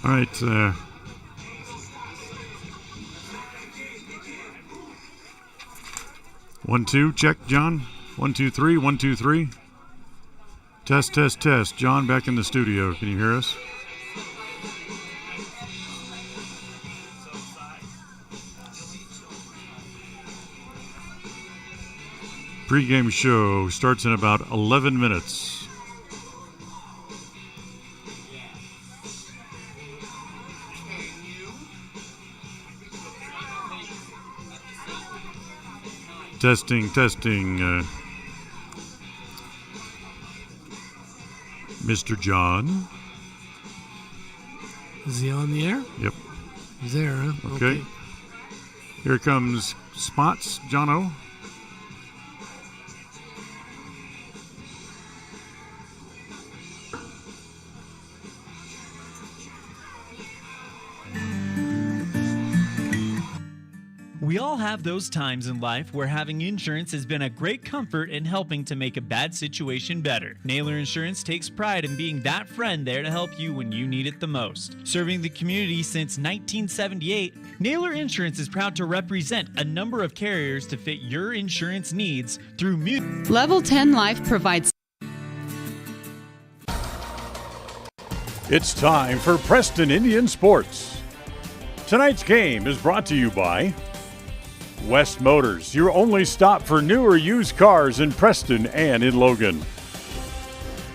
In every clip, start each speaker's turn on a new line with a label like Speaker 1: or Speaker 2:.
Speaker 1: All right. 1 2, check, John. 1 2 3, 1 2 3. Test, test, test. John, back in the studio. Can you hear us? Pre-game show starts in about 11 minutes. Testing, testing. Mr. John.
Speaker 2: Is he on the air?
Speaker 1: Yep.
Speaker 2: He's there, huh?
Speaker 1: Okay. Here comes Spots, Jono.
Speaker 3: We all have those times in life where having insurance has been a great comfort in helping to make a bad situation better. Naylor Insurance takes pride in being that friend there to help you when you need it the most. Serving the community since 1978, Naylor Insurance is proud to represent a number of carriers to fit your insurance needs through
Speaker 4: Level 10 Life provides.
Speaker 1: It's time for Preston Indian Sports. Tonight's game is brought to you by West Motors, your only stop for new or used cars in Preston and in Logan.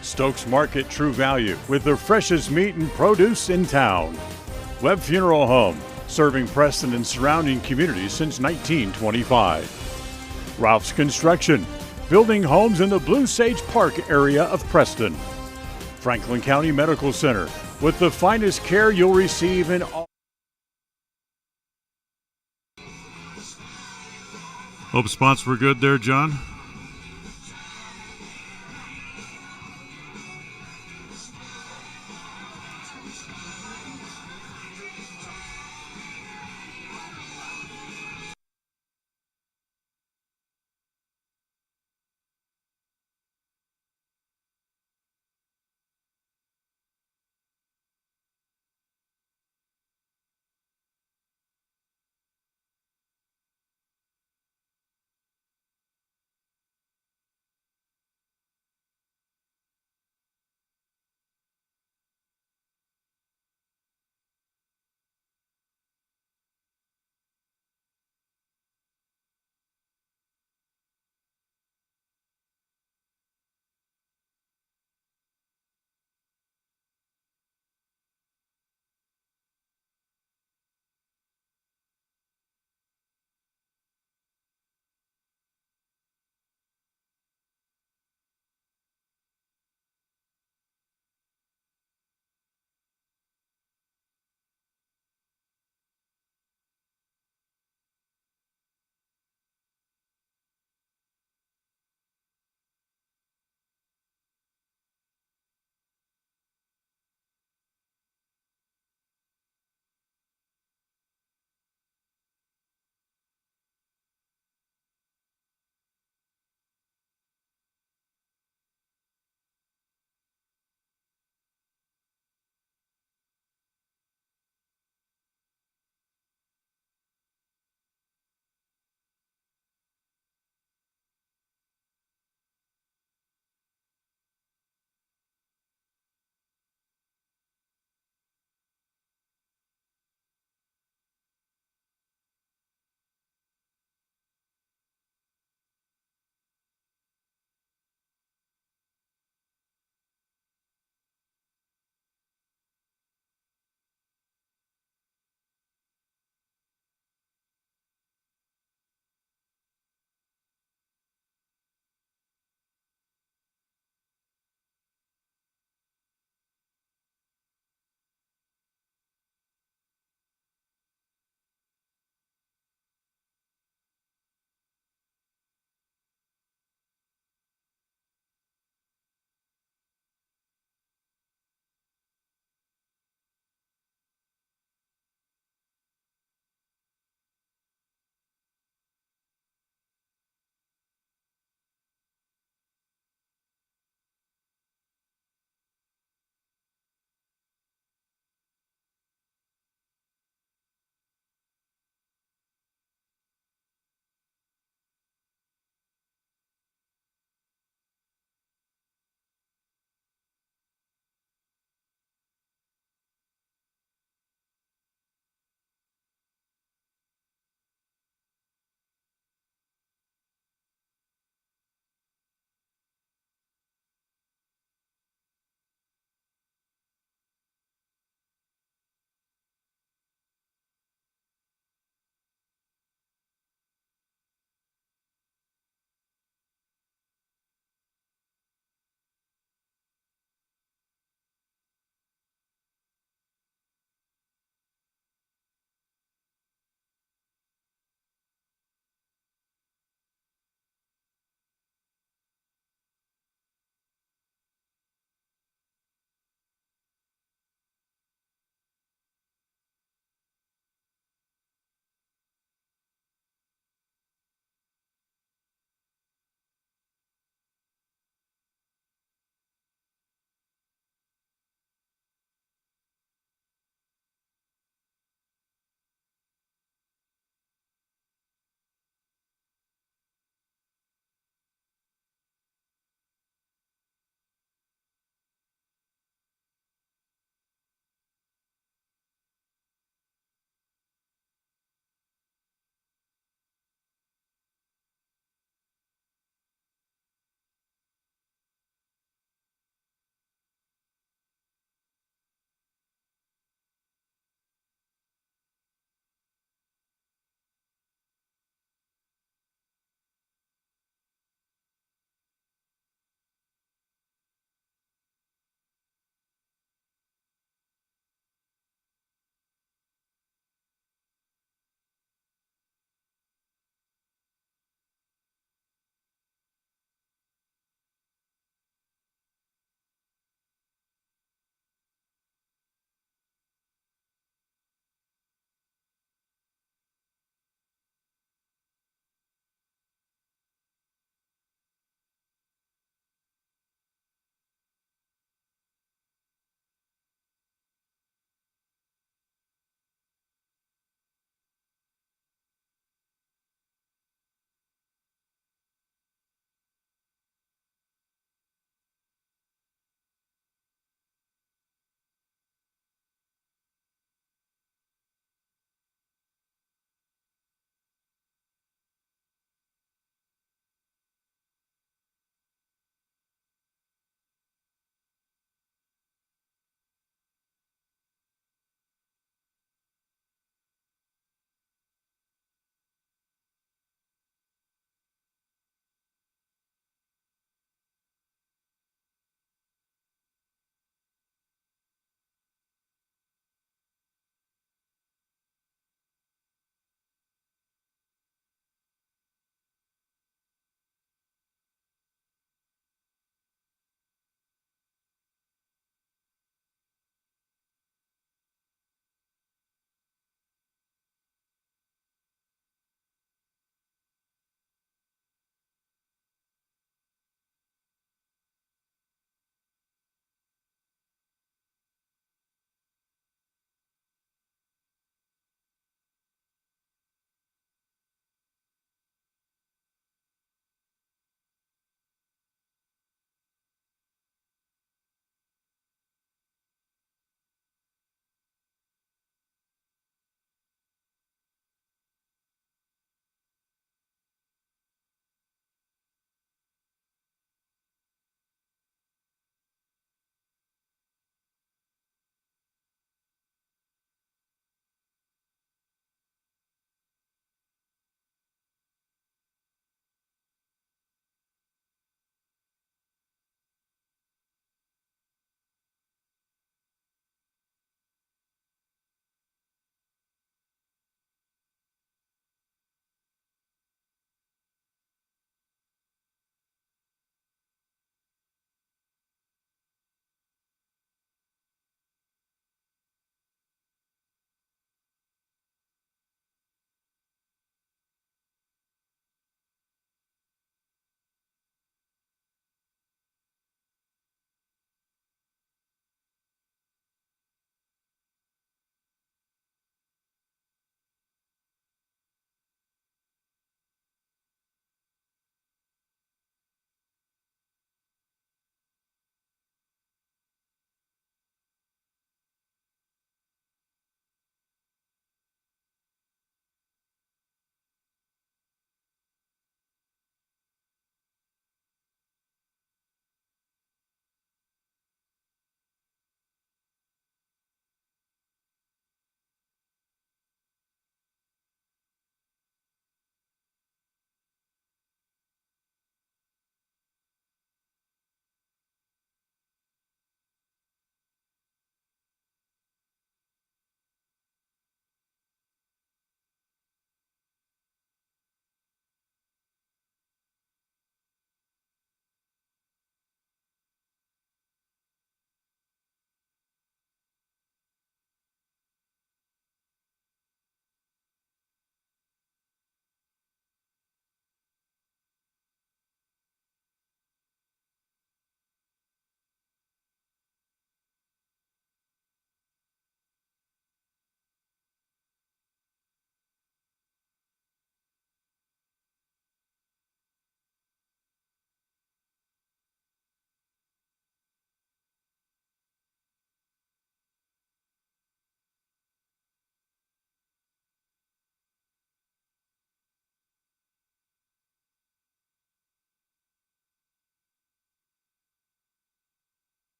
Speaker 1: Stokes Market True Value with the freshest meat and produce in town. Webb Funeral Home, serving Preston and surrounding communities since 1925. Ralph's Construction, building homes in the Blue Sage Park area of Preston. Franklin County Medical Center, with the finest care you'll receive in all. Hope spots were good there, John.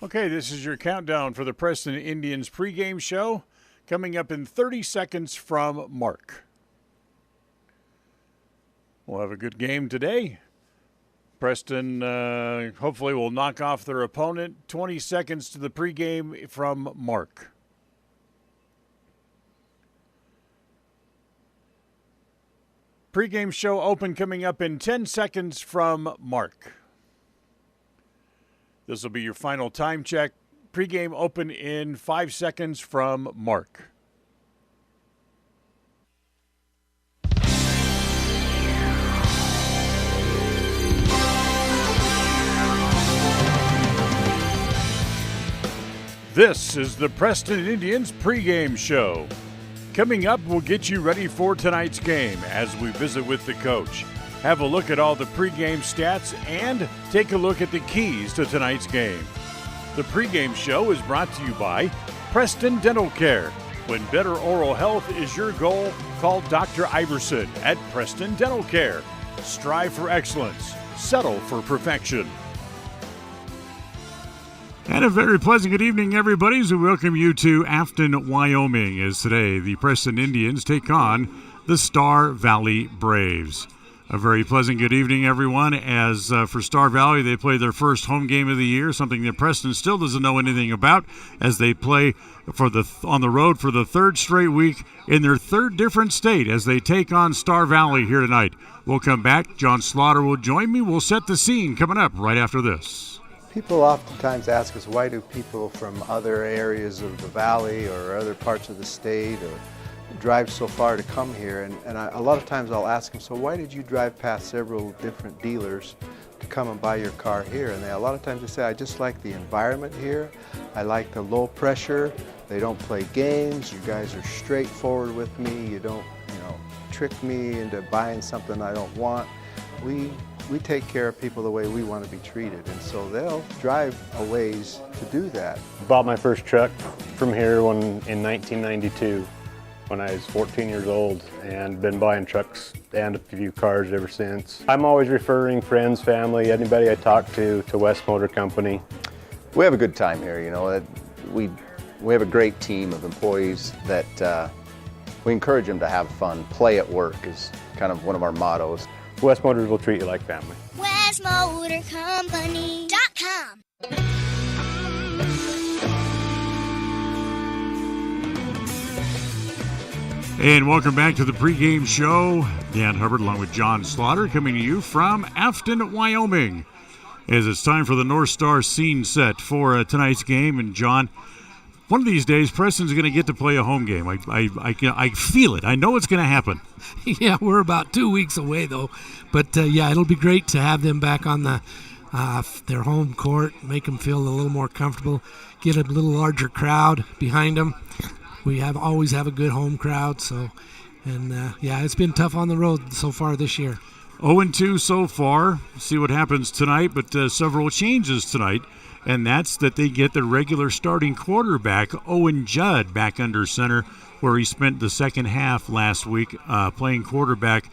Speaker 1: Okay, this is your countdown for the Preston Indians pregame show, coming up in 30 seconds from Mark. We'll have a good game today. Preston hopefully will knock off their opponent. 20 seconds to the pregame from Mark. Pregame show open coming up in 10 seconds from Mark. This will be your final time check. Pregame open in 5 seconds from Mark. This is the Preston Indians pregame show. Coming up, we'll get you ready for tonight's game as we visit with the coach. Have a look at all the pregame stats and take a look at the keys to tonight's game. The pregame show is brought to you by Preston Dental Care. When better oral health is your goal, call Dr. Iverson at Preston Dental Care. Strive for excellence. Settle for perfection. And a very pleasant good evening, everybody, as we welcome you to Afton, Wyoming, as today the Preston Indians take on the Star Valley Braves. A very pleasant good evening, everyone, as for Star Valley, they play their first home game of the year, something that Preston still doesn't know anything about, as they play on the road for the third straight week in their third different state as they take on Star Valley here tonight. We'll come back. John Slaughter will join me. We'll set the scene coming up right after this.
Speaker 5: People oftentimes ask us, why do people from other areas of the valley or other parts of the state or drive so far to come here? And a lot of times I'll ask them, so why did you drive past several different dealers to come and buy your car here? And a lot of times they say, I just like the environment here. I like the low pressure. They don't play games. You guys are straightforward with me. You don't, trick me into buying something I don't want. We take care of people the way we want to be treated, and so they'll drive a ways to do that.
Speaker 6: Bought my first truck from here in 1992 when I was 14 years old, and been buying trucks and a few cars ever since. I'm always referring friends, family, anybody I talk to West Motor Company.
Speaker 7: We have a good time here, We have a great team of employees that we encourage them to have fun. Play at work is kind of one of our mottos.
Speaker 6: West Motors will treat you like family.
Speaker 8: WestMotorCompany.com.
Speaker 1: And welcome back to the pregame show. Dan Hubbard along with John Slaughter coming to you from Afton, Wyoming. As it's time for the North Star scene set for tonight's game. And John, one of these days, Preston's going to get to play a home game. I feel it. I know it's going to happen.
Speaker 2: Yeah, we're about 2 weeks away, though. But, it'll be great to have them back on their home court, make them feel a little more comfortable, get a little larger crowd behind them. We always have a good home crowd. So, it's been tough on the road so far this year.
Speaker 1: 0-2 so far. See what happens tonight, but several changes tonight. And that's that they get the regular starting quarterback, Owen Judd, back under center, where he spent the second half last week playing quarterback,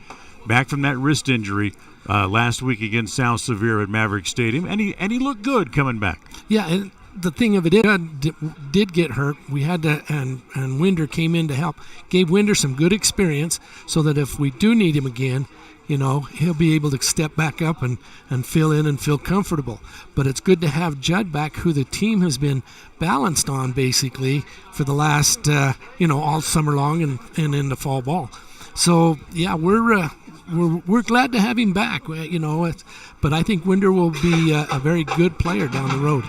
Speaker 1: back from that wrist injury last week against South Sevier at Maverick Stadium. And he looked good coming back.
Speaker 2: Yeah, and the thing of it is, Judd did get hurt. We had to, and Winder came in to help. Gave Winder some good experience so that if we do need him again, he'll be able to step back up and fill in and feel comfortable. But it's good to have Judd back, who the team has been balanced on basically for the last, all summer long and in the fall ball. So, yeah, we're glad to have him back, but I think Winder will be a very good player down the road.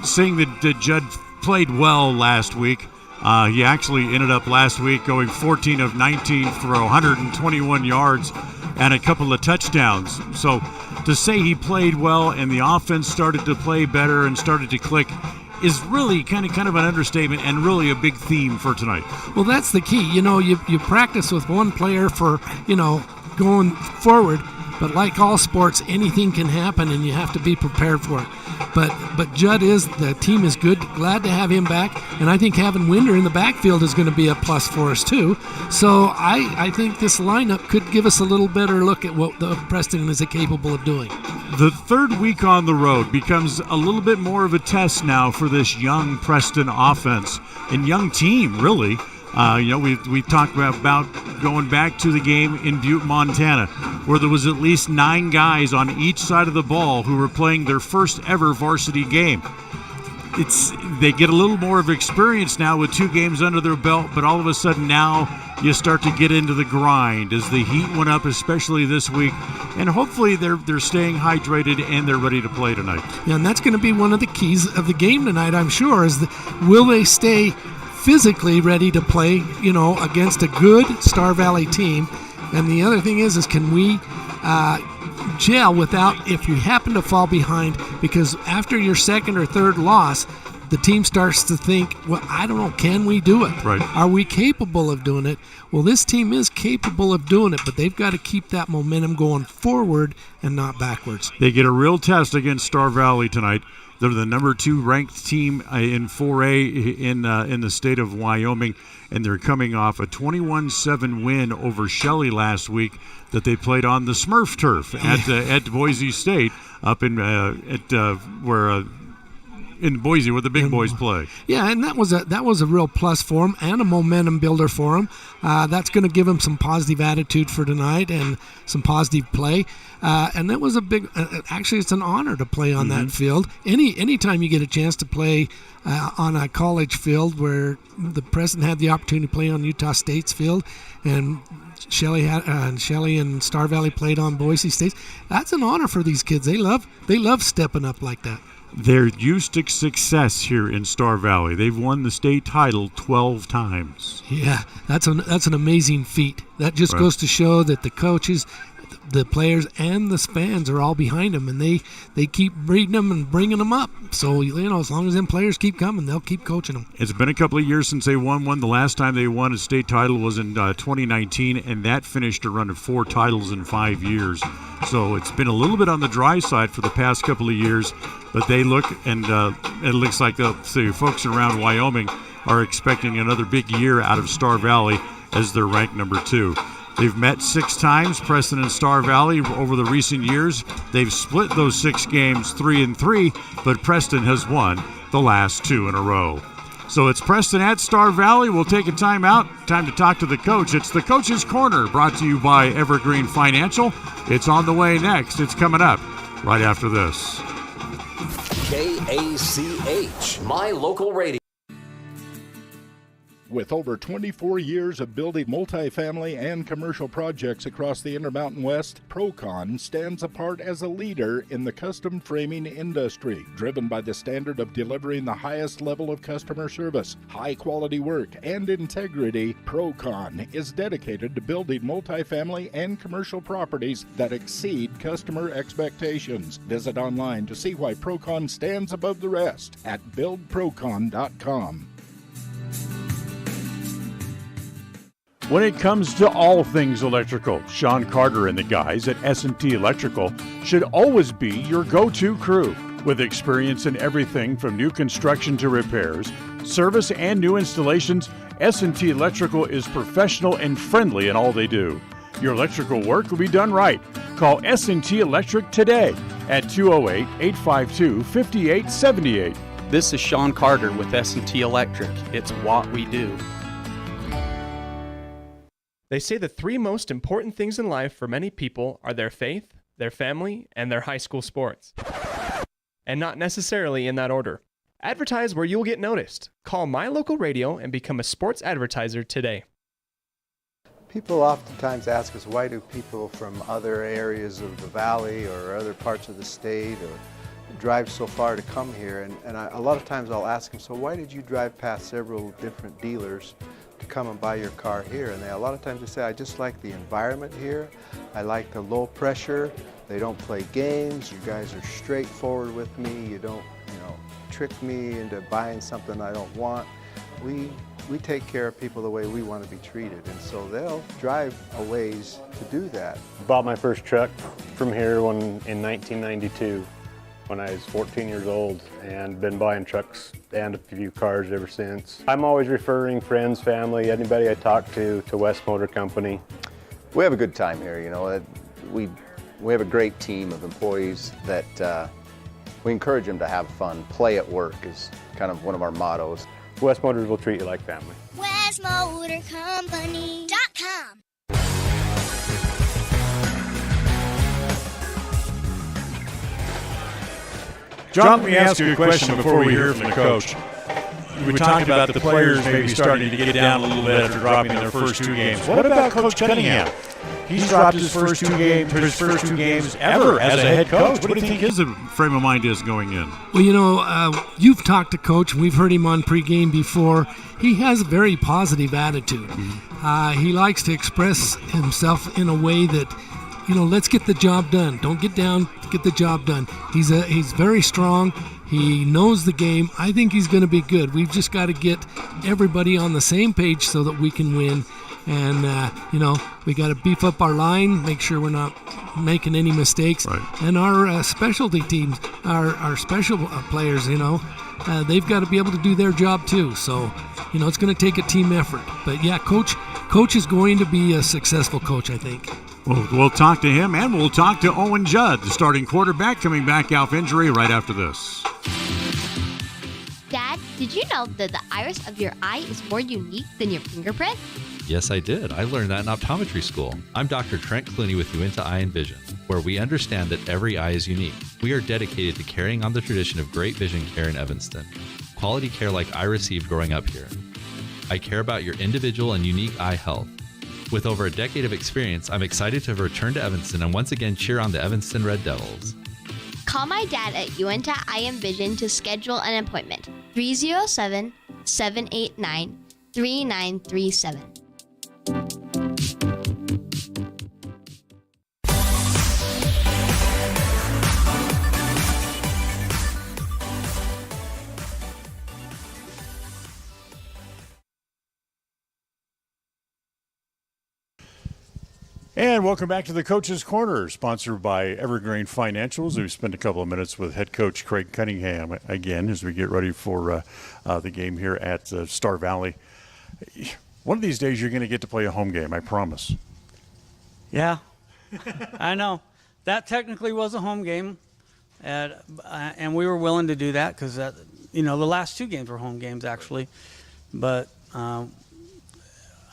Speaker 1: Seeing that Judd played well last week, he actually ended up last week going 14 of 19 for 121 yards and a couple of touchdowns. So to say he played well and the offense started to play better and started to click is really kind of an understatement and really a big theme for tonight.
Speaker 2: Well, that's the key. You practice with one player for, going forward, But like all sports, anything can happen, and you have to be prepared for it. But Judd the team is good. Glad to have him back, and I think having Winder in the backfield is going to be a plus for us too. So I think this lineup could give us a little better look at what the Preston is capable of doing.
Speaker 1: The third week on the road becomes a little bit more of a test now for this young Preston offense and young team, really. We talked about going back to the game in Butte, Montana, where there was at least 9 guys on each side of the ball who were playing their first ever varsity game. They get a little more of experience now with 2 games under their belt, but all of a sudden now you start to get into the grind as the heat went up, especially this week, and hopefully they're staying hydrated and they're ready to play tonight.
Speaker 2: Yeah, and that's going to be one of the keys of the game tonight, I'm sure, is will they stay physically ready to play, against a good Star Valley team. And the other thing is can we gel without, if we happen to fall behind, because after your second or third loss, the team starts to think, well, I don't know, can we do it?
Speaker 1: Right.
Speaker 2: Are we capable of doing it? Well, this team is capable of doing it, but they've got to keep that momentum going forward and not backwards.
Speaker 1: They get a real test against Star Valley tonight. They're the number 2 ranked team in 4A in the state of Wyoming, and they're coming off a 21-7 win over Shelley last week that they played on the Smurf turf at Boise State up in in Boise where the big boys play.
Speaker 2: Yeah, and that was a real plus for them and a momentum builder for them. That's going to give them some positive attitude for tonight and some positive play. And that was a big. Actually, it's an honor to play on that field. Anytime you get a chance to play on a college field, where the Preston had the opportunity to play on Utah State's field, and Shelley and Star Valley played on Boise State. That's an honor for these kids. They love stepping up like that.
Speaker 1: They're used to success here in Star Valley. They've won the state title 12 times.
Speaker 2: Yeah, that's an amazing feat. That just goes to show that the coaches, the players, and the fans are all behind them, and they keep breeding them and bringing them up. So, as long as them players keep coming, they'll keep coaching them.
Speaker 1: It's been a couple of years since they won one. The last time they won a state title was in 2019, and that finished a run of 4 titles in 5 years. So it's been a little bit on the dry side for the past couple of years, but they look, and it looks like the folks around Wyoming are expecting another big year out of Star Valley as they're ranked number 2. They've met 6 times, Preston and Star Valley, over the recent years. They've split those 6 games 3-3, but Preston has won the last 2 in a row. So it's Preston at Star Valley. We'll take a time out. Time to talk to the coach. It's the Coach's Corner, brought to you by Evergreen Financial. It's on the way next. It's coming up right after this.
Speaker 8: KACH, my local radio.
Speaker 9: With over 24 years of building multifamily and commercial projects across the Intermountain West, Procon stands apart as a leader in the custom framing industry, driven by the standard of delivering the highest level of customer service, high-quality work, and integrity. Procon is dedicated to building multifamily and commercial properties that exceed customer expectations. Visit online to see why Procon stands above the rest at buildprocon.com.
Speaker 1: When it comes to all things electrical, Sean Carter and the guys at S&T Electrical should always be your go-to crew. With experience in everything from new construction to repairs, service, and new installations, S&T Electrical is professional and friendly in all they do. Your electrical work will be done right. Call S&T Electric today at 208-852-5878.
Speaker 10: This is Sean Carter with S&T Electric. It's what we do.
Speaker 11: They say the 3 most important things in life for many people are their faith, their family, and their high school sports. And not necessarily in that order. Advertise where you'll get noticed. Call My Local Radio and become a sports advertiser today.
Speaker 5: People oftentimes ask us, why do people from other areas of the valley or other parts of the state or drive so far to come here? And a lot of times I'll ask them, so why did you drive past several different dealers to come and buy your car here? And a lot of times they say, I just like the environment here. I like the low pressure. They don't play games. You guys are straightforward with me. You don't, trick me into buying something I don't want. We we take care of people the way we want to be treated, and so they'll drive a ways to do that.
Speaker 6: Bought my first truck from here in 1992 when I was 14 years old, and been buying trucks and a few cars ever since. I'm always referring friends, family, anybody I talk to West Motor Company.
Speaker 7: We have a good time here, you know. We have a great team of employees that we encourage them to have fun. Play at work is kind of one of our mottos.
Speaker 6: West Motors will treat you like family.
Speaker 12: WestMotorCompany.com.
Speaker 1: John, let me ask you a question before we hear from the coach. We talked about the players maybe starting to get down a little bit after dropping their first two games. What about Coach Cunningham? He's dropped his first two games ever as a head coach. What do you think his frame of mind is going in?
Speaker 2: Well, you know, you've talked to Coach. We've heard him on pregame before. He has a very positive attitude. He likes to express himself in a way that, you know, let's get the job done. Don't get down, get the job done. He's very strong. He knows the game. I think he's going to be good. We've just got to get everybody on the same page so that we can win. And, you know, we got to beef up our line, make sure we're not making any mistakes.
Speaker 1: Right.
Speaker 2: And our specialty teams, our special players, you know, they've got to be able to do their job too. So, you know, it's going to take a team effort. But, yeah, Coach is going to be a successful coach, I think.
Speaker 1: We'll talk to him, and we'll talk to Owen Judd, the starting quarterback, coming back off injury right after this.
Speaker 12: Dad, did you know that the iris of your eye is more unique than your fingerprint?
Speaker 13: Yes, I did. I learned that in optometry school. I'm Dr. Trent Clooney with Uinta Eye and Vision, where we understand that every eye is unique. We are dedicated to carrying on the tradition of great vision care in Evanston. Quality care like I received growing up here. I care about your individual and unique eye health. With over a decade of experience, I'm excited to have returned to Evanston and once again cheer on the Evanston Red Devils.
Speaker 12: Call my dad at Uinta Eye and Vision to schedule an appointment. 307-789-3937.
Speaker 1: And welcome back to the Coach's Corner, sponsored by Evergreen Financials. We've spent a couple of minutes with head coach Craig Cunningham again as we get ready for the game here at Star Valley. One of these days you're going to get to play a home game, I promise.
Speaker 14: Yeah, I know. That technically was a home game, and we were willing to do that because, the last two games were home games actually. But I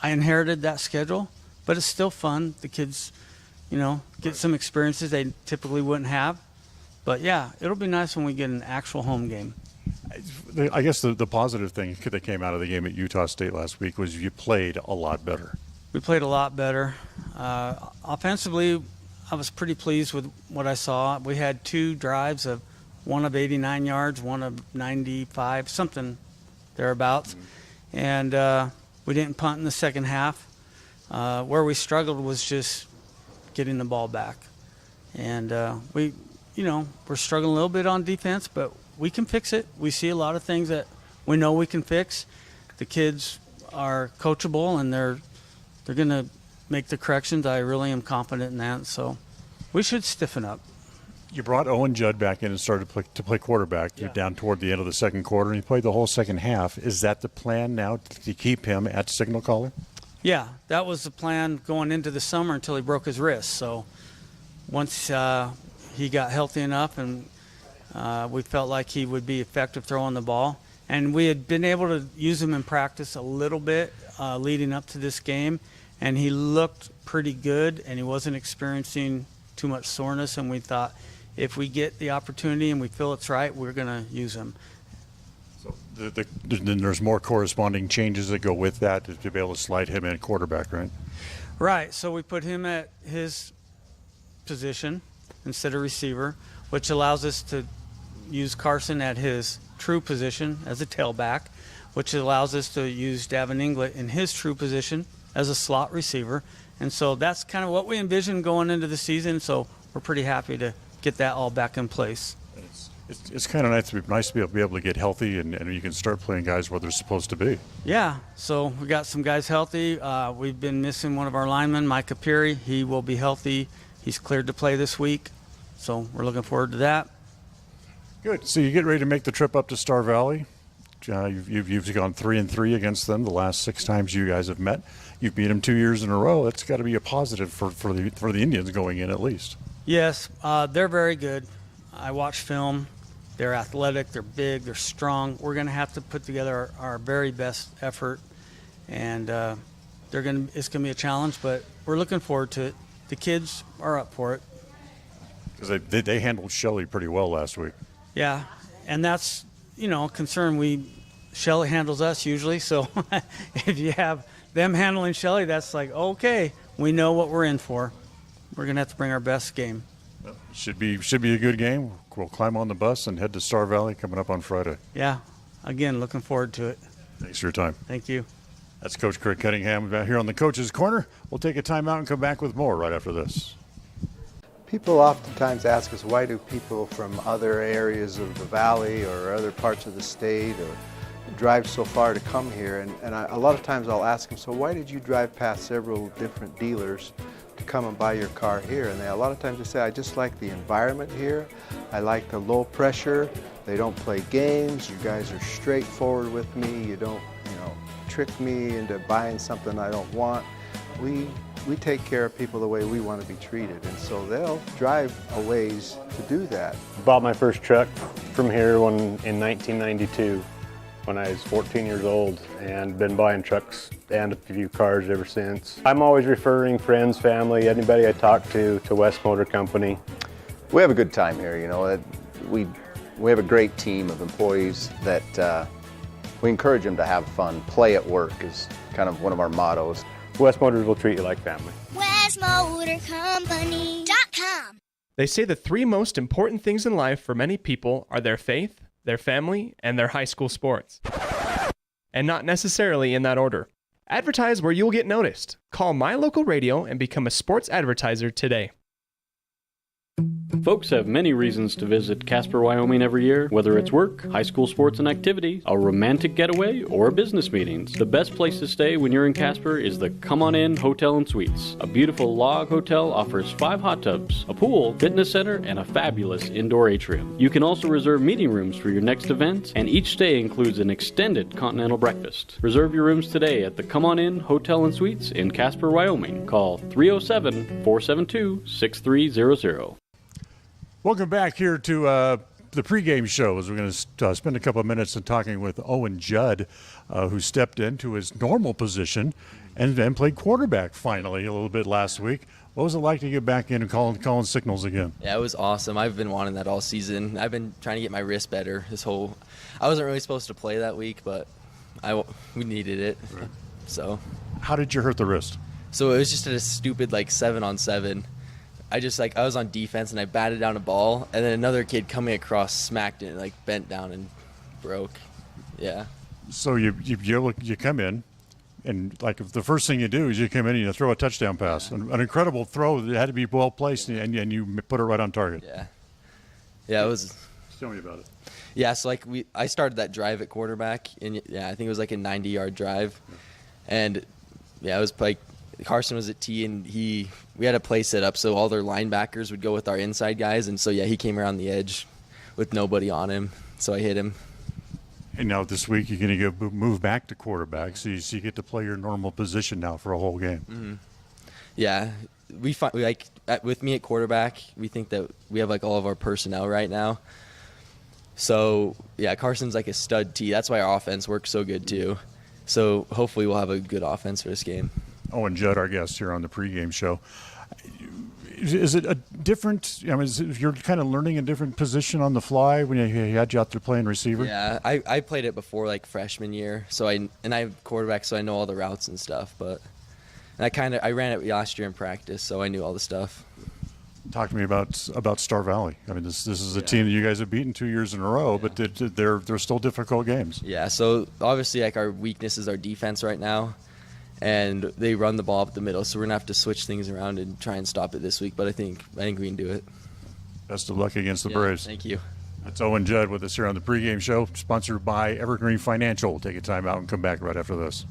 Speaker 14: inherited that schedule. But it's still fun. The kids, get some experiences they typically wouldn't have. But, yeah, it'll be nice when we get an actual home game.
Speaker 1: I guess the positive thing that came out of the game at Utah State last week was you played a lot better.
Speaker 14: We played a lot better. Offensively, I was pretty pleased with what I saw. We had two drives, one of 89 yards, one of 95, something thereabouts. And we didn't punt in the second half. Where we struggled was just getting the ball back. And we're struggling a little bit on defense, but we can fix it. We see a lot of things that we know we can fix. The kids are coachable, and they're going to make the corrections. I really am confident in that. So we should stiffen up.
Speaker 1: You brought Owen Judd back in and started to play quarterback down toward the end of the second quarter, and he played the whole second half. Is that the plan now, to keep him at signal caller?
Speaker 14: Yeah, that was the plan going into the summer until he broke his wrist. So once he got healthy enough and we felt like he would be effective throwing the ball. And we had been able to use him in practice a little bit leading up to this game, and he looked pretty good, and he wasn't experiencing too much soreness, and we thought if we get the opportunity and we feel it's right, we're going to use him.
Speaker 1: So then there's more corresponding changes that go with that to be able to slide him in quarterback, right?
Speaker 14: Right. So we put him at his position instead of receiver, which allows us to use Carson at his true position as a tailback, which allows us to use Davin Inglet in his true position as a slot receiver. And so that's kind of what we envisioned going into the season. So we're pretty happy to get that all back in place.
Speaker 1: It's kind of nice to be able to get healthy and you can start playing guys where they're supposed to be.
Speaker 14: Yeah, so we got some guys healthy. We've been missing one of our linemen, Micah Peary. He will be healthy. He's cleared to play this week, so we're looking forward to that.
Speaker 1: Good. So you get ready to make the trip up to Star Valley. You've gone 3-3 against them the last 6 times you guys have met. You've beat them 2 years in a row. That's got to be a positive for the Indians going in at least.
Speaker 14: Yes, they're very good. I watch film. They're athletic. They're big. They're strong. We're going to have to put together our very best effort, and it's going to be a challenge. But we're looking forward to it. The kids are up for it.
Speaker 1: Because they handled Shelley pretty well last week.
Speaker 14: Yeah, and that's a concern. Shelley handles us usually, so if you have them handling Shelley, that's like, okay, we know what we're in for. We're going to have to bring our best game.
Speaker 1: Should be a good game. We'll climb on the bus and head to Star Valley coming up on Friday.
Speaker 14: Yeah, again, looking forward to it.
Speaker 1: Thanks for your time.
Speaker 14: Thank you.
Speaker 1: That's Coach Craig Cunningham here on the Coach's Corner. We'll take a timeout and come back with more right after this.
Speaker 5: People oftentimes ask us, why do people from other areas of the valley or other parts of the state or drive so far to come here? And a lot of times I'll ask them, so why did you drive past several different dealers to come and buy your car here? And a lot of times they say, I just like the environment here. I like the low pressure. They don't play games. You guys are straightforward with me. You don't, trick me into buying something I don't want. We take care of people the way we want to be treated, and so they'll drive a ways to do that.
Speaker 6: Bought my first truck from here in 1992 when I was 14 years old, and been buying trucks and a few cars ever since. I'm always referring friends, family, anybody I talk to West Motor Company.
Speaker 7: We have a good time here, We have a great team of employees that we encourage them to have fun. Play at work is kind of one of our mottos.
Speaker 6: West Motors will treat you like family.
Speaker 12: WestMotorCompany.com.
Speaker 11: They say the 3 most important things in life for many people are their faith, their family, and their high school sports. And not necessarily in that order. Advertise where you'll get noticed. Call My Local Radio and become a sports advertiser today.
Speaker 15: Folks have many reasons to visit Casper, Wyoming every year, whether it's work, high school sports and activities, a romantic getaway, or business meetings. The best place to stay when you're in Casper is the Come On In Hotel and Suites. A beautiful log hotel offers 5 hot tubs, a pool, fitness center, and a fabulous indoor atrium. You can also reserve meeting rooms for your next event, and each stay includes an extended continental breakfast. Reserve your rooms today at the Come On In Hotel and Suites in Casper, Wyoming. Call 307-472-6300.
Speaker 1: Welcome back here to the pregame show, as we're going to spend a couple of minutes talking with Owen Judd, who stepped into his normal position and then played quarterback finally a little bit last week. What was it like to get back in and calling signals again?
Speaker 16: Yeah, it was awesome. I've been wanting that all season. I've been trying to get my wrist better I wasn't really supposed to play that week, but we needed it. Right. So.
Speaker 1: How did you hurt the wrist?
Speaker 16: So it was just a stupid 7-on-7. I was on defense and I batted down a ball, and then another kid coming across smacked it and bent down and broke. Yeah.
Speaker 1: So you come in, and the first thing you do is you come in and you throw a touchdown pass, an incredible throw that had to be well placed, and you put it right on target.
Speaker 16: Yeah. Yeah, it was.
Speaker 1: Tell me about it.
Speaker 16: Yeah, so I started that drive at quarterback, and I think it was a 90-yard drive, and it was Carson was at T, and we had a play set up so all their linebackers would go with our inside guys, and so he came around the edge with nobody on him, so I hit him.
Speaker 1: And now this week you're going to move back to quarterback, so you get to play your normal position now for a whole game.
Speaker 16: Mm-hmm. Yeah, with me at quarterback, we think that we have all of our personnel right now. So yeah, Carson's a stud T. That's why our offense works so good too. So hopefully we'll have a good offense for this game.
Speaker 1: Owen Judd, our guest here on the pregame show. Is it a different? You're kind of learning a different position on the fly when he had you out there playing receiver.
Speaker 16: Yeah, I played it before freshman year, so I have quarterback, so I know all the routes and stuff. But I ran it last year in practice, so I knew all the stuff.
Speaker 1: Talk to me about Star Valley. This is a team that you guys have beaten 2 years in a row, but they're still difficult games.
Speaker 16: Yeah, so obviously our weakness is our defense right now. And they run the ball up the middle, so we're going to have to switch things around and try and stop it this week. But I think we can do it.
Speaker 1: Best of luck against the Braves.
Speaker 16: Thank you.
Speaker 1: That's Owen Judd with us here on the pregame show, sponsored by Evergreen Financial. We'll take a time out and come back right after this.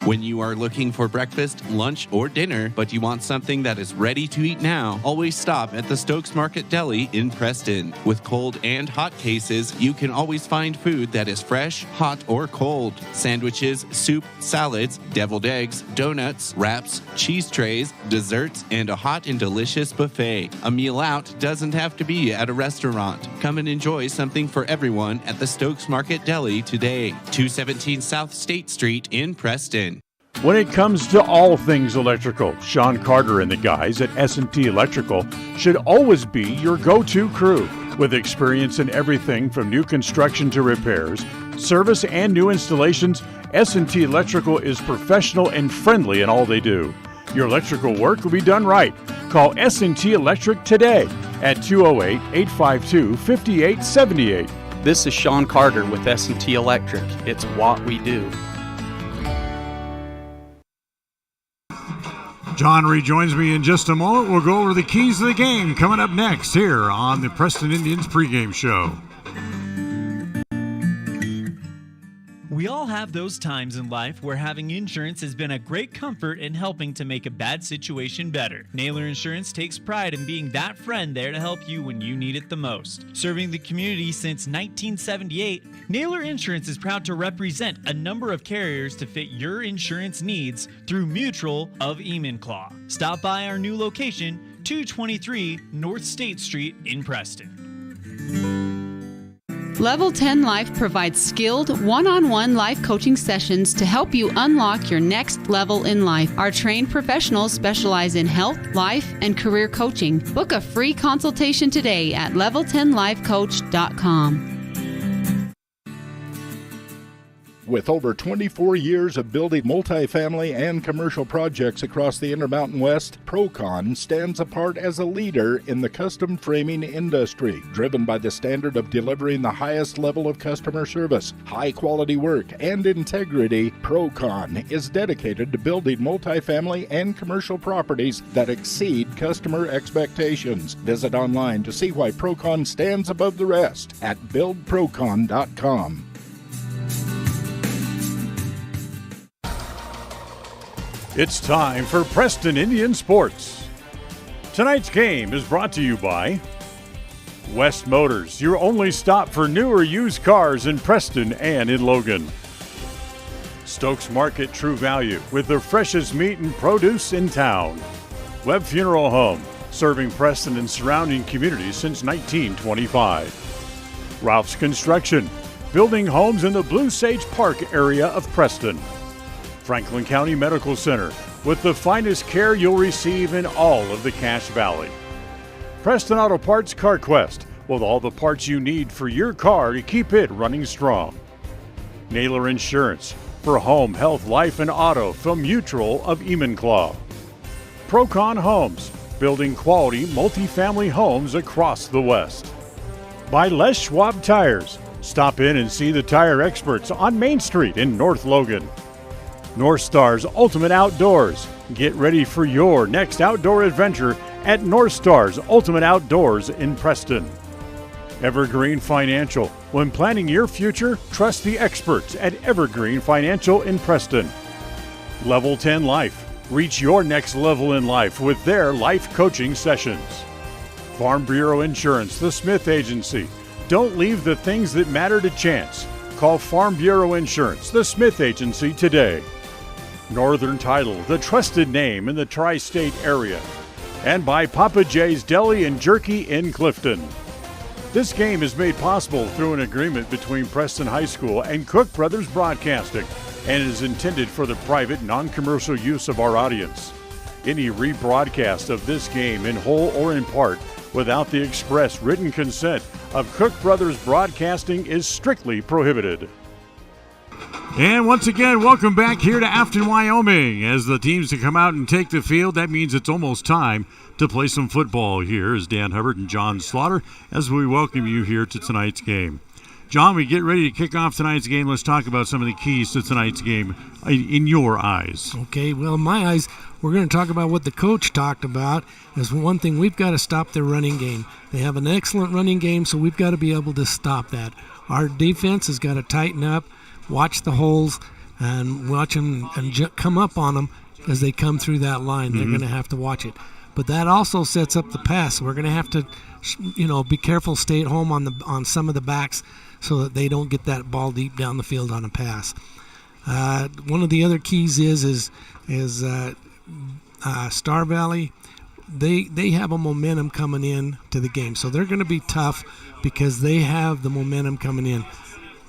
Speaker 10: When you are looking for breakfast, lunch, or dinner, but you want something that is ready to eat now, always stop at the Stokes Market Deli in Preston. With cold and hot cases, you can always find food that is fresh, hot, or cold. Sandwiches, soup, salads, deviled eggs, donuts, wraps, cheese trays, desserts, and a hot and delicious buffet. A meal out doesn't have to be at a restaurant. Come and enjoy something for everyone at the Stokes Market Deli today. 217 South State Street in Preston.
Speaker 1: When it comes to all things electrical, Sean Carter and the guys at S&T Electrical should always be your go-to crew. With experience in everything from new construction to repairs, service, and new installations, S&T Electrical is professional and friendly in all they do. Your electrical work will be done right. Call S&T Electric today at 208-852-5878.
Speaker 10: This is Sean Carter with S&T Electric. It's what we do.
Speaker 1: John rejoins me in just a moment. We'll go over the keys to the game coming up next here on the Preston Indians pregame show.
Speaker 3: We all have those times in life where having insurance has been a great comfort in helping to make a bad situation better. Naylor Insurance takes pride in being that friend there to help you when you need it the most. Serving the community since 1978, Naylor Insurance is proud to represent a number of carriers to fit your insurance needs through Mutual of Enumclaw. Stop by our new location, 223 North State Street in Preston.
Speaker 4: Level 10 Life provides skilled, one-on-one life coaching sessions to help you unlock your next level in life. Our trained professionals specialize in health, life, and career coaching. Book a free consultation today at level10lifecoach.com.
Speaker 9: With over 24 years of building multifamily and commercial projects across the Intermountain West, Procon stands apart as a leader in the custom framing industry. Driven by the standard of delivering the highest level of customer service, high-quality work, and integrity, Procon is dedicated to building multifamily and commercial properties that exceed customer expectations. Visit online to see why Procon stands above the rest at buildprocon.com.
Speaker 1: It's time for Preston Indian Sports. Tonight's game is brought to you by West Motors, your only stop for new or used cars in Preston and in Logan. Stokes Market True Value, with the freshest meat and produce in town. Webb Funeral Home, serving Preston and surrounding communities since 1925. Ralph's Construction, building homes in the Blue Sage Park area of Preston. Franklin County Medical Center, with the finest care you'll receive in all of the Cache Valley. Preston Auto Parts CarQuest, with all the parts you need for your car to keep it running strong. Naylor Insurance, for home, health, life, and auto from Mutual of Enumclaw. Procon Homes, building quality multifamily homes across the West. By Les Schwab Tires, stop in and see the tire experts on Main Street in North Logan. North Star's Ultimate Outdoors. Get ready for your next outdoor adventure at North Star's Ultimate Outdoors in Preston. Evergreen Financial. When planning your future, trust the experts at Evergreen Financial in Preston. Level 10 Life. Reach your next level in life with their life coaching sessions. Farm Bureau Insurance, the Smith Agency. Don't leave the things that matter to chance. Call Farm Bureau Insurance, the Smith Agency today. Northern Title, the trusted name in the tri-state area. And by Papa J's Deli and Jerky in Clifton. This game is made possible through an agreement between Preston High School and Cook Brothers Broadcasting and is intended for the private, non-commercial use of our audience. Any rebroadcast of this game in whole or in part without the express written consent of Cook Brothers Broadcasting is strictly prohibited. And once again, welcome back here to Afton, Wyoming. As the teams to come out and take the field, that means it's almost time to play some football here, as Dan Hubbard and John Slaughter, as we welcome you here to tonight's game. John, we get ready to kick off tonight's game. Let's talk about some of the keys to tonight's game in your eyes.
Speaker 2: Okay, well, in my eyes, we're going to talk about what the coach talked about. As one thing, we've got to stop their running game. They have an excellent running game, so we've got to be able to stop that. Our defense has got to tighten up, watch the holes, and watch them and come up on them as they come through that line. They're going to have to watch it. But that also sets up the pass. We're going to have to, be careful, stay at home on some of the backs so that they don't get that ball deep down the field on a pass. One of the other keys is Star Valley. They have a momentum coming in to the game, so they're going to be tough because they have the momentum coming in.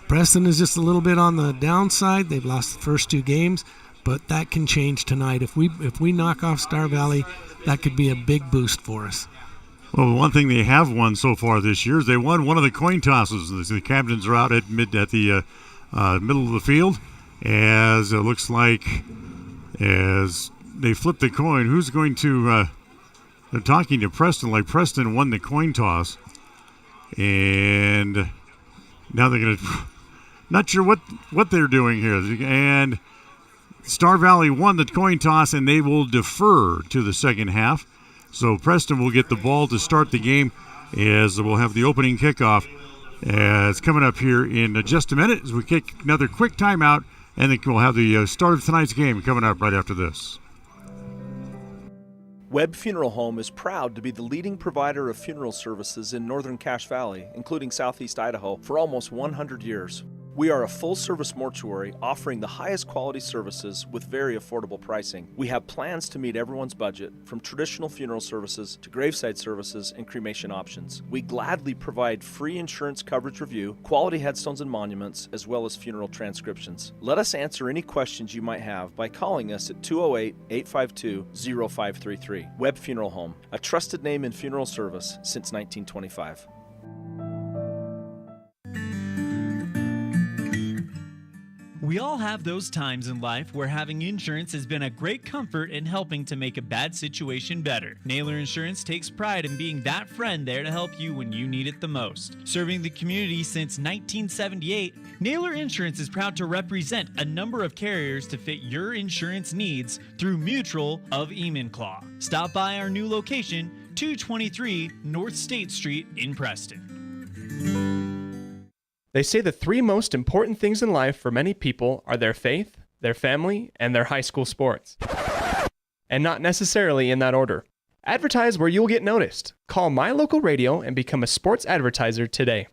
Speaker 2: Preston is just a little bit on the downside. They've lost the first 2 games, but that can change tonight. If we knock off Star Valley, that could be a big boost for us.
Speaker 1: Well, one thing they have won so far this year is they won one of the coin tosses. The captains are out at the middle of the field, as it looks like as they flip the coin. Who's going to? They're talking to Preston, like Preston won the coin toss, and now they're going to. Not sure what they're doing here, and Star Valley won the coin toss, and they will defer to the second half. So Preston will get the ball to start the game as we'll have the opening kickoff. It's coming up here in just a minute as we kick another quick timeout, and then we'll have the start of tonight's game coming up right after this.
Speaker 17: Webb Funeral Home is proud to be the leading provider of funeral services in northern Cache Valley, including southeast Idaho, for almost 100 years. We are a full-service mortuary offering the highest quality services with very affordable pricing. We have plans to meet everyone's budget, from traditional funeral services to graveside services and cremation options. We gladly provide free insurance coverage review, quality headstones and monuments, as well as funeral transcriptions. Let us answer any questions you might have by calling us at 208-852-0533. Webb Funeral Home, a trusted name in funeral service since 1925.
Speaker 3: We all have those times in life where having insurance has been a great comfort in helping to make a bad situation better. Naylor Insurance takes pride in being that friend there to help you when you need it the most. Serving the community since 1978, Naylor Insurance is proud to represent a number of carriers to fit your insurance needs through Mutual of Enumclaw. Stop by our new location, 223 North State Street in Preston.
Speaker 11: They say the 3 most important things in life for many people are their faith, their family, and their high school sports. And not necessarily in that order. Advertise where you'll get noticed. Call My Local Radio and become a sports advertiser today.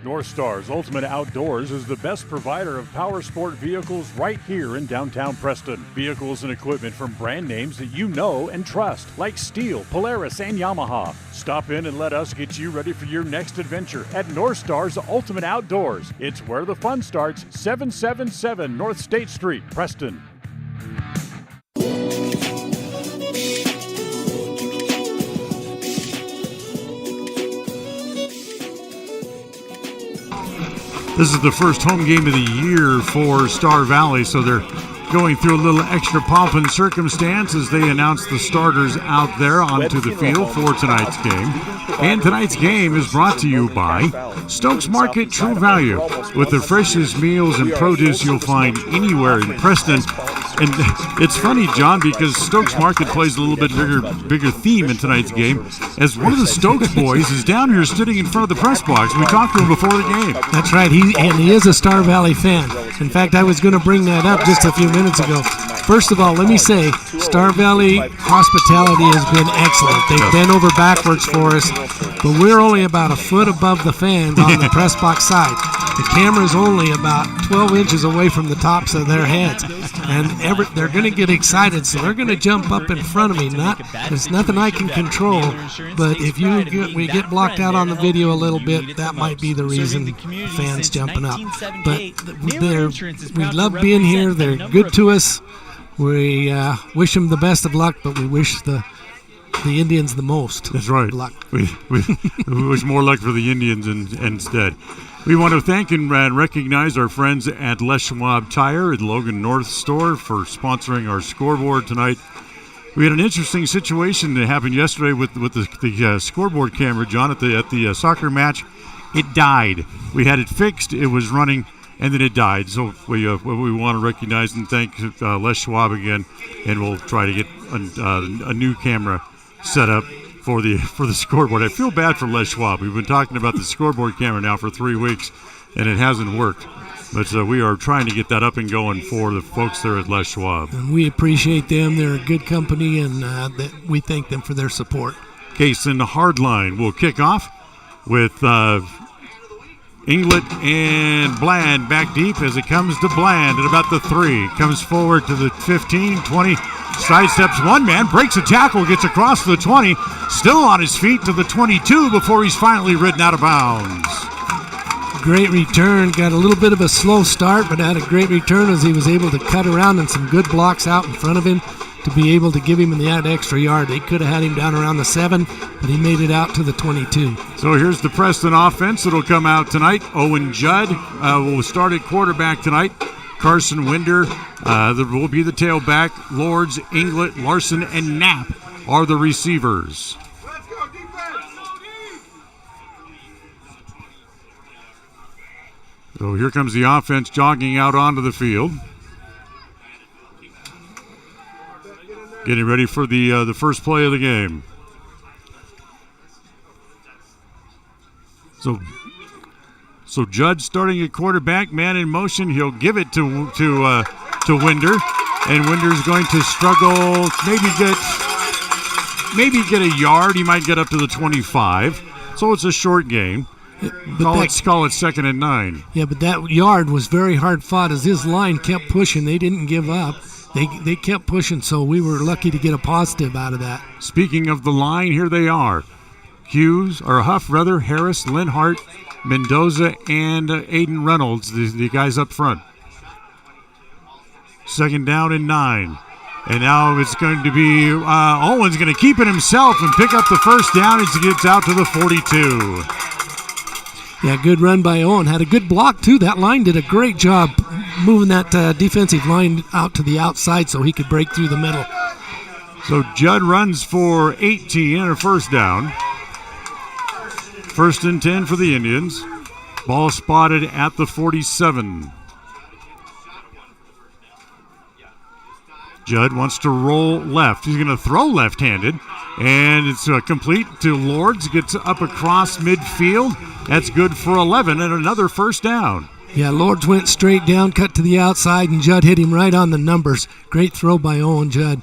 Speaker 1: North Star's Ultimate Outdoors is the best provider of power sport vehicles right here in downtown Preston. Vehicles and equipment from brand names that you know and trust, like Steel, Polaris, and Yamaha. Stop in and let us get you ready for your next adventure at North Star's Ultimate Outdoors. It's where the fun starts, 777 North State Street, Preston. This is the first home game of the year for Star Valley, so they're going through a little extra pomp and circumstance as they announce the starters out there onto the field for tonight's game. And tonight's game is brought to you by Stokes Market True Value, with the freshest meals and produce you'll find anywhere in Preston. And it's funny, John, because Stokes Market plays a little bit bigger theme in tonight's game, as one of the Stokes boys is down here sitting in front of the press box. We talked to him before the game.
Speaker 2: That's right, he is a Star Valley fan. In fact, I was going to bring that up just a few minutes ago. First of all, let me say, Star Valley hospitality has been excellent. They've bent over backwards for us, but we're only about a foot above the fans on the press box side. The camera's only about 12 inches away from the tops of their heads, and they're going to get excited, so they're going to jump up in front of me. There's nothing I can control, but if we get blocked out on the video a little bit, that might be the reason fans jumping up. But we love being here. They're good to us. We wish them the best of luck, but we wish the Indians the most.
Speaker 1: That's right.
Speaker 2: Luck.
Speaker 1: We wish more luck for the Indians instead. We want to thank and recognize our friends at Les Schwab Tire at Logan North Store for sponsoring our scoreboard tonight. We had an interesting situation that happened yesterday with the scoreboard camera, John, at the soccer match. It died. We had it fixed. It was running, and then it died. So we want to recognize and thank Les Schwab again, and we'll try to get a new camera set up for the scoreboard. I feel bad for Les Schwab. We've been talking about the scoreboard camera now for 3 weeks, and it hasn't worked. But we are trying to get that up and going for the folks there at Les Schwab.
Speaker 2: And we appreciate them. They're a good company, and we thank them for their support.
Speaker 1: Case in the hardline will kick off with Inglet and Bland back deep as it comes to Bland at about the 3. Comes forward to the 15, 20, sidesteps one man, breaks a tackle, gets across the 20, still on his feet to the 22 before he's finally ridden out of bounds.
Speaker 2: Great return. Got a little bit of a slow start, but had a great return as he was able to cut around and some good blocks out in front of him to be able to give him that extra yard. They could have had him down around the 7, but he made it out to the 22.
Speaker 1: So here's the Preston offense that'll come out tonight. Owen Judd will start at quarterback tonight. Carson Winder will be the tailback. Lords, Inglet, Larson, and Knapp are the receivers. So here comes the offense jogging out onto the field. Getting ready for the first play of the game. So Judd starting at quarterback, man in motion. He'll give it to Winder, and Winder's going to struggle. Maybe get a yard. He might get up to the 25. So it's a short game. Call it 2nd and 9.
Speaker 2: Yeah, but that yard was very hard fought as his line kept pushing. They didn't give up. They kept pushing, so we were lucky to get a positive out of that.
Speaker 1: Speaking of the line, here they are. Huff, Harris, Linhart, Mendoza, and Aiden Reynolds, the guys up front. 2nd down and 9. And now it's going to be Owen's going to keep it himself and pick up the first down as he gets out to the 42.
Speaker 2: Yeah, good run by Owen. Had a good block, too. That line did a great job moving that defensive line out to the outside so he could break through the middle.
Speaker 1: So Judd runs for 18 and a first down. 1st and 10 for the Indians. Ball spotted at the 47. Judd wants to roll left. He's going to throw left-handed, and it's complete to Lords. Gets up across midfield. That's good for 11 and another first down.
Speaker 2: Yeah, Lords went straight down, cut to the outside, and Judd hit him right on the numbers. Great throw by Owen Judd.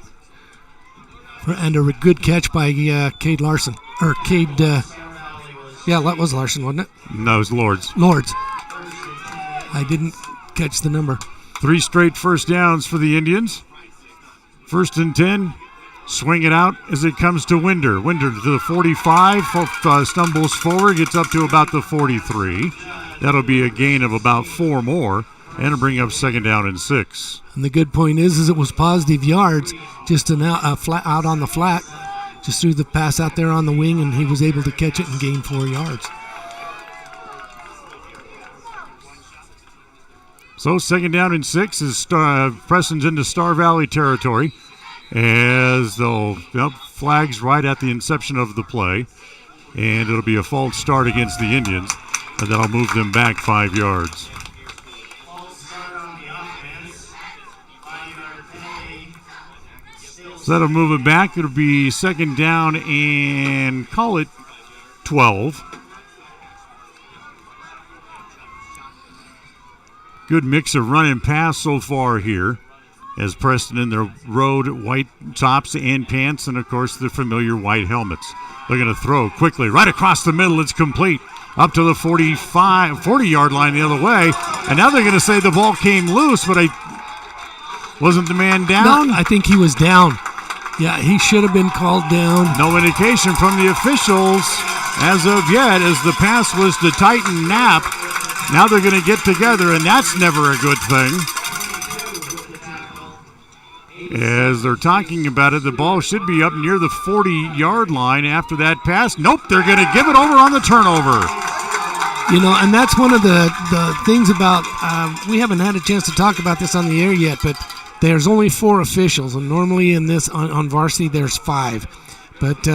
Speaker 2: And a good catch by Cade Larson. Or Cade, yeah, that was Larson, wasn't it?
Speaker 1: No, it was Lords.
Speaker 2: Lords. I didn't catch the number.
Speaker 1: 3 straight first downs for the Indians. 1st and 10. Swing it out as it comes to Winder. Winder to the 45, stumbles forward, gets up to about the 43. That'll be a gain of about 4 more, and it'll bring up 2nd down and 6.
Speaker 2: And the good point is it was positive yards, just out on the flat, just threw the pass out there on the wing, and he was able to catch it and gain 4 yards.
Speaker 1: So 2nd down and 6 is Preston's into Star Valley territory. As they'll flags right at the inception of the play, and it'll be a false start against the Indians, and that'll move them back 5 yards. So that'll move it back. It'll be 2nd down and call it 12. Good mix of run and pass so far here, as Preston in their road white tops and pants, and of course the familiar white helmets. They're going to throw quickly right across the middle. It's complete up to the 40-yard line the other way, and now they're going to say the ball came loose, but wasn't the man down?
Speaker 2: No, I think he was down. Yeah, he should have been called down.
Speaker 1: No indication from the officials as of yet, as the pass was to Titan Knapp. Now they're going to get together, and that's never a good thing. As they're talking about it, the ball should be up near the 40-yard line after that pass. Nope, they're going to give it over on the turnover.
Speaker 2: You know, and that's one of the things about, we haven't had a chance to talk about this on the air yet, but there's only 4 officials, and normally in this on varsity there's 5. But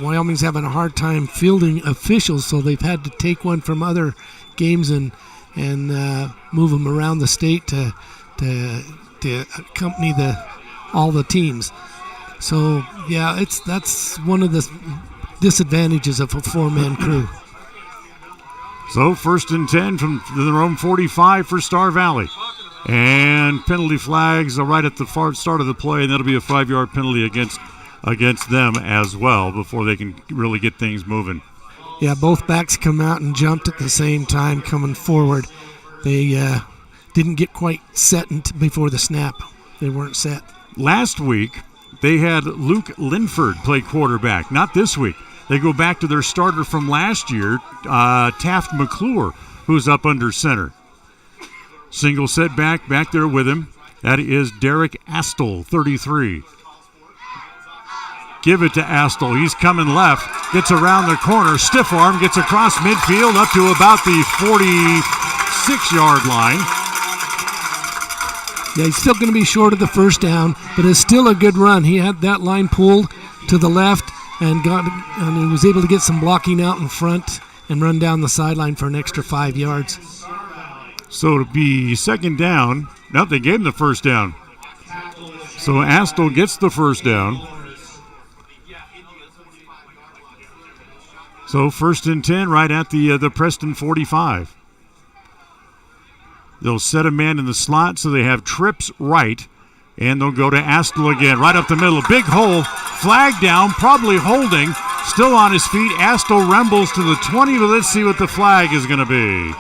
Speaker 2: Wyoming's having a hard time fielding officials, so they've had to take one from other games and move them around the state to accompany all the teams. So yeah, that's one of the disadvantages of a 4-man crew.
Speaker 1: So 1st and 10 from their own 45 for Star Valley. And penalty flags are right at the far start of the play, and that'll be a 5-yard penalty against them as well before they can really get things moving.
Speaker 2: Yeah, both backs come out and jumped at the same time coming forward. They didn't get quite set before the snap. They weren't set.
Speaker 1: Last week, they had Luke Linford play quarterback. Not this week. They go back to their starter from last year, Taft McClure, who's up under center. Single set back there with him. That is Derek Astle, 33. Give it to Astle. He's coming left. Gets around the corner. Stiff arm. Gets across midfield up to about the 46-yard line.
Speaker 2: Yeah, he's still going to be short of the first down, but it's still a good run. He had that line pulled to the left and he was able to get some blocking out in front and run down the sideline for an extra 5 yards.
Speaker 1: So to be second down. No, they gave him the first down. So Astle gets the first down. So 1st and 10 right at the Preston 45. They'll set a man in the slot, so they have trips right, and they'll go to Astle again, right up the middle. Big hole, flag down, probably holding, still on his feet. Astle rumbles to the 20, but let's see what the flag is going to be.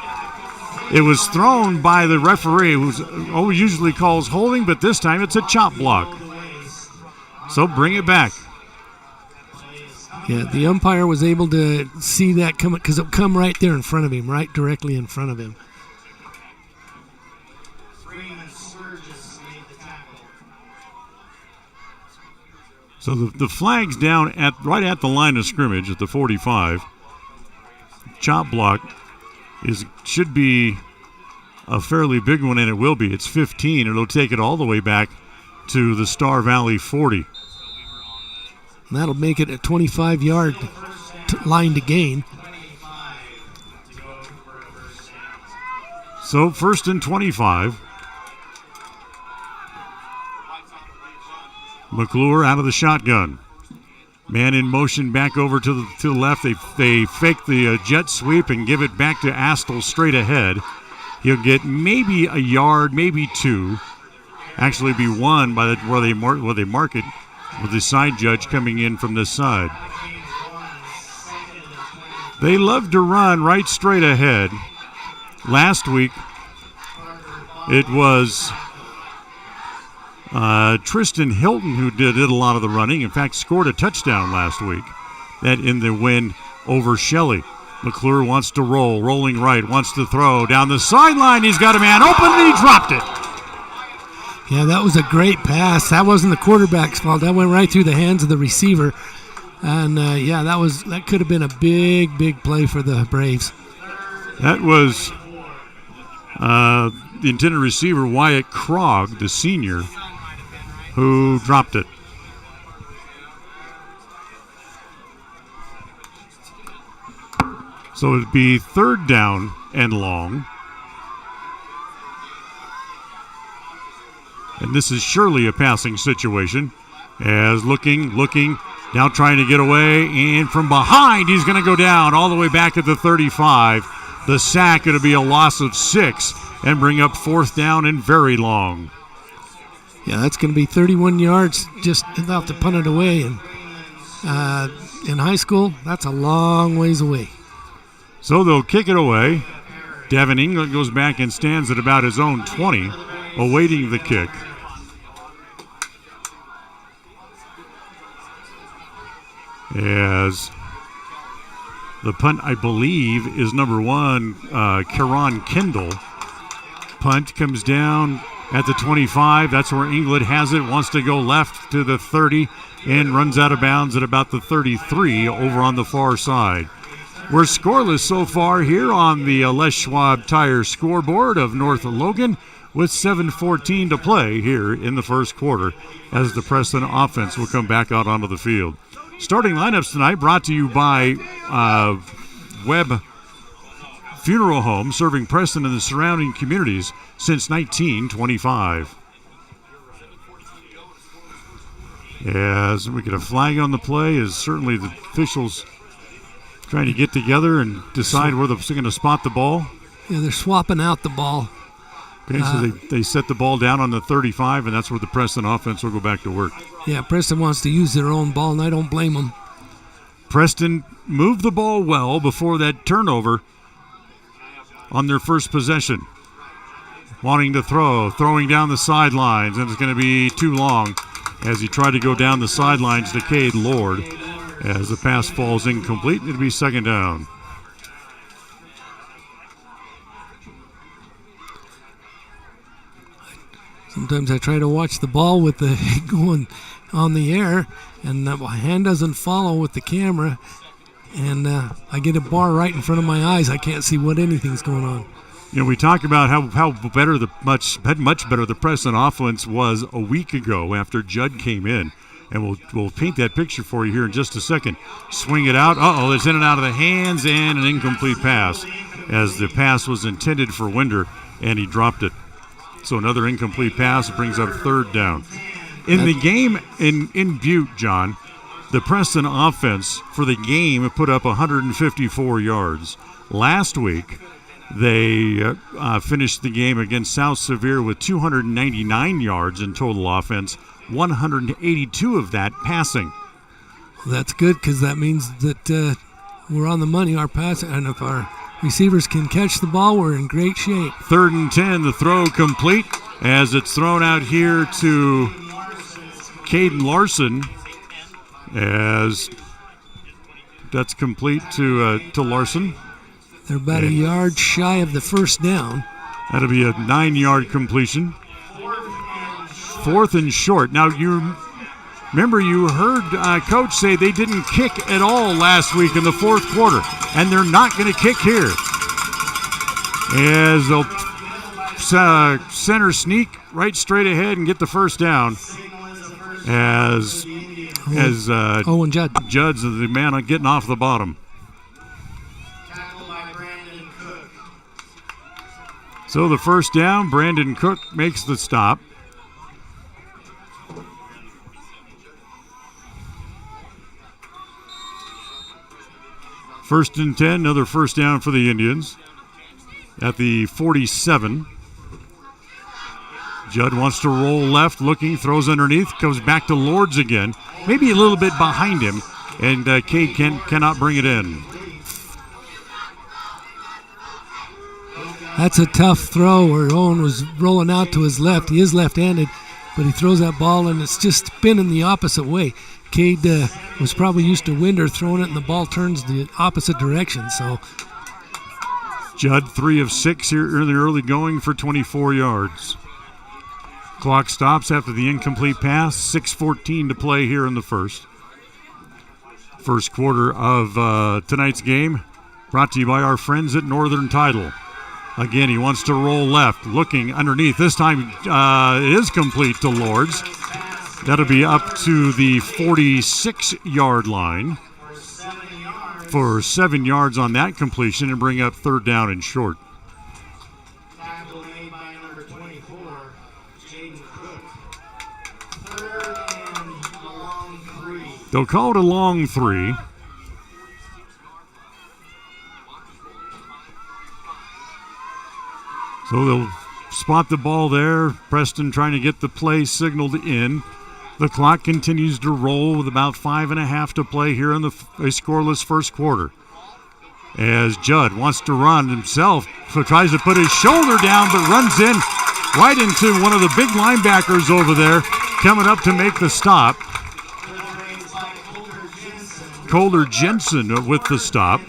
Speaker 1: It was thrown by the referee, who usually calls holding, but this time it's a chop block. So bring it back.
Speaker 2: Yeah, the umpire was able to see that come because it come right there in front of him, right directly in front of him.
Speaker 1: So the flag's down right at the line of scrimmage at the 45. Chop block should be a fairly big one, and it will be. It's 15. It'll take it all the way back to the Star Valley 40.
Speaker 2: And that'll make it a 25-yard line to gain.
Speaker 1: So 1st and 25. McClure out of the shotgun. Man in motion back over to the left. They fake the jet sweep and give it back to Astle straight ahead. He'll get maybe a yard, maybe 2. Actually be 1 by where they mark it, with the side judge coming in from this side. They love to run right straight ahead. Last week, it was Tristan Hilton who did a lot of the running. In fact, scored a touchdown last week. That in the win over Shelley. McClure wants to rolling right, wants to throw down the sideline. He's got a man open and he dropped it.
Speaker 2: Yeah, that was a great pass. That wasn't the quarterback's fault. That went right through the hands of the receiver. And that could have been a big play for the Braves.
Speaker 1: That was the intended receiver, Wyatt Krog, the senior, who dropped it. So it'd be 3rd down and long. And this is surely a passing situation. As looking, now trying to get away. And from behind, he's going to go down all the way back at the 35. The sack going to be a loss of 6 and bring up 4th down and very long.
Speaker 2: Yeah, that's going to be 31 yards just enough to punt it away. And in high school, that's a long ways away.
Speaker 1: So they'll kick it away. Devin England goes back and stands at about his own 20, awaiting the kick. As the punt, I believe, is number 1, Karan Kendall. Punt comes down at the 25. That's where England has it. Wants to go left to the 30 and runs out of bounds at about the 33 over on the far side. We're scoreless so far here on the Les Schwab Tire scoreboard of North Logan. with 7:14 to play here in the first quarter as the Preston offense will come back out onto the field. Starting lineups tonight brought to you by Webb Funeral Home, serving Preston and the surrounding communities since 1925. As we get a flag on the play, as certainly the officials trying to get together and decide where they're going to spot the ball.
Speaker 2: Yeah, they're swapping out the ball.
Speaker 1: Okay, so they set the ball down on the 35, and that's where the Preston offense will go back to work.
Speaker 2: Yeah, Preston wants to use their own ball, and I don't blame them.
Speaker 1: Preston moved the ball well before that turnover on their first possession. Wanting to throwing down the sidelines, and it's going to be too long as he tried to go down the sidelines to Cade Lord. As the pass falls incomplete, it'll be second down.
Speaker 2: Sometimes I try to watch the ball with the going on the air, and my hand doesn't follow with the camera, and I get a bar right in front of my eyes. I can't see what anything's going on.
Speaker 1: You know, we talk about how better much better the Preston offense was a week ago after Judd came in, and we'll paint that picture for you here in just a second. Swing it out. It's in and out of the hands, and an incomplete pass, as the pass was intended for Winder, and he dropped it. So another incomplete pass brings up third down. In the game in Butte, John, the Preston offense for the game put up 154 yards. Last week, they finished the game against South Sevier with 299 yards in total offense, 182 of that passing.
Speaker 2: That's good, because that means that we're on the money, our passing, and if our receivers can catch the ball, we're in great shape.
Speaker 1: 3rd and 10, the throw complete as it's thrown out here to Caden Larson, as that's complete to Larson.
Speaker 2: They're about a yard shy of the first down.
Speaker 1: That'll be a 9-yard completion. 4th and short. Now, you remember you heard Coach say they didn't kick at all last week in the fourth quarter, and they're not going to kick here. As they'll center sneak right straight ahead and get the first down. As
Speaker 2: Owen
Speaker 1: Judd's the man getting off the bottom. So the first down, Brandon Cook makes the stop. First and 10, another first down for the Indians at the 47. Judd wants to roll left, looking, throws underneath, comes back to Lords again. Maybe a little bit behind him, and Cade cannot bring it in.
Speaker 2: That's a tough throw where Owen was rolling out to his left. He is left-handed, but he throws that ball, and it's just spinning the opposite way. Cade was probably used to Winder throwing it, and the ball turns the opposite direction. So
Speaker 1: Judd 3 of 6 here in the early going for 24 yards. Clock stops after the incomplete pass. 6:14 to play here in the first. First quarter of tonight's game brought to you by our friends at Northern Title. Again, he wants to roll left, looking underneath. This time it is complete to Lords. That'll be up to the 46-yard line for 7 yards on that completion and bring up third down and short. They'll call it a long 3. So they'll spot the ball there. Preston trying to get the play signaled in. The clock continues to roll with about 5.5 to play here in a scoreless first quarter. As Judd wants to run himself, so tries to put his shoulder down, but runs in right into one of the big linebackers over there, coming up to make the stop. Colder Jensen with the stop.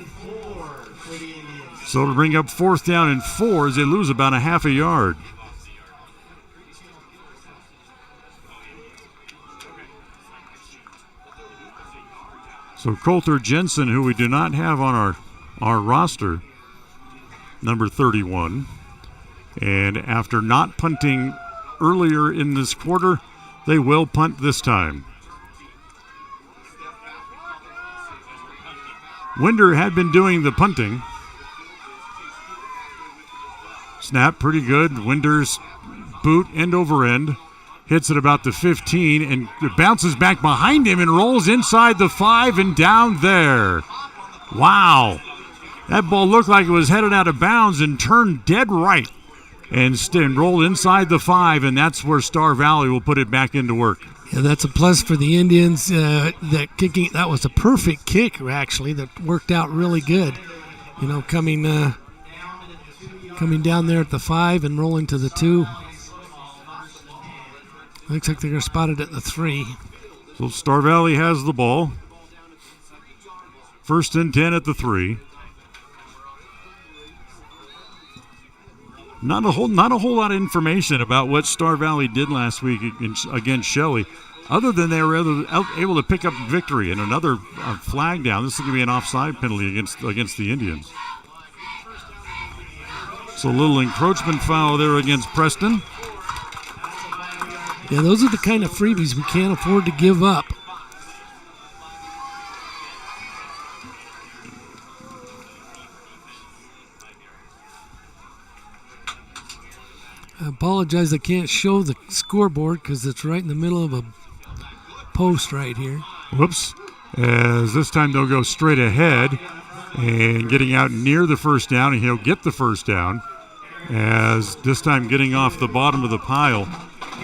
Speaker 1: So to bring up 4th down and 4 as they lose about a half a yard. So Coulter Jensen, who we do not have on our roster, number 31, And after not punting earlier in this quarter, they will punt this time. Winder had been doing the punting. Snap pretty good. Winder's boot end over end. Hits at about the 15 and it bounces back behind him and rolls inside the 5 and down there. Wow. That ball looked like it was headed out of bounds and turned dead right and rolled inside the 5, and that's where Star Valley will put it back into work.
Speaker 2: Yeah, that's a plus for the Indians. That was a perfect kick, actually, that worked out really good. You know, coming down there at the 5 and rolling to the 2. Looks like they're going to spot it at the 3.
Speaker 1: So Star Valley has the ball. 1st and 10 at the 3. Not a whole lot of information about what Star Valley did last week against Shelley, other than they were able to pick up victory and another flag down. This is going to be an offside penalty against the Indians. So a little encroachment foul there against Preston.
Speaker 2: Yeah, those are the kind of freebies we can't afford to give up. I apologize, I can't show the scoreboard because it's right in the middle of a post right here.
Speaker 1: Whoops. As this time they'll go straight ahead and getting out near the first down, and he'll get the first down. As this time getting off the bottom of the pile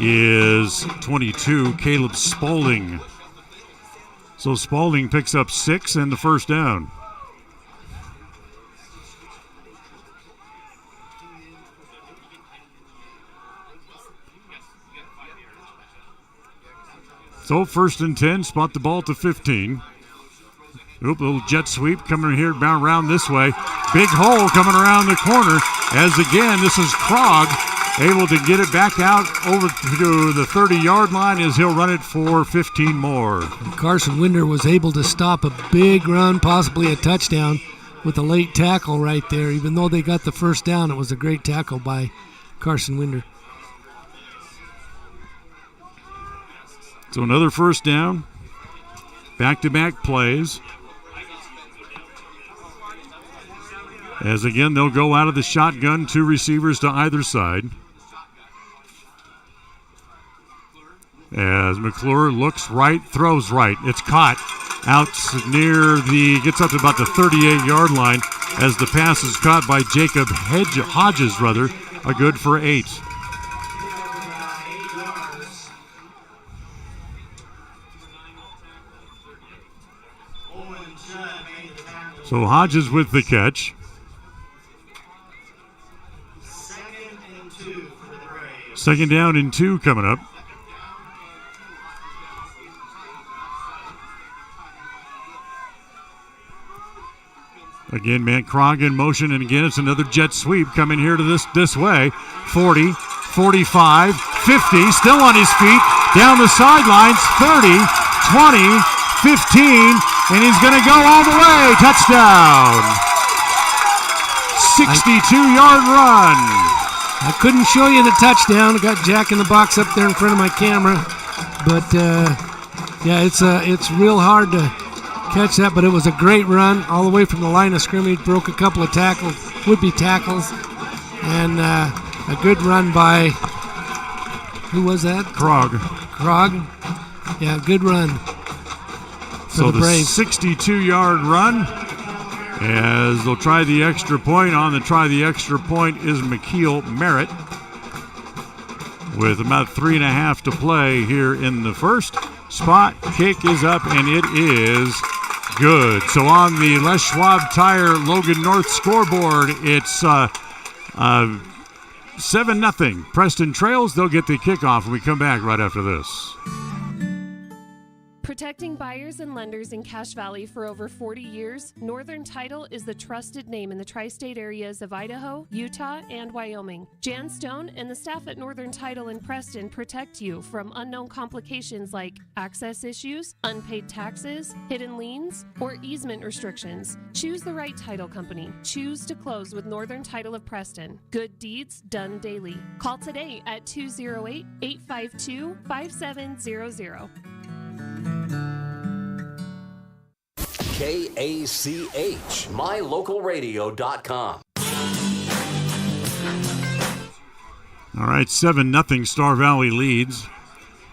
Speaker 1: is 22, Caleb Spaulding. So Spaulding picks up 6 and the first down. So 1st and 10, spot the ball to 15. Oop, little jet sweep coming here, bound around this way. Big hole coming around the corner. As again, this is Krog able to get it back out over to the 30-yard line as he'll run it for 15 more.
Speaker 2: Carson Winder was able to stop a big run, possibly a touchdown, with a late tackle right there. Even though they got the first down, it was a great tackle by Carson Winder.
Speaker 1: So another first down. Back-to-back plays. As again, they'll go out of the shotgun, 2 receivers to either side. As McClure looks right, throws right. It's caught out gets up to about the 38-yard line as the pass is caught by Jacob Hodges, a good for 8. So Hodges with the catch. 2nd down and 2 coming up. Again, Matt Krog in motion, and again, it's another jet sweep coming here to this way. 40, 45, 50, still on his feet, down the sidelines, 30, 20, 15, and he's going to go all the way. Touchdown. 62-yard run.
Speaker 2: I couldn't show you the touchdown. I got Jack in the box up there in front of my camera. But, yeah, it's real hard to catch that, but it was a great run all the way from the line of scrimmage. Broke a couple of would-be tackles, and a good run by, who was that?
Speaker 1: Krog.
Speaker 2: Yeah, good run.
Speaker 1: So the 62-yard run, as they'll try the extra point. On the try the extra point is McKeel Merritt with about 3.5 to play here in the first. Spot kick is up, and it is good. So on the Les Schwab Tire Logan North scoreboard, it's 7-0. Preston trails. They'll get the kickoff when we come back right after this.
Speaker 18: Protecting buyers and lenders in Cache Valley for over 40 years, Northern Title is the trusted name in the tri-state areas of Idaho, Utah, and Wyoming. Jan Stone and the staff at Northern Title in Preston protect you from unknown complications like access issues, unpaid taxes, hidden liens, or easement restrictions. Choose the right title company. Choose to close with Northern Title of Preston. Good deeds done daily. Call today at 208-852-5700.
Speaker 8: KACH, mylocalradio.com.
Speaker 1: All right, 7-0 Star Valley leads.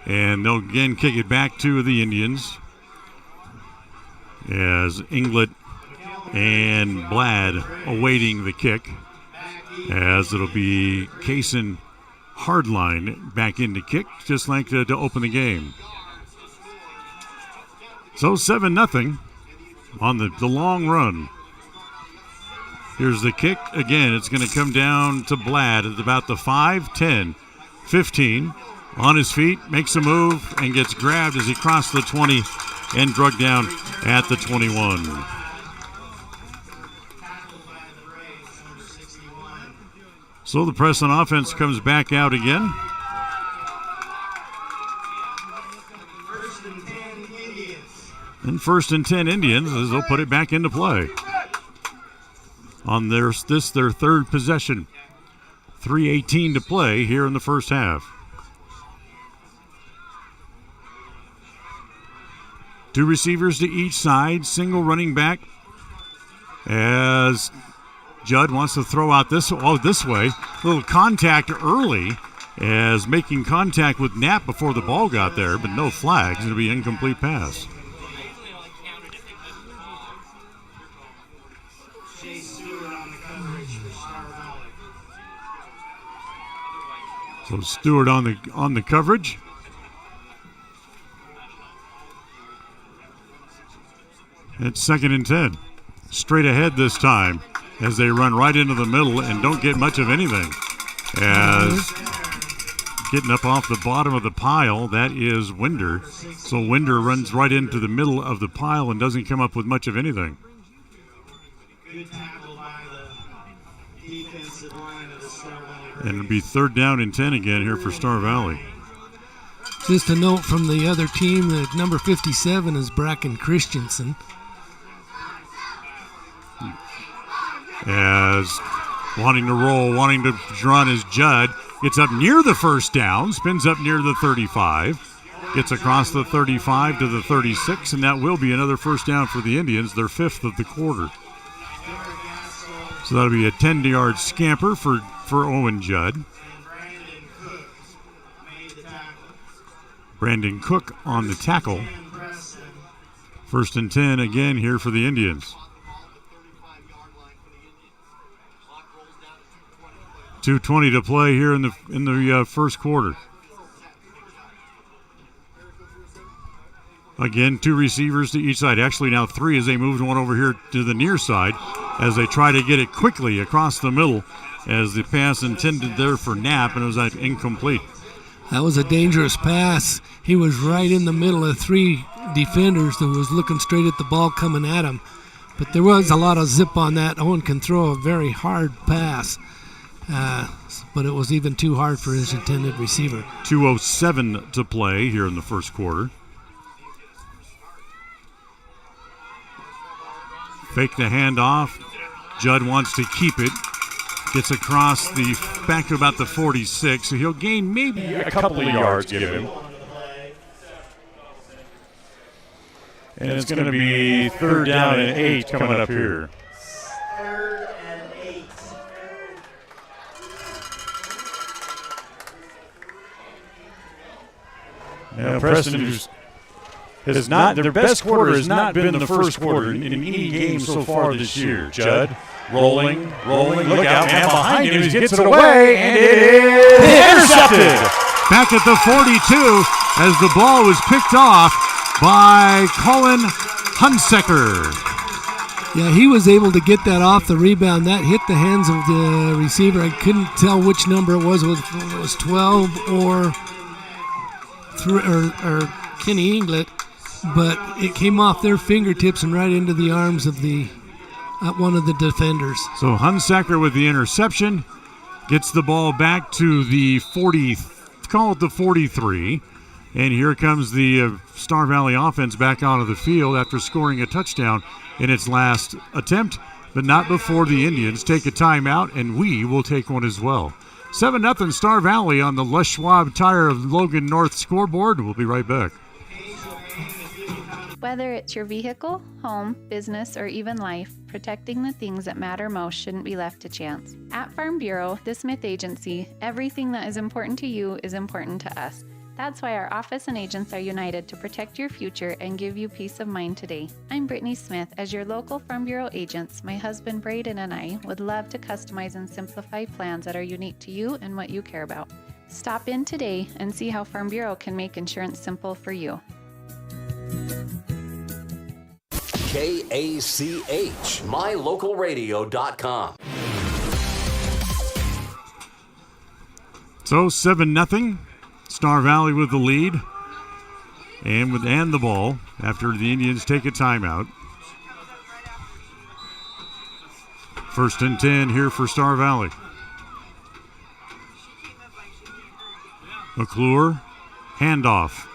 Speaker 1: And they'll again kick it back to the Indians as Inglet and Blad awaiting the kick, as it'll be Kaysen Hardline back in to kick, just like to open the game. So 7-0 on the long run. Here's the kick. Again, it's going to come down to Blad at about the 5, 10, 15. On his feet, makes a move, and gets grabbed as he crossed the 20 and drugged down at the 21. So the Preston offense comes back out again. And 1st and 10 Indians as they'll put it back into play. On their third possession. 3:18 to play here in the first half. Two receivers to each side, single running back as Judd wants to throw out this way. A little contact early as making contact with Knapp before the ball got there, but no flags. It'll be an incomplete pass. So Stewart on the coverage. It's 2nd and 10. Straight ahead this time as they run right into the middle and don't get much of anything. As getting up off the bottom of the pile, that is Winder. So Winder runs right into the middle of the pile and doesn't come up with much of anything. And it'll be 3rd down and 10 again here for Star Valley.
Speaker 2: Just a note from the other team that number 57 is Bracken Christensen.
Speaker 1: As wanting to roll, wanting to run is Judd. Gets up near the first down, spins up near the 35. Gets across the 35 to the 36, and that will be another first down for the Indians, their 5th of the quarter. So that'll be a 10-yard scamper for Owen Judd. Brandon Cook on the tackle. 1st and 10 again here for the Indians. 2:20 to play here in the first quarter. Again, two receivers to each side. Actually, now 3 as they moved one over here to the near side as they try to get it quickly across the middle as the pass intended there for Knapp, and it was incomplete.
Speaker 2: That was a dangerous pass. He was right in the middle of 3 defenders that was looking straight at the ball coming at him. But there was a lot of zip on that. Owen can throw a very hard pass. But it was even too hard for his intended receiver.
Speaker 1: 2:07 to play here in the first quarter. Fake the handoff. Judd wants to keep it. Gets across back to about the 46, so he'll gain maybe a couple of yards, give him. And it's going to be 3rd down and 8 coming up here.
Speaker 19: 3rd and 8.
Speaker 1: Now Preston has not, their best quarter has not been the first quarter in any game so far this year. Judd rolling, look out, and behind him, he gets it away, and it is intercepted. Back at the 42 as the ball was picked off by Colin Hunsaker.
Speaker 2: Yeah, he was able to get that off the rebound. That hit the hands of the receiver. I couldn't tell which number it was. It was 12 or Kenny Inglet. but it came off their fingertips and right into the arms of one of the defenders.
Speaker 1: So Hunsacker with the interception gets the ball back to the 40, call it the 43. And here comes the Star Valley offense back onto the field after scoring a touchdown in its last attempt, but not before the Indians take a timeout, and we will take one as well. 7-0 Star Valley on the Les Schwab Tire of Logan North scoreboard. We'll be right back.
Speaker 20: Whether it's your vehicle, home, business, or even life, protecting the things that matter most shouldn't be left to chance. At Farm Bureau, the Smith Agency, everything that is important to you is important to us. That's why our office and agents are united to protect your future and give you peace of mind today. I'm Brittany Smith. As your local Farm Bureau agents, my husband Braden and I would love to customize and simplify plans that are unique to you and what you care about. Stop in today and see how Farm Bureau can make insurance simple for you.
Speaker 8: KACH, mylocalradio.com.
Speaker 1: So 7-0. Star Valley with the lead and the ball after the Indians take a timeout. 1st and 10 here for Star Valley. McClure, handoff.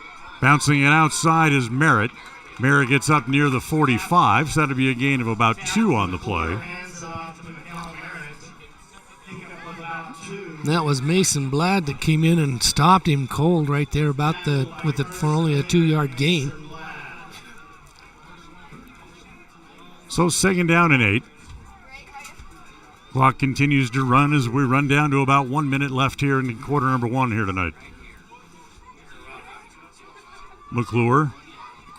Speaker 1: Bouncing it outside is Merritt. Merritt gets up near the 45, so that'll be a gain of about 2 on the play.
Speaker 2: That was Mason Blad that came in and stopped him cold right there for only a 2-yard gain.
Speaker 1: So 2nd down and 8. Clock continues to run as we run down to about 1 minute left here in quarter number 1 here tonight. McClure,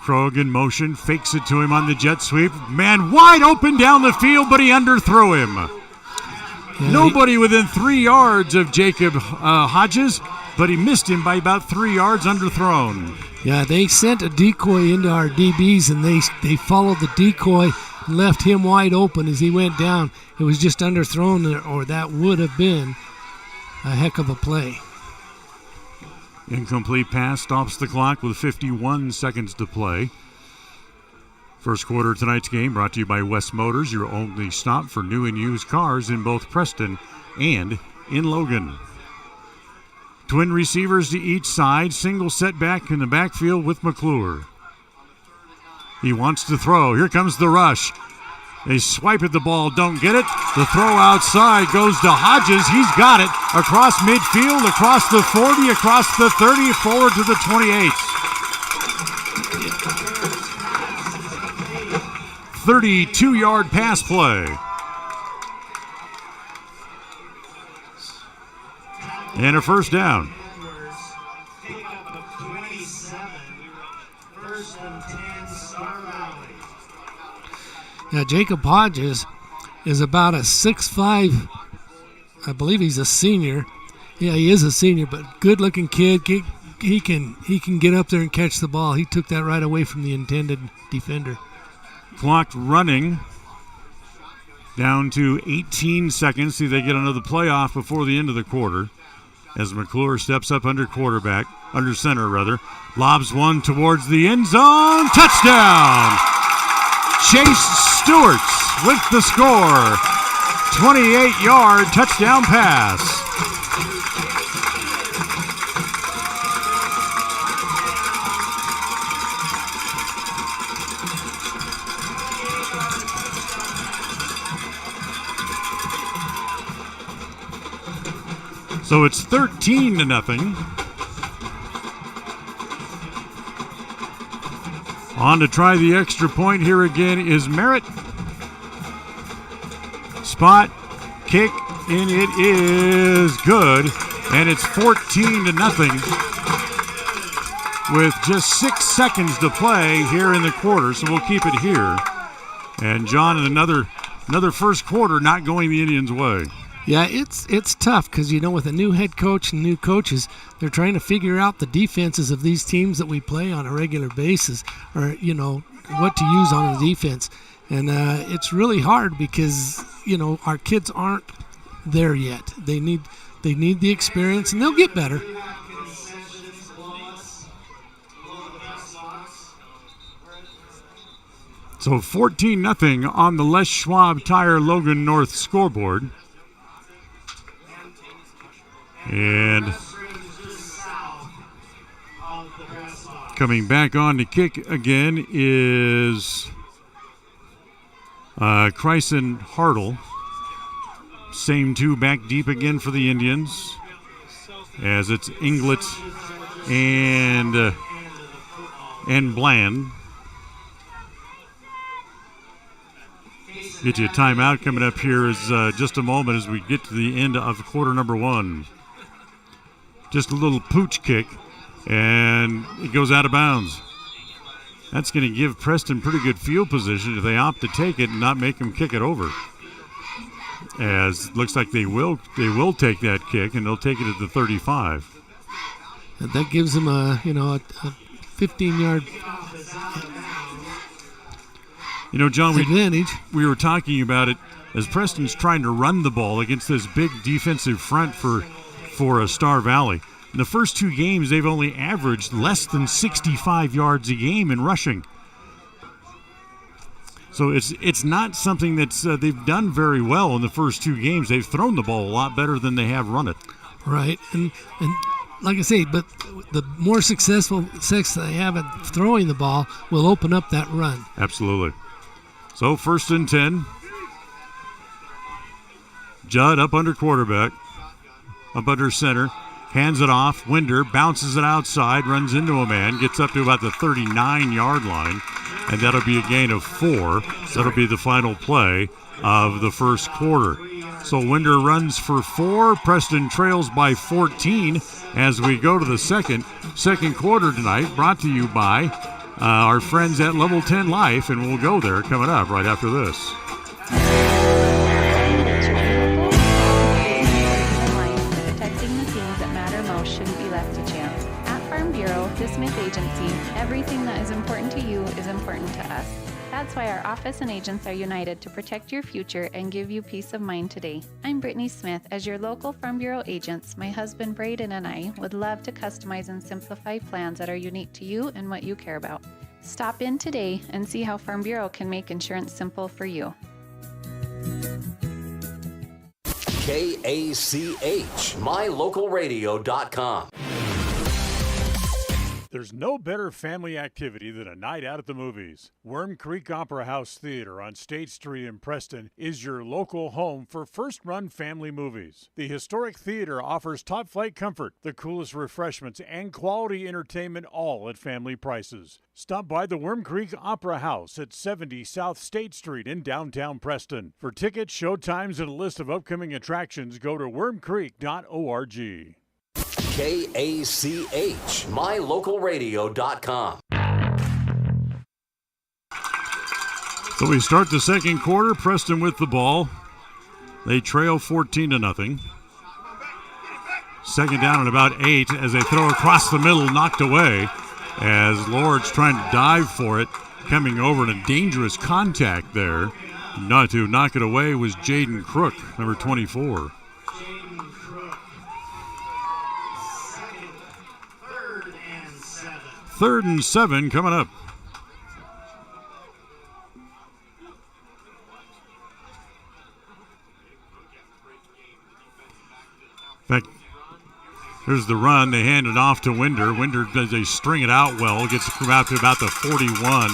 Speaker 1: Krog in motion, fakes it to him on the jet sweep. Man wide open down the field, but he underthrew him. Nobody within 3 yards of Jacob Hodges, but he missed him by about 3 yards underthrown.
Speaker 2: Yeah, they sent a decoy into our DBs, and they followed the decoy and left him wide open as he went down. It was just underthrown, or that would have been a heck of a play.
Speaker 1: Incomplete pass stops the clock with 51 seconds to play. First quarter of tonight's game brought to you by West Motors, your only stop for new and used cars in both Preston and in Logan. Twin receivers to each side, single setback in the backfield with McClure. He wants to throw. Here comes the rush. They swipe at the ball, don't get it. The throw outside goes to Hodges. He's got it across midfield, across the 40, across the 30, forward to the 28. 32-yard pass play. And a first down.
Speaker 2: Now, Jacob Hodges is about a 6'5", I believe he's a senior. Yeah, he is a senior, but good-looking kid. He can get up there and catch the ball. He took that right away from the intended defender.
Speaker 1: Clock running down to 18 seconds. See, they get another playoff before the end of the quarter. As McClure steps up under center, lobs one towards the end zone. Touchdown! Chase Stewart's with the score. 28-yard touchdown pass. So it's 13-0. On to try the extra point here again is Merritt. Spot, kick, and it is good. And it's 14-0 with just 6 seconds to play here in the quarter. So we'll keep it here. And John, another first quarter not going the Indians' way.
Speaker 2: Yeah, it's tough because, with a new head coach and new coaches, they're trying to figure out the defenses of these teams that we play on a regular basis, or, what to use on the defense. And it's really hard because, our kids aren't there yet. They need the experience, and they'll get better.
Speaker 1: So 14-0 on the Les Schwab Tire Logan North scoreboard. And coming back on to kick again is Chryson Hartle. Same two back deep again for the Indians, as it's Inglet and Bland. Get you a timeout coming up here is just a moment as we get to the end of quarter number one. Just a little pooch kick, and it goes out of bounds. That's going to give Preston pretty good field position if they opt to take it and not make them kick it over. As looks like they will take that kick, and they'll take it at the 35.
Speaker 2: And that gives them a 15-yard
Speaker 1: John,
Speaker 2: advantage.
Speaker 1: We were talking about it as Preston's trying to run the ball against this big defensive front for Star Valley. In the first two games, they've only averaged less than 65 yards a game in rushing. So it's not something that's they've done very well in the first two games. They've thrown the ball a lot better than they have run it.
Speaker 2: Right, and like I say, but the more successful they have at throwing the ball will open up that run.
Speaker 1: Absolutely. So 1st and 10. Judd up under quarterback, up under center, hands it off. Winder bounces it outside, runs into a man, gets up to about the 39-yard line, and that'll be a gain of 4. That'll be the final play of the first quarter. So Winder runs for 4. Preston trails by 14 as we go to the second quarter tonight, brought to you by our friends at Level 10 Life, and we'll go there coming up right after this.
Speaker 20: Protecting the things that matter most shouldn't be left to chance. At Farm Bureau, the Smith Agency, everything that is important to you is important to us. That's why our office and agents are united to protect your future and give you peace of mind today. I'm Brittany Smith. As your local Farm Bureau agents, my husband Braden and I would love to customize and simplify plans that are unique to you and what you care about. Stop in today and see how Farm Bureau can make insurance simple for you.
Speaker 8: KACH, mylocalradio.com.
Speaker 1: There's no better family activity than a night out at the movies. Worm Creek Opera House Theater on State Street in Preston is your local home for first-run family movies. The historic theater offers top-flight comfort, the coolest refreshments, and quality entertainment, all at family prices. Stop by the Worm Creek Opera House at 70 South State Street in downtown Preston. For tickets, showtimes, and a list of upcoming attractions, go to wormcreek.org.
Speaker 8: KACH, mylocalradio.com.
Speaker 1: So we start the second quarter. Preston with the ball. They trail 14-0. Second down and about 8 as they throw across the middle, knocked away. As Lord's trying to dive for it, coming over in a dangerous contact there. Not to knock it away was Jaden Crook, number 24. Third and 7 coming up. In fact, here's the run. They hand it off to Winder. Winder, they string it out well. Gets it out to about the 41.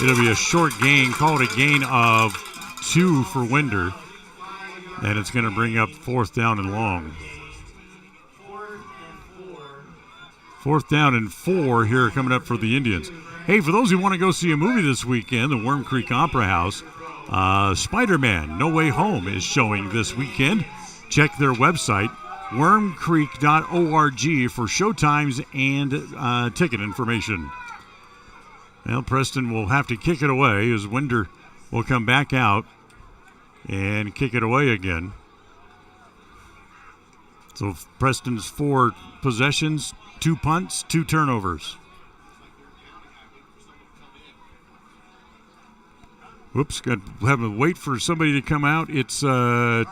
Speaker 1: It'll be a short gain. Call it a gain of 2 for Winder. And it's going to bring up 4th down and long. 4th down and 4 here coming up for the Indians. Hey, for those who want to go see a movie this weekend, the Worm Creek Opera House, Spider-Man No Way Home is showing this weekend. Check their website, wormcreek.org, for showtimes and ticket information. Well, Preston will have to kick it away as Winder will come back out and kick it away again. So Preston's 4 possessions, 2 punts, 2 turnovers. Whoops, having to wait for somebody to come out. It's Taden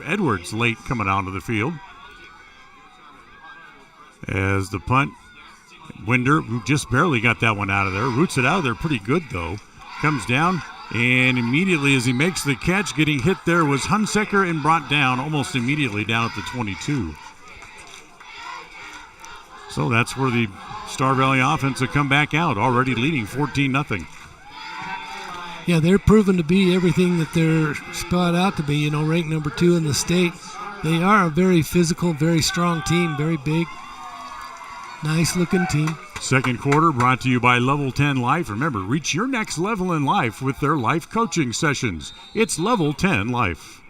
Speaker 1: Edwards late coming out of the field. As the punt, Winder, who just barely got that one out of there, roots it out of there pretty good though. comes down, and immediately as he makes the catch, getting hit there was Hunsaker and brought down almost immediately down at the 22. So that's where the Star Valley offense will come back out, already leading 14-0.
Speaker 2: Yeah, they're proven to be everything that they're spelled out to be, ranked number 2 in the state. They are a very physical, very strong team, very big, nice-looking team.
Speaker 1: Second quarter brought to you by Level 10 Life. Remember, reach your next level in life with their life coaching sessions. It's Level 10 Life.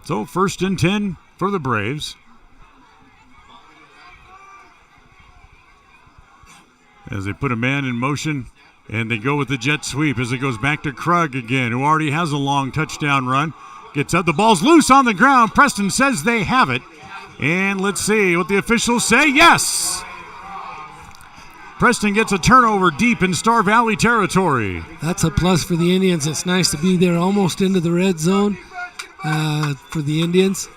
Speaker 1: So 1st and 10 for the Braves. As they put a man in motion, and they go with the jet sweep as it goes back to Krug again, who already has a long touchdown run. Gets up, the ball's loose on the ground. Preston says they have it. And let's see what the officials say. Yes! Preston gets a turnover deep in Star Valley territory.
Speaker 2: That's a plus for the Indians. It's nice to be there almost into the red zone for the Indians.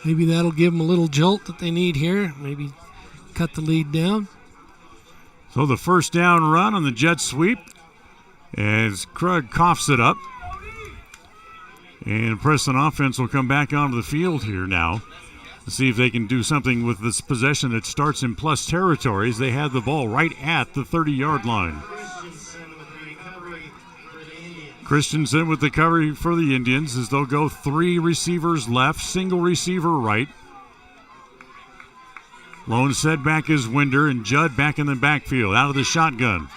Speaker 2: Maybe that'll give them a little jolt that they need here. Maybe cut the lead down.
Speaker 1: So the first down run on the jet sweep as Krug coughs it up. And Preston offense will come back onto the field here now to see if they can do something with this possession that starts in plus territories. They had the ball right at the 30-yard line. Christensen with the cover for the Indians as they'll go 3 receivers left, single receiver right. Lone setback is Winder, and Judd back in the backfield, out of the shotgun.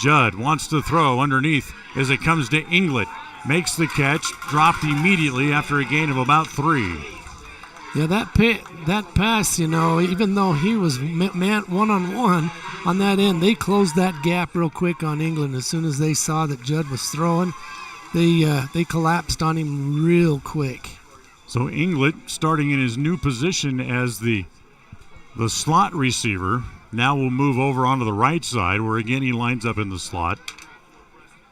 Speaker 1: Judd wants to throw underneath as it comes to Inglet. Makes the catch, dropped immediately after a gain of about 3.
Speaker 2: Yeah, that pass, even though he was man one-on-one on that end, they closed that gap real quick on England. As soon as they saw that Judd was throwing, they collapsed on him real quick.
Speaker 1: So Inglet starting in his new position as the slot receiver now will move over onto the right side where again he lines up in the slot.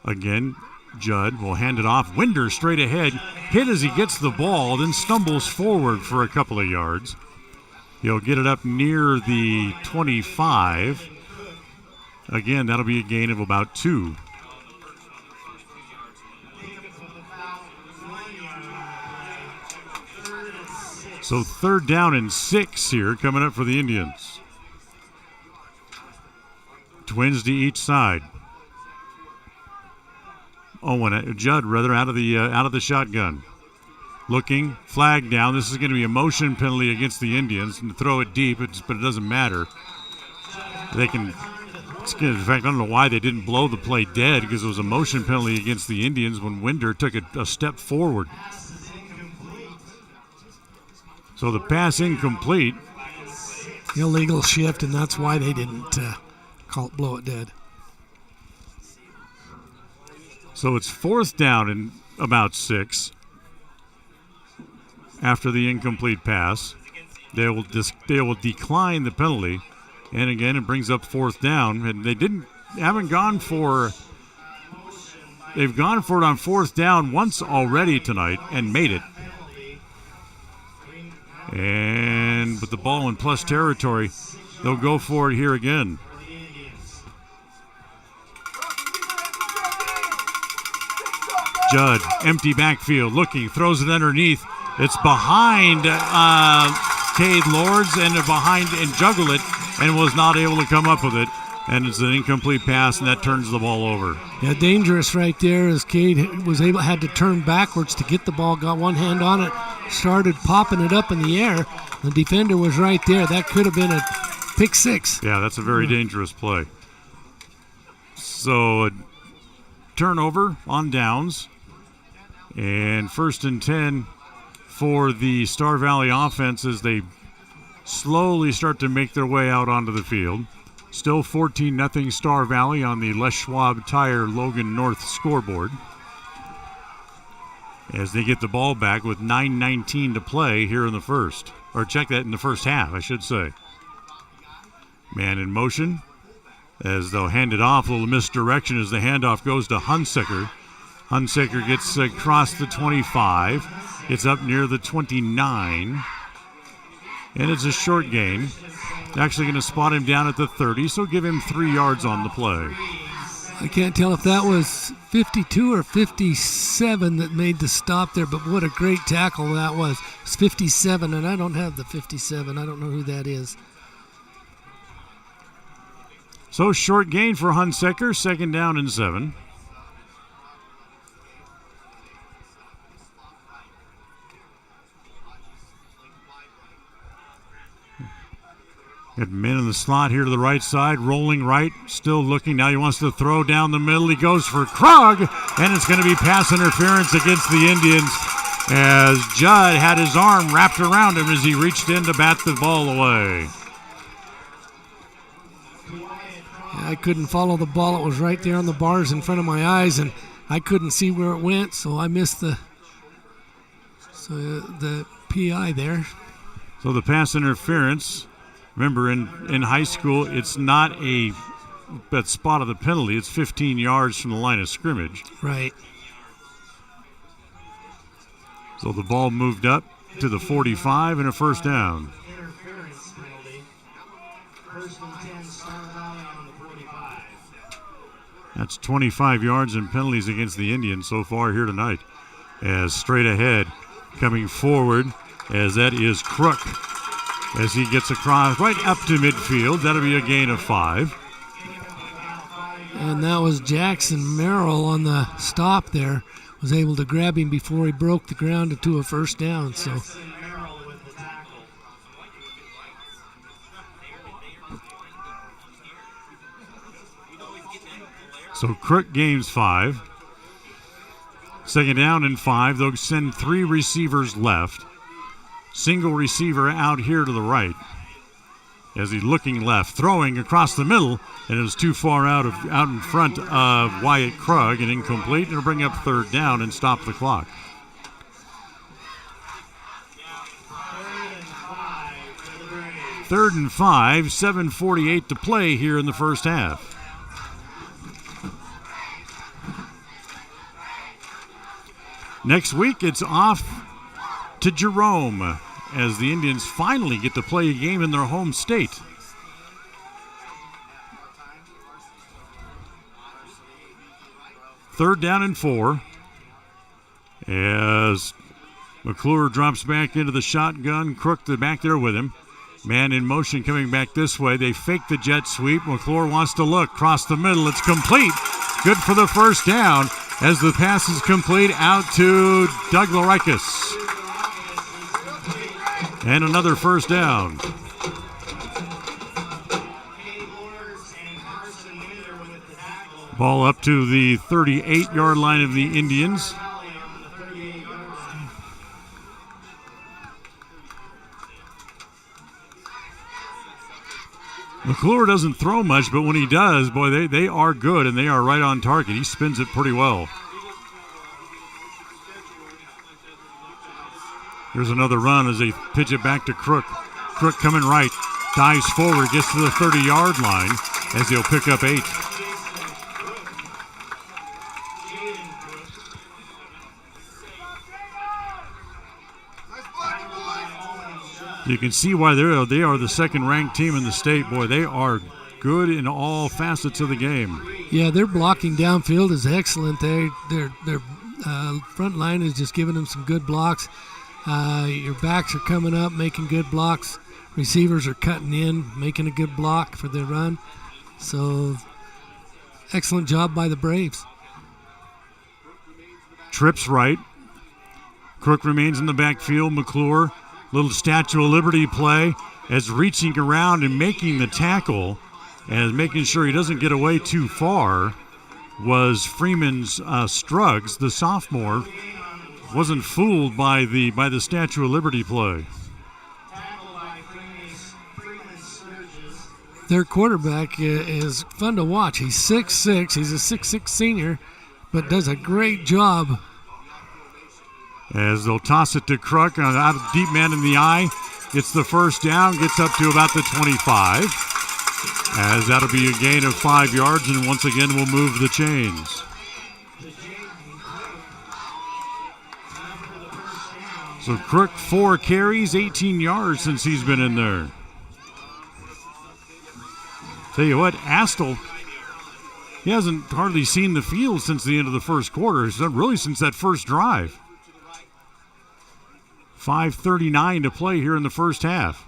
Speaker 1: Again, Judd will hand it off. Winder straight ahead, hit as he gets the ball, then stumbles forward for a couple of yards. He'll get it up near the 25. Again, that'll be a gain of about 2. So 3rd down and 6 here coming up for the Indians. Twins to each side. Judd out of the shotgun. Looking, flag down. This is going to be a motion penalty against the Indians and throw it deep, but it doesn't matter. They can. In fact, I don't know why they didn't blow the play dead because it was a motion penalty against the Indians when Winder took a step forward. So the pass incomplete.
Speaker 2: Illegal shift, and that's why they didn't blow it dead.
Speaker 1: So it's 4th down and about 6 after the incomplete pass. They will decline the penalty, and again it brings up 4th down. And they've gone for it on 4th down once already tonight and made it. And with the ball in plus territory, they'll go for it here again. Judd, empty backfield, looking, throws it underneath. It's behind Cade Lords and juggled it and was not able to come up with it. And it's an incomplete pass, and that turns the ball over.
Speaker 2: Yeah, dangerous right there as Cade had to turn backwards to get the ball, got one hand on it, started popping it up in the air. The defender was right there. That could have been a pick 6.
Speaker 1: Yeah, that's a very dangerous play. So a turnover on downs. And 1st and 10 for the Star Valley offense as they slowly start to make their way out onto the field. Still 14-0 Star Valley on the Les Schwab Tire Logan North scoreboard. As they get the ball back with 9:19 to play here in the first. Or check that in the first half, I should say. Man in motion as they'll hand it off. A little misdirection as the handoff goes to Hunsaker. Hunsaker gets across the 25. Gets up near the 29. And it's a short gain. Actually going to spot him down at the 30, so give him 3 yards on the play.
Speaker 2: I can't tell if that was 52 or 57 that made the stop there, but what a great tackle that was. It's 57, and I don't have the 57. I don't know who that is.
Speaker 1: So short gain for Hunsaker, 2nd down and 7. Got men in the slot here to the right side, rolling right, still looking. Now he wants to throw down the middle. He goes for Krug, and it's going to be pass interference against the Indians as Judd had his arm wrapped around him as he reached in to bat the ball away.
Speaker 2: I couldn't follow the ball. It was right there on the bars in front of my eyes, and I couldn't see where it went, so I missed the PI there.
Speaker 1: So the pass interference. Remember, in high school, it's not that spot of the penalty. It's 15 yards from the line of scrimmage.
Speaker 2: Right.
Speaker 1: So the ball moved up to the 45 and a first down. That's 25 yards in penalties against the Indians so far here tonight. As straight ahead, coming forward, as that is Crook. As he gets across right up to midfield, that'll be a gain of 5.
Speaker 2: And that was Jackson Merrill on the stop there. Was able to grab him before he broke the ground into a first down.
Speaker 1: So Crook gains 5. 2nd down and 5. They'll send 3 receivers left. Single receiver out here to the right as he's looking left, throwing across the middle, and it was too far out in front of Wyatt Krug and incomplete. It'll bring up 3rd down and stop the clock. Third and 5, 7:48 to play here in the first half. Next week, it's off to Jerome as the Indians finally get to play a game in their home state. Third down and 4 as McClure drops back into the shotgun. Crook back there with him. Man in motion coming back this way. They fake the jet sweep. McClure wants to look. Cross the middle. It's complete. Good for the first down as the pass is complete out to Doug Larikis. And another first down. Ball up to the 38-yard line of the Indians. McClure doesn't throw much, but when he does, boy, they are good and they are right on target. He spins it pretty well. Here's another run as they pitch it back to Crook. Crook coming right, dives forward, gets to the 30-yard line as he'll pick up 8. You can see why they are the second-ranked team in the state. Boy, they are good in all facets of the game.
Speaker 2: Yeah, their blocking downfield is excellent. Their front line is just giving them some good blocks. Your backs are coming up, making good blocks. Receivers are cutting in, making a good block for their run. So, excellent job by the Braves.
Speaker 1: Trips right. Crook remains in the backfield. McClure, little Statue of Liberty play as reaching around and making the tackle and making sure he doesn't get away too far was Freeman's Struggs, the sophomore. Wasn't fooled by the Statue of Liberty play.
Speaker 2: Their quarterback is fun to watch. He's 6'6". He's a 6'6" senior, but does a great job.
Speaker 1: As they'll toss it to Crook on out of deep man in the eye. Gets the first down, gets up to about the 25. As that'll be a gain of 5 yards, and once again we'll move the chains. So Crook, 4 carries, 18 yards since he's been in there. Tell you what, Astle, he hasn't hardly seen the field since the end of the first quarter. It's really since that first drive. 5:39 to play here in the first half.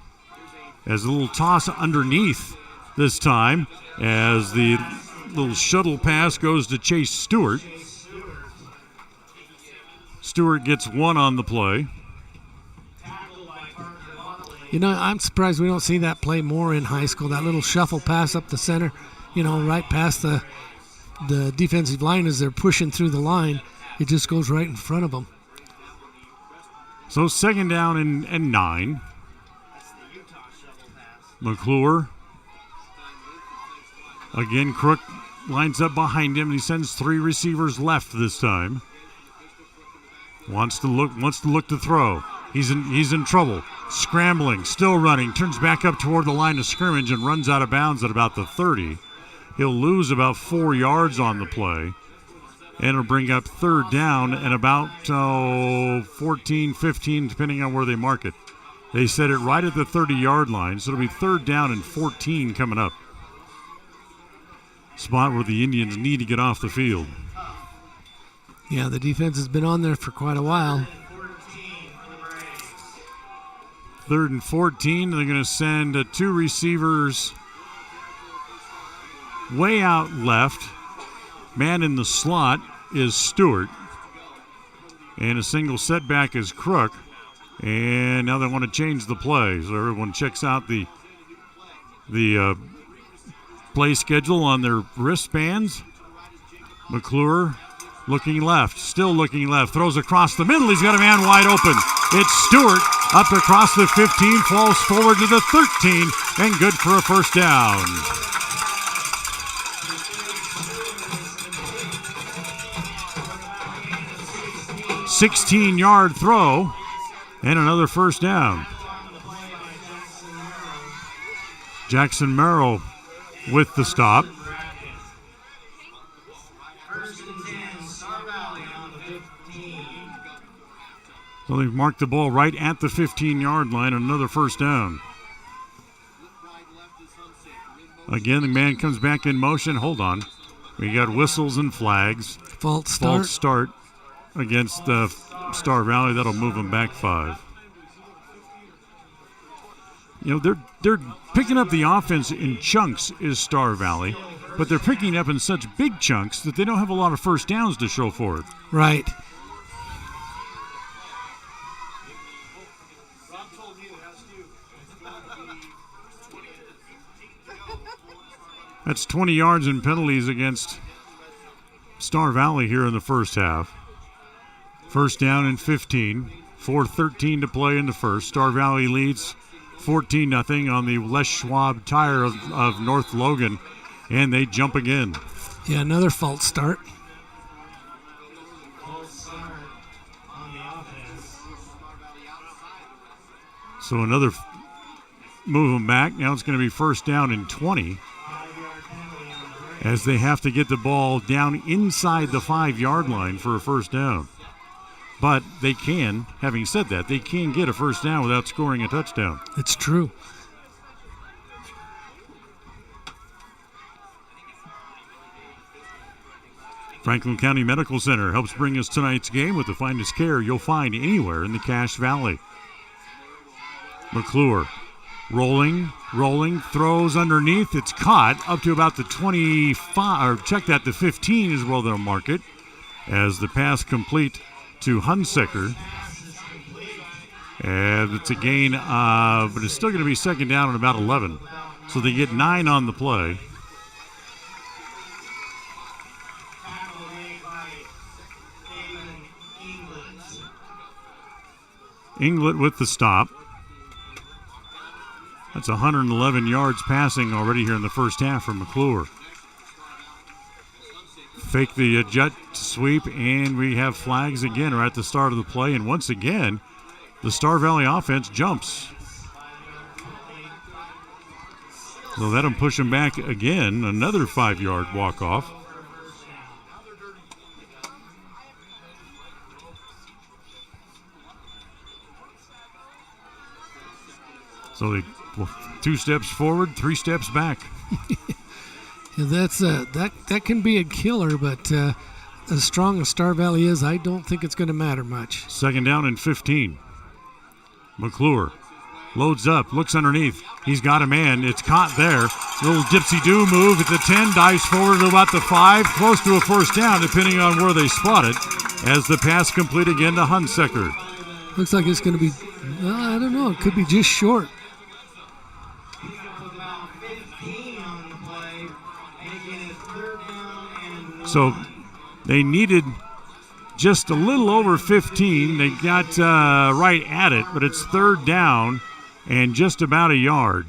Speaker 1: As a little toss underneath this time, as the little shuttle pass goes to Chase Stewart. Stewart gets 1 on the play.
Speaker 2: You know, I'm surprised we don't see that play more in high school. That little shuffle pass up the center, you know, right past the defensive line as they're pushing through the line. It just goes right in front of them.
Speaker 1: So 2nd down and 9. McClure. Again, Crook lines up behind him. He sends 3 receivers left this time. Wants to look to throw. He's in trouble. Scrambling, still running, turns back up toward the line of scrimmage and runs out of bounds at about the 30. He'll lose about 4 yards on the play. And it'll bring up 3rd down and about 14, 15, depending on where they mark it. They set it right at the 30-yard line, so it'll be 3rd down and 14 coming up. Spot where the Indians need to get off the field.
Speaker 2: Yeah, the defense has been on there for quite a while.
Speaker 1: 3rd and 14. They're going to send 2 receivers way out left. Man in the slot is Stewart. And a single setback is Crook. And now they want to change the play. So everyone checks out the play schedule on their wristbands. McClure looking left, still looking left, throws across the middle. He's got a man wide open. It's Stewart up across the 15, falls forward to the 13, and good for a first down. $16-yard throw and another first down. Jackson Merrill with the stop. So they've marked the ball right at the 15-yard line, another first down. Again, the man comes back in motion. Hold on. We got whistles and flags.
Speaker 2: False start
Speaker 1: against Star Valley. That'll move them back 5. You know, they're picking up the offense in chunks is Star Valley, but they're picking up in such big chunks that they don't have a lot of first downs to show for it.
Speaker 2: Right.
Speaker 1: That's 20 yards in penalties against Star Valley here in the first half. First down and 15. 4:13 to play in the first. Star Valley leads 14-0 on the Les Schwab Tire of North Logan, and they jump again.
Speaker 2: Yeah, another false start.
Speaker 1: So another move them back. Now it's going to be first down and 20 as they have to get the ball down inside the 5-yard line for a first down. But they can, having said that, they can get a first down without scoring a touchdown.
Speaker 2: It's true.
Speaker 1: Franklin County Medical Center helps bring us tonight's game with the finest care you'll find anywhere in the Cache Valley. McClure rolling, throws underneath. It's caught up to about the 25, or check that, the 15 is where they'll mark it as the pass complete to Hunsaker. And it's a gain, but it's still going to be second down and about 11. So they get 9 on the play. Inglet with the stop. That's 111 yards passing already here in the first half for McClure. Fake the jet sweep, and we have flags again right at the start of the play. And once again, the Star Valley offense jumps. So let them push them back again. Another 5-yard walk-off. So they 2 steps forward, 3 steps back.
Speaker 2: That's that can be a killer, but as strong as Star Valley is, I don't think it's going to matter much.
Speaker 1: 2nd down and 15. McClure loads up, looks underneath. He's got a man. It's caught there. Little dipsy-do move at the 10, dives forward to about the 5, close to a 1st down, depending on where they spot it, as the pass complete again to Hunsaker.
Speaker 2: Looks like it's going to be, I don't know, it could be just short.
Speaker 1: So they needed just a little over 15. They got right at it, but it's 3rd down and just about a yard.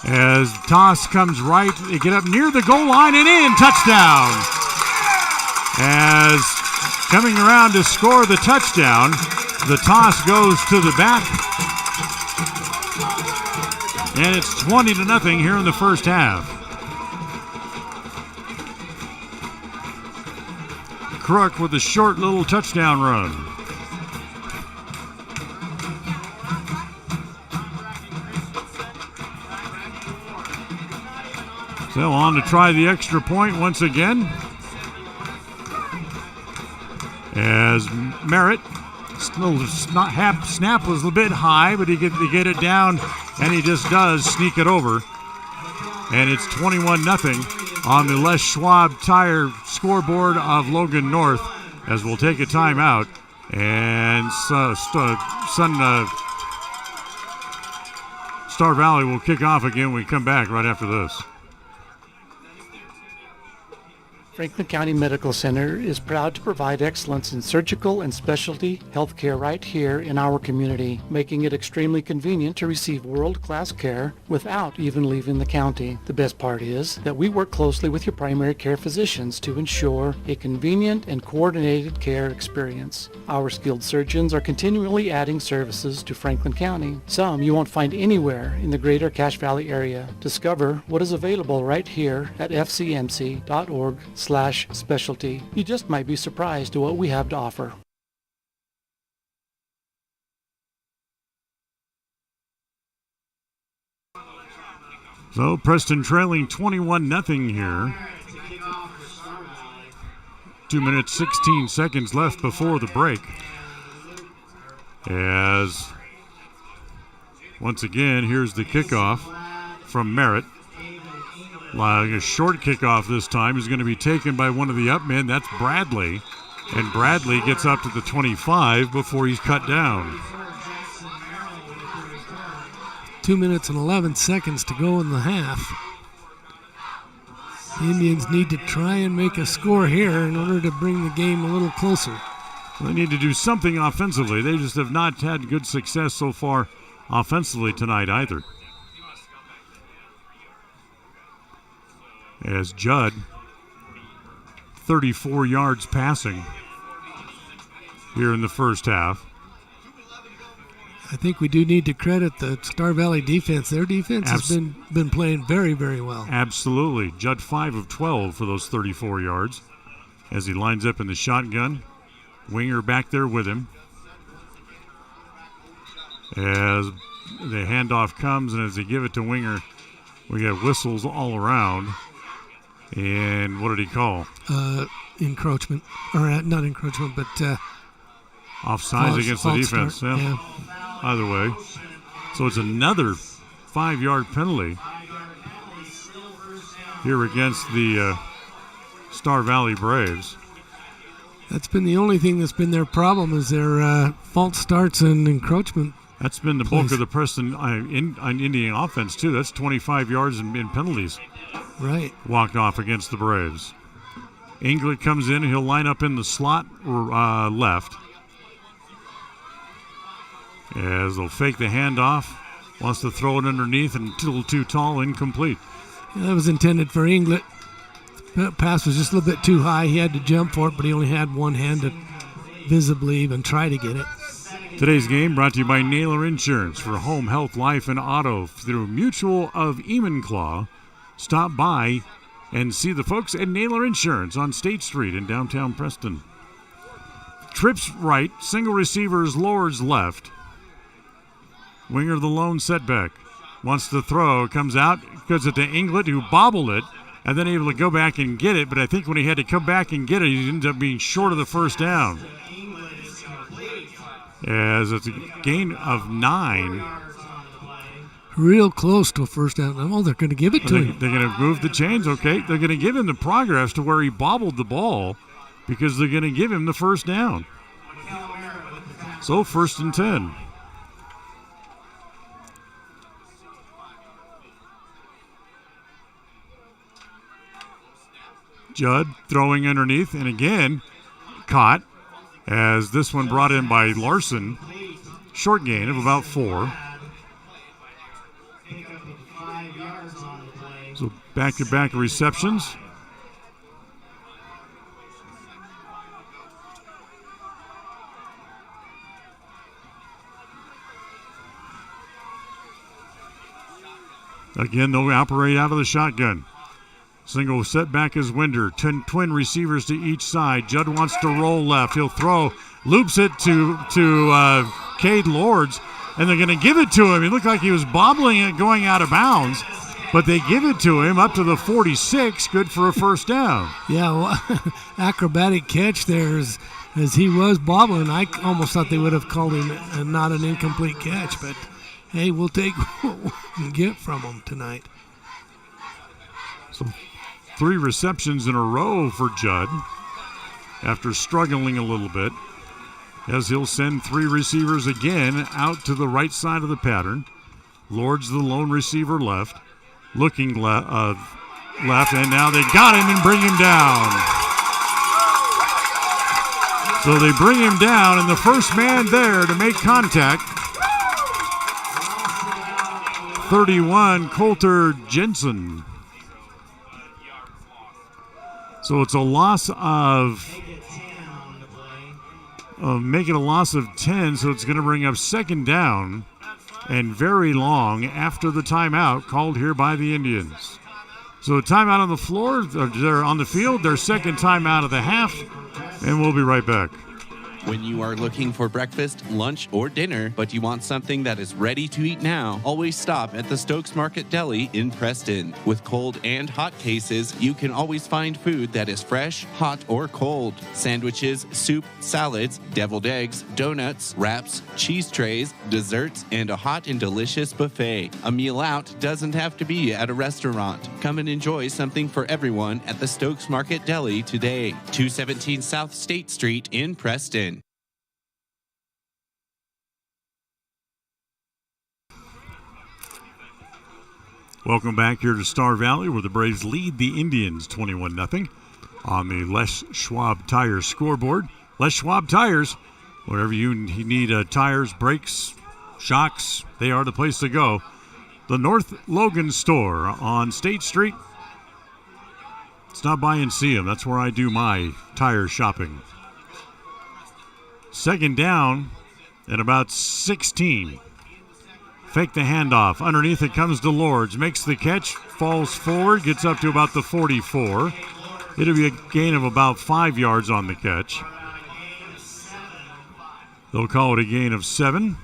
Speaker 1: As toss comes right, they get up near the goal line and in, touchdown. As coming around to score the touchdown, the toss goes to the back. And it's 20-0 here in the first half. Crook with a short little touchdown run. So on to try the extra point once again. As Merritt, snap was a bit high, but he get it down, and he just does sneak it over. And it's 21-0 on the Les Schwab Tire scoreboard of Logan North, as we'll take a timeout. And Star Valley will kick off again when we come back right after this.
Speaker 21: Franklin County Medical Center is proud to provide excellence in surgical and specialty healthcare right here in our community, making it extremely convenient to receive world-class care without even leaving the county. The best part is that we work closely with your primary care physicians to ensure a convenient and coordinated care experience. Our skilled surgeons are continually adding services to Franklin County, some you won't find anywhere in the greater Cache Valley area. Discover what is available right here at fcmc.org/specialty. You just might be surprised at what we have to offer.
Speaker 1: So Preston trailing 21-0 here. 2 minutes, 16 seconds left before the break. As once again, here's the kickoff from Merritt. A short kickoff this time is going to be taken by one of the up men. That's Bradley. And Bradley gets up to the 25 before he's cut down.
Speaker 2: 2 minutes and 11 seconds to go in the half. The Indians need to try and make a score here in order to bring the game a little closer.
Speaker 1: Well, they need to do something offensively. They just have not had good success so far offensively tonight either. As Judd, 34 yards passing here in the first half.
Speaker 2: I think we do need to credit the Star Valley defense. Their defense has been playing very, very well.
Speaker 1: Absolutely. Judd 5 of 12 for those 34 yards as he lines up in the shotgun. Winger back there with him. As the handoff comes and as they give it to Winger, we got whistles all around. And what did he call?
Speaker 2: Encroachment. Or not encroachment, but
Speaker 1: offsides against the defense. Yeah. Either way. So it's another 5-yard penalty here against the Star Valley Braves.
Speaker 2: That's been the only thing that's been their problem is their false starts and encroachment.
Speaker 1: That's been the bulk of the Preston Indian offense, too. That's 25 yards in penalties.
Speaker 2: Right.
Speaker 1: Walked off against the Braves. Inglet comes in and he'll line up in the slot left. As they'll fake the handoff. Wants to throw it underneath and a little too tall, incomplete.
Speaker 2: Yeah, that was intended for Inglet. That pass was just a little bit too high. He had to jump for it, but he only had one hand to visibly even try to get it.
Speaker 1: Today's game brought to you by Naylor Insurance for home, health, life, and auto through Mutual of Enumclaw. Stop by and see the folks at Naylor Insurance on State Street in downtown Preston. Trips right, single receivers, Lords left. Winger the lone setback. Wants to throw, comes out, goes it to Inglet, who bobbled it, and then able to go back and get it. But I think when he had to come back and get it, he ended up being short of the first down. As it's a gain of 9.
Speaker 2: Real close to a first down. Oh, they're going to give it to him.
Speaker 1: They're going to move the chains, okay. They're going to give him the progress to where he bobbled the ball because they're going to give him the first down. So 1st and 10. Judd throwing underneath, and again caught as this one brought in by Larson. Short gain of about 4. So back-to-back receptions. Again, they'll operate out of the shotgun. Single setback is Winder. Twin receivers to each side. Judd wants to roll left. He'll throw, loops it to Cade Lords, and they're going to give it to him. He looked like he was bobbling it going out of bounds, but they give it to him up to the 46. Good for a first down.
Speaker 2: Yeah, well, acrobatic catch there as he was bobbling. I almost thought they would have called him not an incomplete catch, but hey, we'll take what we can get from him tonight.
Speaker 1: So 3 receptions in a row for Judd after struggling a little bit, as he'll send 3 receivers again out to the right side of the pattern. Lord's the lone receiver left, looking left, and now they got him and bring him down. So they bring him down, and the first man there to make contact, 31, Coulter Jensen. So it's a loss of making a loss of 10, so it's going to bring up 2nd down and very long after the timeout called here by the Indians. So a timeout on the floor, they're on the field, their 2nd timeout of the half, and we'll be right back.
Speaker 10: When you are looking for breakfast, lunch, or dinner, but you want something that is ready to eat now, always stop at the Stokes Market Deli in Preston. With cold and hot cases, you can always find food that is fresh, hot, or cold. Sandwiches, soup, salads, deviled eggs, donuts, wraps, cheese trays, desserts, and a hot and delicious buffet. A meal out doesn't have to be at a restaurant. Come and enjoy something for everyone at the Stokes Market Deli today. 217 South State Street in Preston.
Speaker 1: Welcome back here to Star Valley, where the Braves lead the Indians 21-0 on the Les Schwab Tires scoreboard. Les Schwab Tires, wherever you need tires, brakes, shocks, they are the place to go. The North Logan store on State Street. Stop by and see them. That's where I do my tire shopping. 2nd down and about 16. Fake the handoff. Underneath it comes to Lords. Makes the catch. Falls forward. Gets up to about the 44. It'll be a gain of about 5 yards on the catch. They'll call it a gain of 7.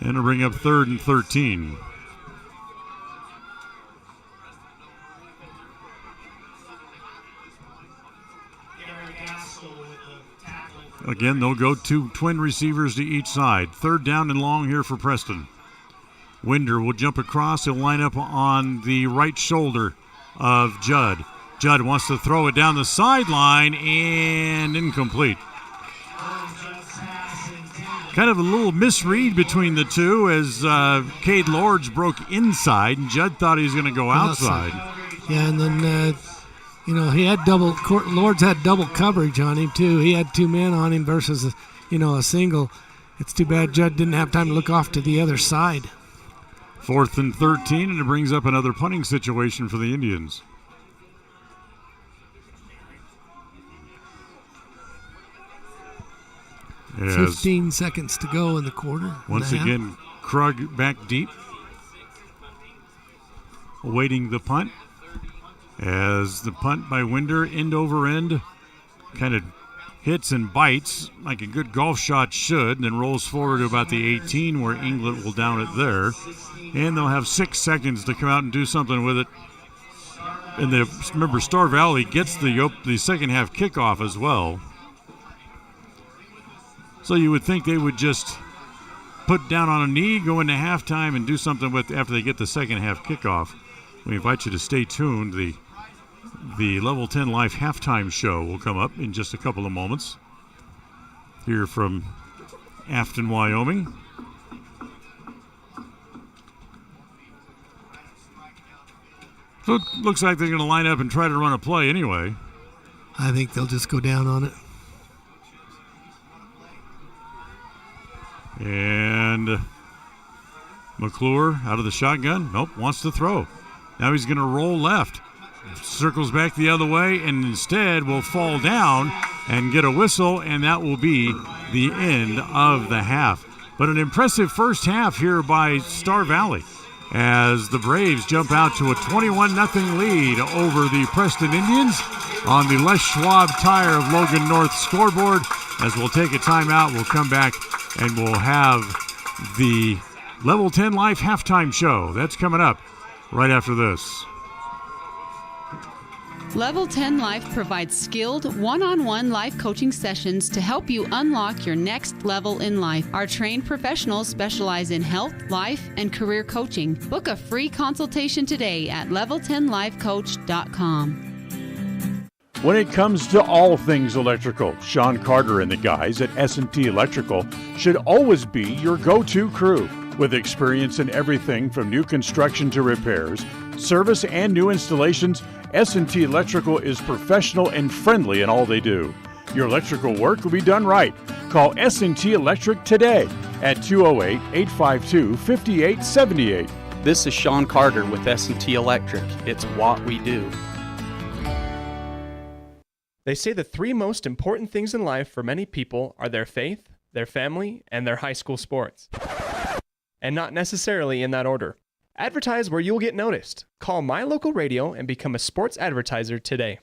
Speaker 1: And it'll bring up 3rd and 13. Again, they'll go 2 twin receivers to each side. 3rd down and long here for Preston. Winder will jump across. He'll line up on the right shoulder of Judd. Judd wants to throw it down the sideline and incomplete. Kind of a little misread between the two as Cade Lords broke inside and Judd thought he was going to go outside.
Speaker 2: Yeah, and then he had Lords had double coverage on him too. He had 2 men on him versus a single. It's too bad Judd didn't have time to look off to the other side.
Speaker 1: 4th and 13, and it brings up another punting situation for the Indians.
Speaker 2: As 15 seconds to go in the quarter.
Speaker 1: Once again, Krug back deep, awaiting the punt. As the punt by Winder, end over end, kind of hits and bites like a good golf shot should, and then rolls forward to about the 18 where England will down it there. And they'll have 6 seconds to come out and do something with it. And remember, Star Valley gets the second half kickoff as well. So you would think they would just put down on a knee, go into halftime, and do something with after they get the second half kickoff. We invite you to stay tuned. The Level 10 Life halftime show will come up in just a couple of moments. Here from Afton, Wyoming. So it looks like they're going to line up and try to run a play anyway.
Speaker 2: I think they'll just go down on it.
Speaker 1: And McClure out of the shotgun. Nope, wants to throw. Now he's going to roll left. Circles back the other way and instead will fall down and get a whistle, and that will be the end of the half. But an impressive first half here by Star Valley as the Braves jump out to a 21-0 lead over the Preston Indians on the Les Schwab Tire of Logan North scoreboard. As we'll take a timeout, we'll come back and we'll have the Level 10 Life halftime show. That's coming up right after this.
Speaker 4: Level 10 Life provides skilled one-on-one life coaching sessions to help you unlock your next level in life. Our trained professionals specialize in health, life, and career coaching. Book a free consultation today at level10lifecoach.com.
Speaker 1: When it comes to all things electrical, Sean Carter and the guys at S&T Electrical should always be your go-to crew. With experience in everything from new construction to repairs, service, and new installations, S&T Electrical is professional and friendly in all they do. Your electrical work will be done right. Call S&T Electric today at 208-852-5878.
Speaker 13: This is Sean Carter with S&T Electric. It's what we do.
Speaker 11: They say the 3 most important things in life for many people are their faith, their family, and their high school sports. And not necessarily in that order. Advertise where you'll get noticed. Call My Local Radio and become a sports advertiser today.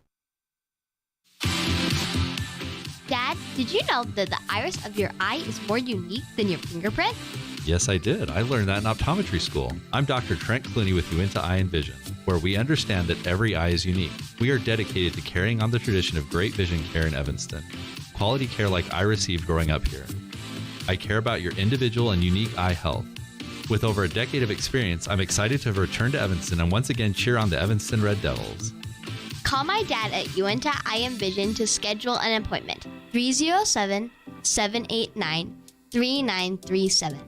Speaker 12: Dad, did you know that the iris of your eye is more unique than your fingerprint?
Speaker 22: Yes, I did. I learned that in optometry school. I'm Dr. Trent Clooney with Uinta Eye and Vision, where we understand that every eye is unique. We are dedicated to carrying on the tradition of great vision care in Evanston. Quality care like I received growing up here. I care about your individual and unique eye health. With over a decade of experience, I'm excited to have returned to Evanston and once again cheer on the Evanston Red Devils.
Speaker 12: Call my dad at Uinta Eye and Vision to schedule an appointment. 307-789-3937.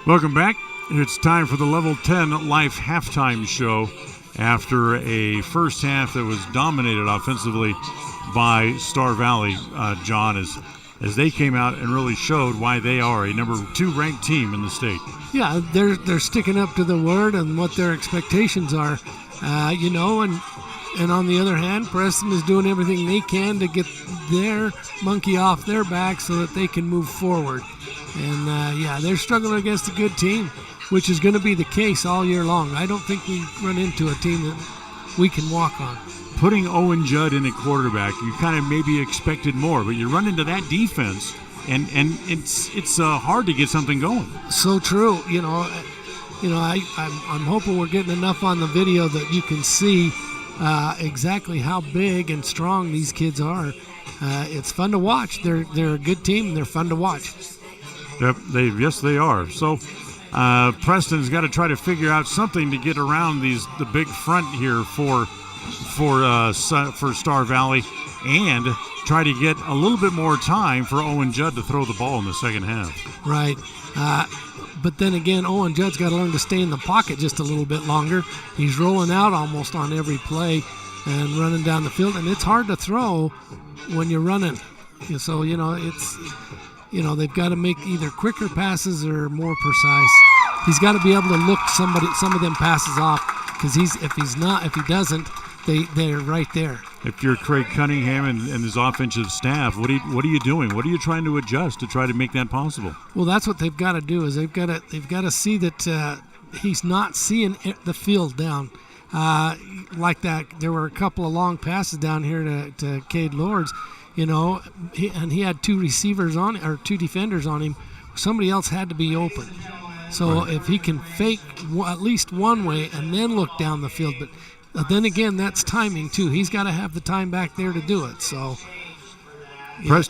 Speaker 1: Welcome back. It's time for the Level 10 Life halftime show after a first half that was dominated offensively by Star Valley, John, as they came out and really showed why they are a number 2 ranked team in the state.
Speaker 2: Yeah, they're sticking up to the word and what their expectations are, and on the other hand, Preston is doing everything they can to get their monkey off their back so that they can move forward. And, they're struggling against a good team, which is going to be the case all year long. I don't think we run into a team that we can walk on.
Speaker 1: Putting Owen Judd in at quarterback, you kind of maybe expected more, but you run into that defense, and it's hard to get something going.
Speaker 2: So true. I'm hoping we're getting enough on the video that you can see exactly how big and strong these kids are. It's fun to watch. They're a good team, and they're fun to watch.
Speaker 1: Yep, they are. So Preston's got to try to figure out something to get around the big front here for Star Valley, and try to get a little bit more time for Owen Judd to throw the ball in the second half.
Speaker 2: Right. But then again, Owen Judd's got to learn to stay in the pocket just a little bit longer. He's rolling out almost on every play and running down the field, and it's hard to throw when you're running. So, they've got to make either quicker passes or more precise. He's got to be able to look some of them passes off, because if he doesn't, they're right there.
Speaker 1: If you're Craig Cunningham and his offensive staff, what are you doing? What are you trying to adjust to try to make that possible?
Speaker 2: Well, that's what they've got to do. Is they've got to see that he's not seeing the field down like that. There were a couple of long passes down here to Cade Lords, and he had two defenders on him. Somebody else had to be open. So if he can fake at least one way and then look down the field, but then again, that's timing too. He's got to have the time back there to do it. So,
Speaker 1: yeah.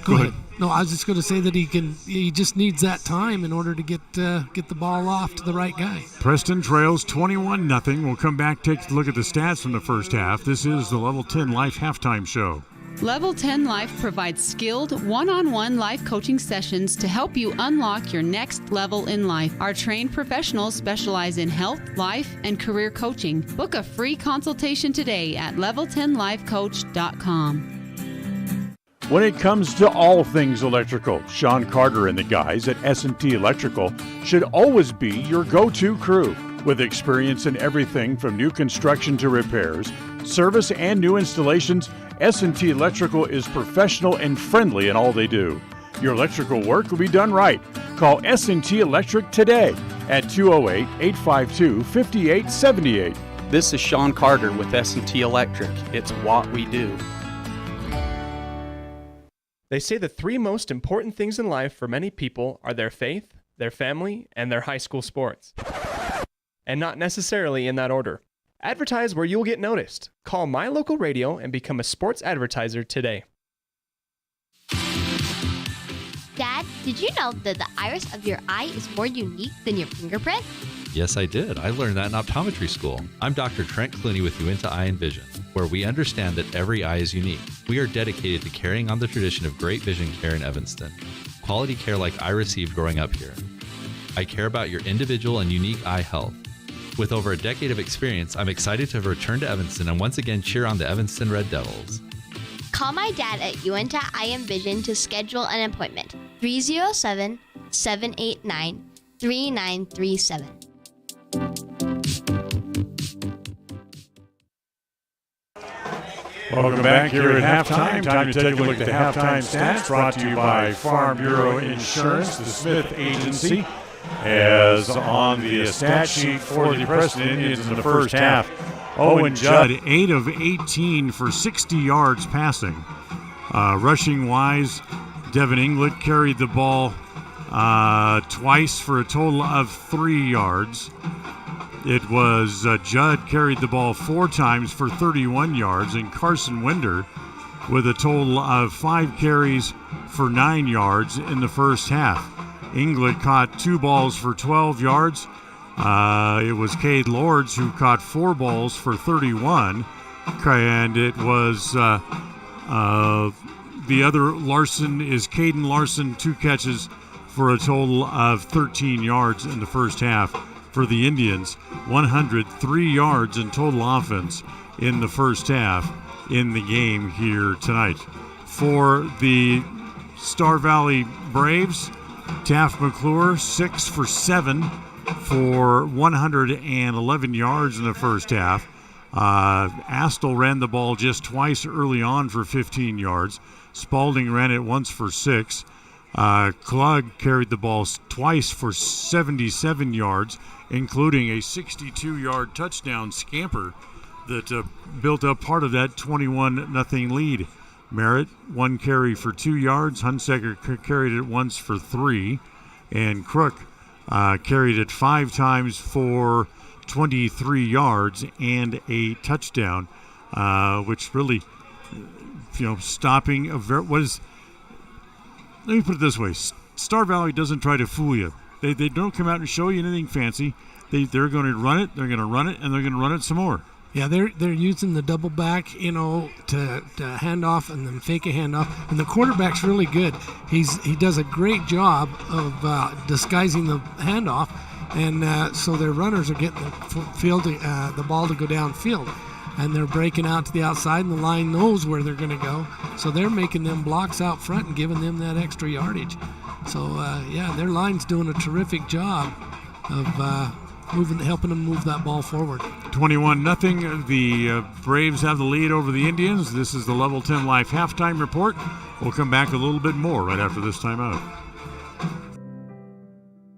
Speaker 2: Go ahead. No, I was just going to say that he just needs that time in order to get the ball off to the right guy.
Speaker 1: Preston trails 21-0. We'll come back, take a look at the stats from the first half. This is the Level 10 Life Halftime Show.
Speaker 4: Level 10 Life provides skilled one-on-one life coaching sessions to help you unlock your next level in life. Our trained professionals specialize in health, life, and career coaching. Book a free consultation today at level10lifecoach.com.
Speaker 1: When it comes to all things electrical, Sean Carter and the guys at S&T Electrical should always be your go-to crew. With experience in everything from new construction to repairs, service, and new installations, S&T Electrical is professional and friendly in all they do. Your electrical work will be done right. Call S&T Electric today at 208-852-5878.
Speaker 13: This is Sean Carter with S&T Electric. It's what we do.
Speaker 11: They say the three most important things in life for many people are their faith, their family, and their high school sports. And not necessarily in that order. Advertise where you'll get noticed. Call My Local Radio and become a sports advertiser today.
Speaker 12: Dad, did you know that the iris of your eye is more unique than your fingerprint?
Speaker 22: Yes, I did. I learned that in optometry school. I'm Dr. Trent Clooney with Uinta Eye and Vision, where we understand that every eye is unique. We are dedicated to carrying on the tradition of great vision care in Evanston. Quality care like I received growing up here. I care about your individual and unique eye health. With over a decade of experience, I'm excited to return to Evanston and once again cheer on the Evanston Red Devils.
Speaker 12: Call my dad at Uinta Eye and Vision to schedule an appointment. 307-789-3937.
Speaker 1: Welcome back here at halftime. Time to take a look at the halftime stats brought to you by Farm Bureau Insurance, the Smith Agency. As on the stat sheet for the Preston Indians in the first half, Owen Judd, 8 of 18 for 60 yards passing. Rushing-wise, Devin Inglet carried the ball twice for a total of 3 yards. It was Judd carried the ball 4 times for 31 yards, and Carson Winder with a total of 5 carries for 9 yards in the first half. Inglet caught 2 balls for 12 yards. It was Cade Lords who caught 4 balls for 31. And it was the other Larson is Caden Larson, 2 catches for a total of 13 yards in the first half for the Indians. 103 yards in total offense in the first half in the game here tonight. For the Star Valley Braves, Taft McClure, 6 for 7 for 111 yards in the first half. Astle ran the ball just twice early on for 15 yards. Spalding ran it once for 6. Klug carried the ball twice for 77 yards, including a 62-yard touchdown scamper that built up part of that 21-0 lead. Merritt, 1 carry for 2 yards. Hunsaker carried it once for 3. And Crook carried it 5 times for 23 yards and a touchdown, which really, stopping let me put it this way. Star Valley doesn't try to fool you. They don't come out and show you anything fancy. They're going to run it, they're going to run it, and they're going to run it some more.
Speaker 2: Yeah, they're using the double back, to hand off and then fake a handoff. And the quarterback's really good. He does a great job of disguising the handoff, and so their runners are getting the ball to go downfield, and they're breaking out to the outside, and the line knows where they're going to go. So they're making them blocks out front and giving them that extra yardage. So their line's doing a terrific job of helping them move that ball forward.
Speaker 1: 21-0. The Braves have the lead over the Indians. This is the Level 10 Life halftime report. We'll come back a little bit more right after this timeout.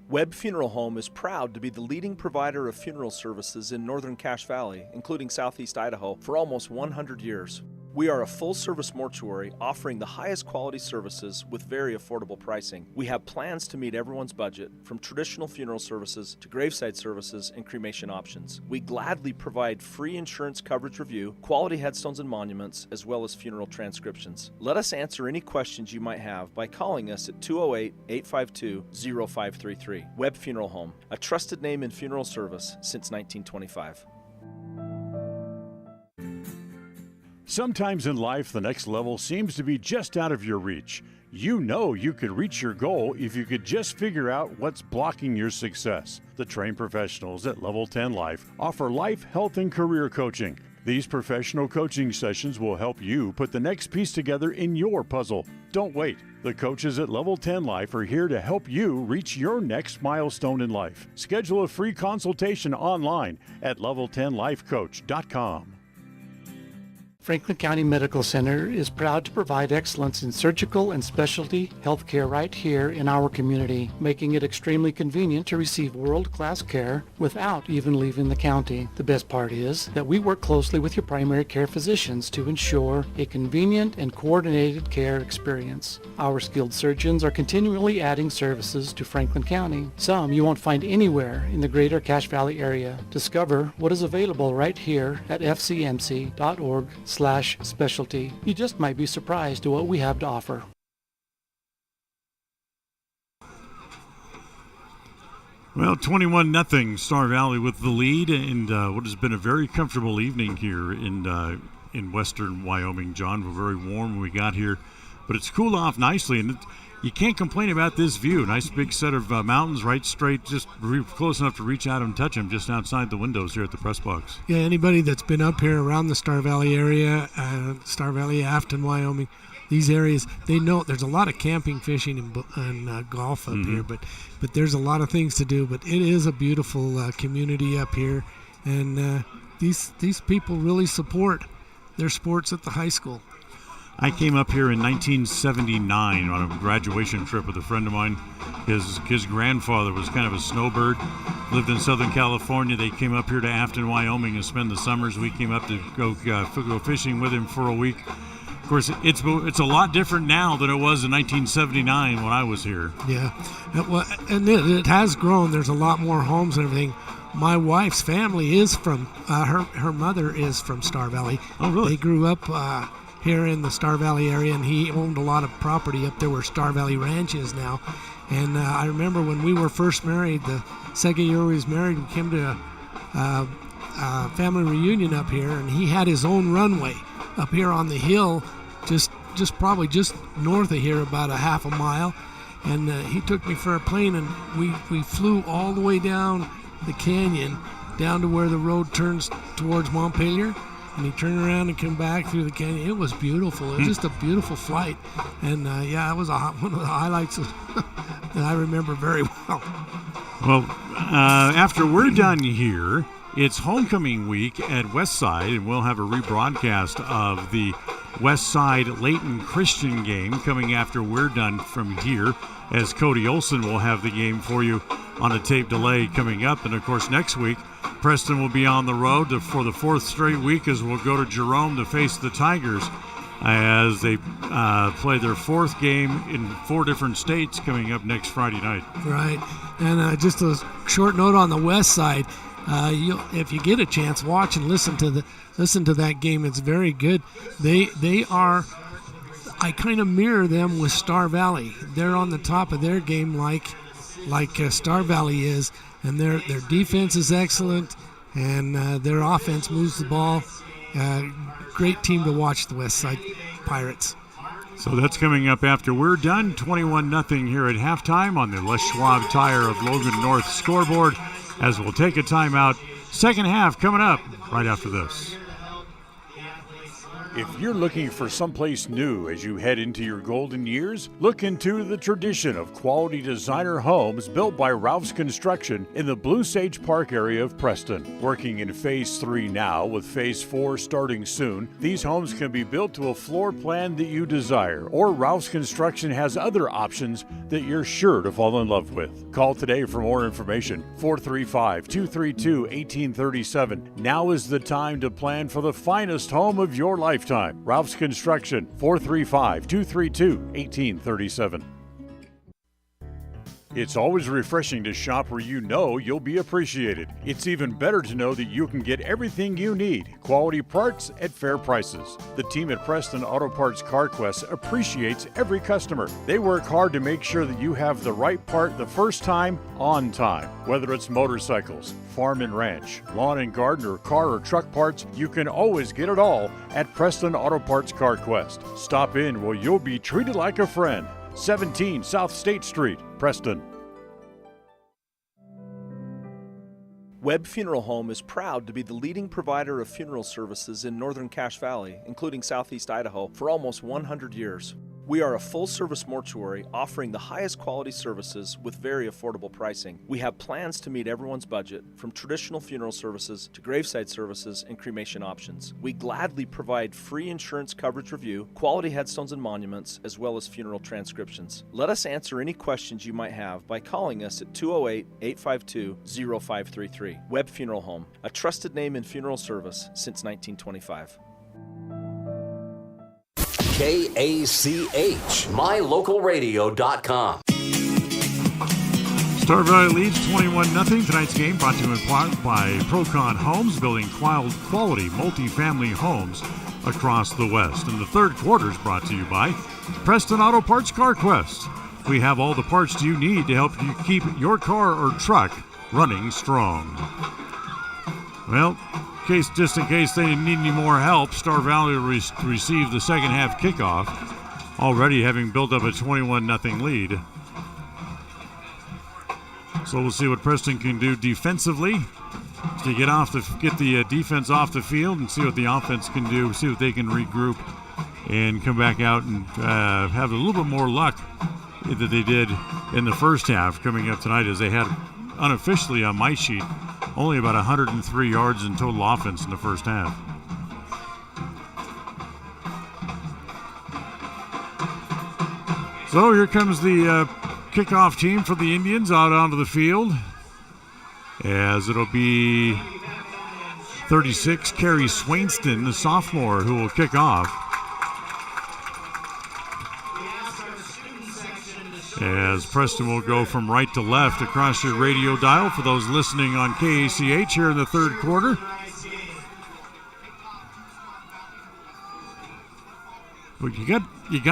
Speaker 17: Webb Funeral Home is proud to be the leading provider of funeral services in northern Cache Valley, including southeast Idaho, for almost 100 years. We are a full-service mortuary offering the highest quality services with very affordable pricing. We have plans to meet everyone's budget, from traditional funeral services to graveside services and cremation options. We gladly provide free insurance coverage review, quality headstones and monuments, as well as funeral transcriptions. Let us answer any questions you might have by calling us at 208-852-0533. Webb Funeral Home, a trusted name in funeral service since 1925.
Speaker 1: Sometimes in life, the next level seems to be just out of your reach. You know you could reach your goal if you could just figure out what's blocking your success. The trained professionals at Level 10 Life offer life, health, and career coaching. These professional coaching sessions will help you put the next piece together in your puzzle. Don't wait. The coaches at Level 10 Life are here to help you reach your next milestone in life. Schedule a free consultation online at level10lifecoach.com.
Speaker 21: Franklin County Medical Center is proud to provide excellence in surgical and specialty healthcare right here in our community, making it extremely convenient to receive world-class care without even leaving the county. The best part is that we work closely with your primary care physicians to ensure a convenient and coordinated care experience. Our skilled surgeons are continually adding services to Franklin County, some you won't find anywhere in the greater Cache Valley area. Discover what is available right here at fcmc.org/specialty. You just might be surprised at what we have to offer.
Speaker 1: Well, 21-0, Star Valley with the lead, and what has been a very comfortable evening here in western Wyoming. John, we're very warm when we got here, but it's cooled off nicely, and you can't complain about this view. Nice big set of mountains right straight, just close enough to reach out and touch them just outside the windows here at the press box.
Speaker 2: Yeah, anybody that's been up here around the Star Valley area, Star Valley, Afton, Wyoming, these areas, they know there's a lot of camping, fishing, and golf up here, but there's a lot of things to do. But it is a beautiful community up here, and these people really support their sports at the high school.
Speaker 1: I came up here in 1979 on a graduation trip with a friend of mine. His grandfather was kind of a snowbird, lived in Southern California. They came up here to Afton, Wyoming and spend the summers. We came up to go fishing with him for a week. Of course, it's a lot different now than it was in 1979 when I was here.
Speaker 2: Yeah, and it has grown. There's a lot more homes and everything. My wife's family is from, her mother is from Star Valley.
Speaker 1: Oh, really?
Speaker 2: They grew up here in the Star Valley area, and he owned a lot of property up there where Star Valley Ranch is now. And I remember when we were first married, the second year we was married, we came to a family reunion up here, and he had his own runway up here on the hill, just probably just north of here, about a half a mile. And he took me for a plane, and we flew all the way down the canyon, down to where the road turns towards Montpelier. And he turned around and came back through the canyon. It was beautiful. It was just a beautiful flight. And, it was one of the highlights that I remember very well.
Speaker 1: Well, after we're done here, it's homecoming week at Westside, and we'll have a rebroadcast of the Westside Layton Christian game coming after we're done from here, as Cody Olson will have the game for you on a tape delay coming up. And, of course, next week, Preston will be on the road for the fourth straight week, as we'll go to Jerome to face the Tigers as they play their fourth game in 4 different states coming up next Friday night.
Speaker 2: Right. And just a short note on the west side, if you get a chance, watch and listen to that game. It's very good. They are, I kind of mirror them with Star Valley. They're on the top of their game like Star Valley is, and their defense is excellent, and their offense moves the ball. Great team to watch, the Westside Pirates.
Speaker 1: So that's coming up after we're done. 21-0 here at halftime on the Les Schwab Tire of Logan North scoreboard, as we'll take a timeout. Second half coming up right after this. If you're looking for someplace new as you head into your golden years, look into the tradition of quality designer homes built by Ralph's Construction in the Blue Sage Park area of Preston. Working in Phase 3 now, with Phase 4 starting soon, these homes can be built to a floor plan that you desire, or Ralph's Construction has other options that you're sure to fall in love with. Call today for more information, 435-232-1837. Now is the time to plan for the finest home of your lifetime. Ralph's Construction, 435-232-1837. It's always refreshing to shop where you know you'll be appreciated. It's even better to know that you can get everything you need, quality parts at fair prices. The team at Preston Auto Parts CarQuest appreciates every customer. They work hard to make sure that you have the right part the first time, on time. Whether it's motorcycles, farm and ranch, lawn and garden, or car or truck parts, you can always get it all at Preston Auto Parts CarQuest. Stop in where you'll be treated like a friend. 17 South State Street, Preston.
Speaker 17: Webb Funeral Home is proud to be the leading provider of funeral services in northern Cache Valley, including southeast Idaho, for almost 100 years. We are a full-service mortuary offering the highest quality services with very affordable pricing. We have plans to meet everyone's budget, from traditional funeral services to graveside services and cremation options. We gladly provide free insurance coverage review, quality headstones and monuments, as well as funeral transcriptions. Let us answer any questions you might have by calling us at 208-852-0533. Webb Funeral Home, a trusted name in funeral service since 1925.
Speaker 8: KACH, mylocalradio.com.
Speaker 1: Star Valley leads 21-0. Tonight's game brought to you in part by Procon Homes, building quality multifamily homes across the West. And the third quarter is brought to you by Preston Auto Parts CarQuest. We have all the parts you need to help you keep your car or truck running strong. Well, just in case they need any more help, Star Valley will receive the second half kickoff, already having built up a 21-0 lead. So we'll see what Preston can do defensively to get the defense off the field, and see what the offense can do, see what they can regroup and come back out and have a little bit more luck that they did in the first half coming up tonight, as they had unofficially on my sheet only about 103 yards in total offense in the first half. So here comes the kickoff team for the Indians out onto the field, as it'll be 36, Kerry Swainston, the sophomore, who will kick off. As Preston will go from right to left across your radio dial for those listening on KACH here in the third quarter. But you got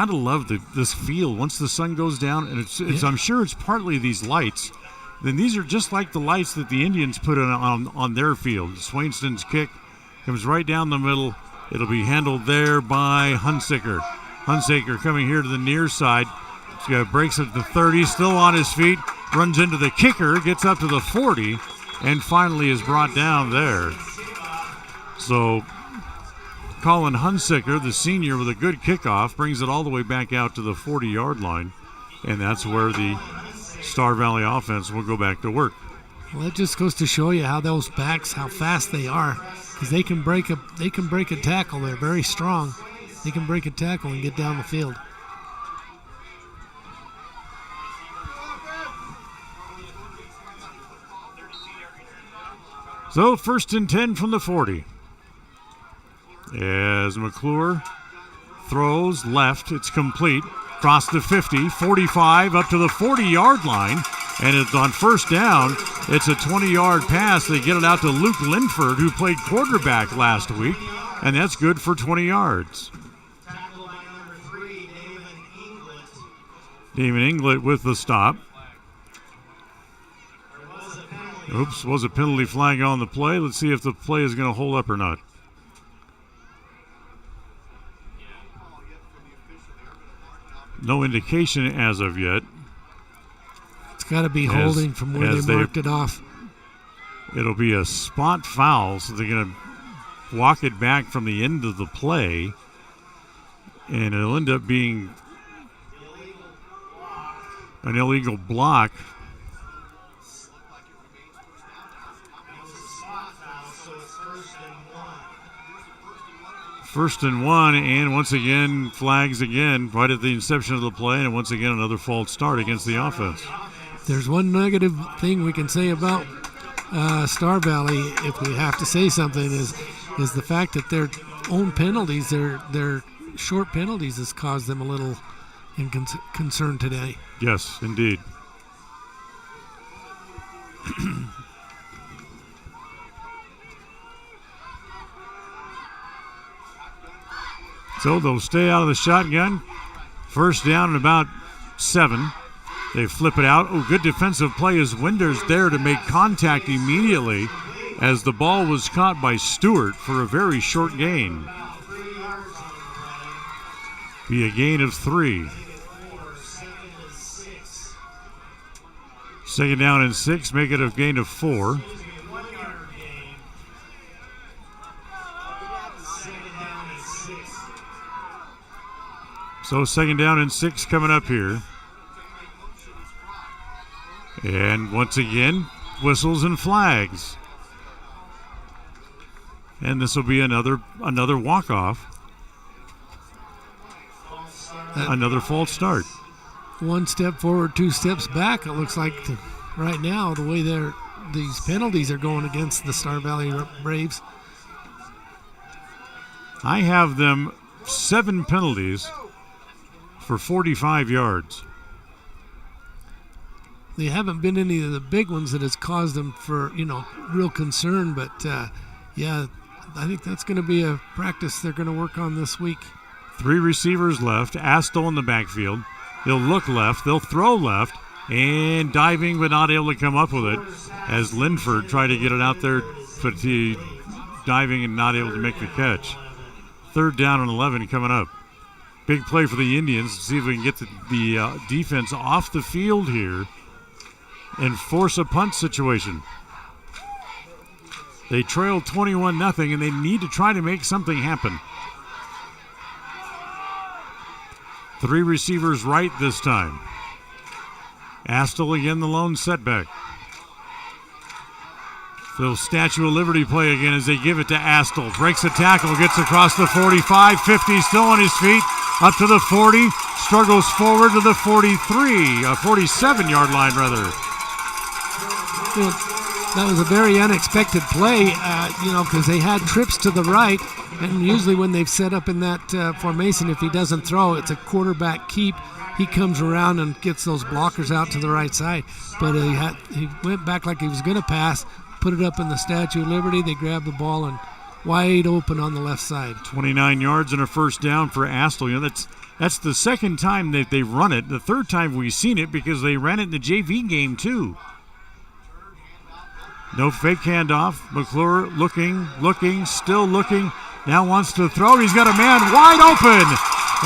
Speaker 1: to love this field once the sun goes down, and it's I'm sure it's partly these lights. Then these are just like the lights that the Indians put on their field. Swainston's kick comes right down the middle. It'll be handled there by Hunsaker. Hunsaker coming here to the near side. Breaks at the 30, still on his feet, runs into the kicker, gets up to the 40, and finally is brought down there. So Colin Hunsaker, the senior, with a good kickoff, brings it all the way back out to the 40-yard line, and that's where the Star Valley offense will go back to work.
Speaker 2: Well, it just goes to show you how those backs, how fast they are, because they can break a tackle. They're very strong. They can break a tackle and get down the field.
Speaker 1: So, 1st and 10 from the 40. As McClure throws left, it's complete. Across the 50, 45, up to the 40-yard line. And it's on first down. It's a 20-yard pass. They get it out to Luke Linford, who played quarterback last week. And that's good for 20 yards. Damon Inglet with the stop. Oops, was a penalty flag on the play. Let's see if the play is going to hold up or not. No indication as of yet.
Speaker 2: It's got to be holding from where they marked it off.
Speaker 1: It'll be a spot foul, so they're going to walk it back from the end of the play And it'll end up being an illegal block. First and 1, and once again, flags again right at the inception of the play, and once again another false start against the offense.
Speaker 2: There's one negative thing we can say about Star Valley, if we have to say something, is the fact that their own penalties, their short penalties, has caused them a little concern today.
Speaker 1: Yes, indeed. So they'll stay out of the shotgun. First down and about 7. They flip it out. Oh, good defensive play as Winders there to make contact immediately as the ball was caught by Stewart for a very short gain. Be a gain of 3. Second down and 6, make it a gain of 4. So second down and 6 coming up here. And once again, whistles and flags. And this will be another walk-off. Another false start.
Speaker 2: 1 step forward, 2 steps back. It looks like right now the way these penalties are going against the Star Valley Braves.
Speaker 1: I have them 7 penalties for 45 yards.
Speaker 2: They haven't been any of the big ones that has caused them for, real concern. But, yeah, I think that's going to be a practice they're going to work on this week.
Speaker 1: 3 receivers left. Astle in the backfield. They'll look left. They'll throw left. And diving but not able to come up with it as Linford tried to get it out there, but he diving and not able to make the catch. Third down and 11 coming up. Big play for the Indians. See if we can get the defense off the field here and force a punt situation. They trail 21-0, and they need to try to make something happen. 3 receivers right this time. Astle again, the lone setback. Phil Statue of Liberty play again as they give it to Astle. Breaks a tackle, gets across the 45, 50, still on his feet. Up to the 40, struggles forward to the 47-yard line, rather.
Speaker 2: That was a very unexpected play, because they had trips to the right, and usually when they've set up in that formation, if he doesn't throw, it's a quarterback keep. He comes around and gets those blockers out to the right side. But he went back like he was going to pass, put it up in the Statue of Liberty. They grabbed the ball and wide open on the left side.
Speaker 1: 29 yards and a first down for Astle. That's the second time that they've run it. The third time we've seen it because they ran it in the JV game too. No fake handoff. McClure looking, still looking. Now wants to throw. He's got a man wide open.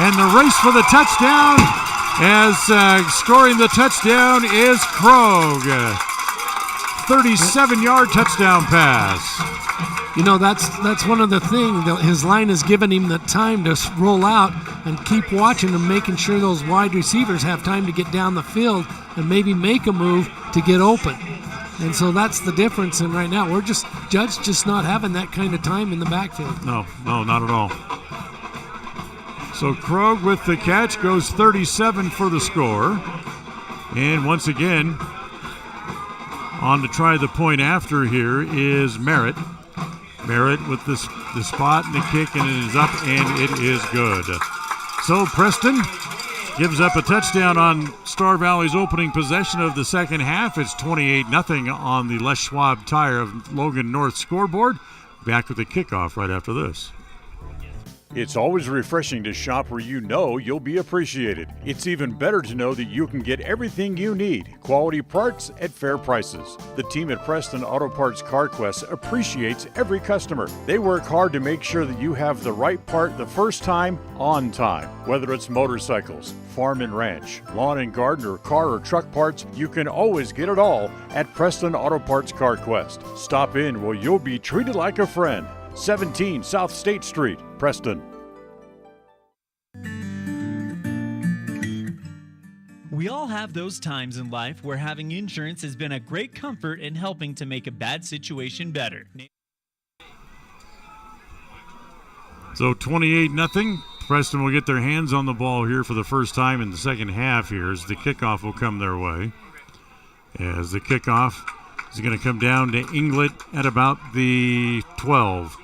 Speaker 1: And the race for the touchdown, as scoring the touchdown is Krogh. 37-yard touchdown pass.
Speaker 2: That's one of the things. His line has given him the time to roll out and keep watching and making sure those wide receivers have time to get down the field and maybe make a move to get open. And so that's the difference. And right now, Judge just not having that kind of time in the backfield.
Speaker 1: No, not at all. So Krogh with the catch goes 37 for the score. And once again, on to try the point after here is Merritt. Merritt with the spot and the kick, and it is up, and it is good. So Preston gives up a touchdown on Star Valley's opening possession of the second half. It's 28-0 on the Les Schwab Tire of Logan North scoreboard. Back with the kickoff right after this. It's always refreshing to shop where you know you'll be appreciated. It's even better to know that you can get everything you need, quality parts at fair prices. The team at Preston Auto Parts CarQuest appreciates every customer. They work hard to make sure that you have the right part the first time, on time. Whether it's motorcycles, farm and ranch, lawn and garden, or car or truck parts, you can always get it all at Preston Auto Parts CarQuest. Stop in where you'll be treated like a friend. 17 South State Street, Preston.
Speaker 3: We all have those times in life where having insurance has been a great comfort in helping to make a bad situation better.
Speaker 1: So 28-0. Preston will get their hands on the ball here for the first time in the second half here as the kickoff will come their way. As the kickoff is going to come down to Inglet at about the 12.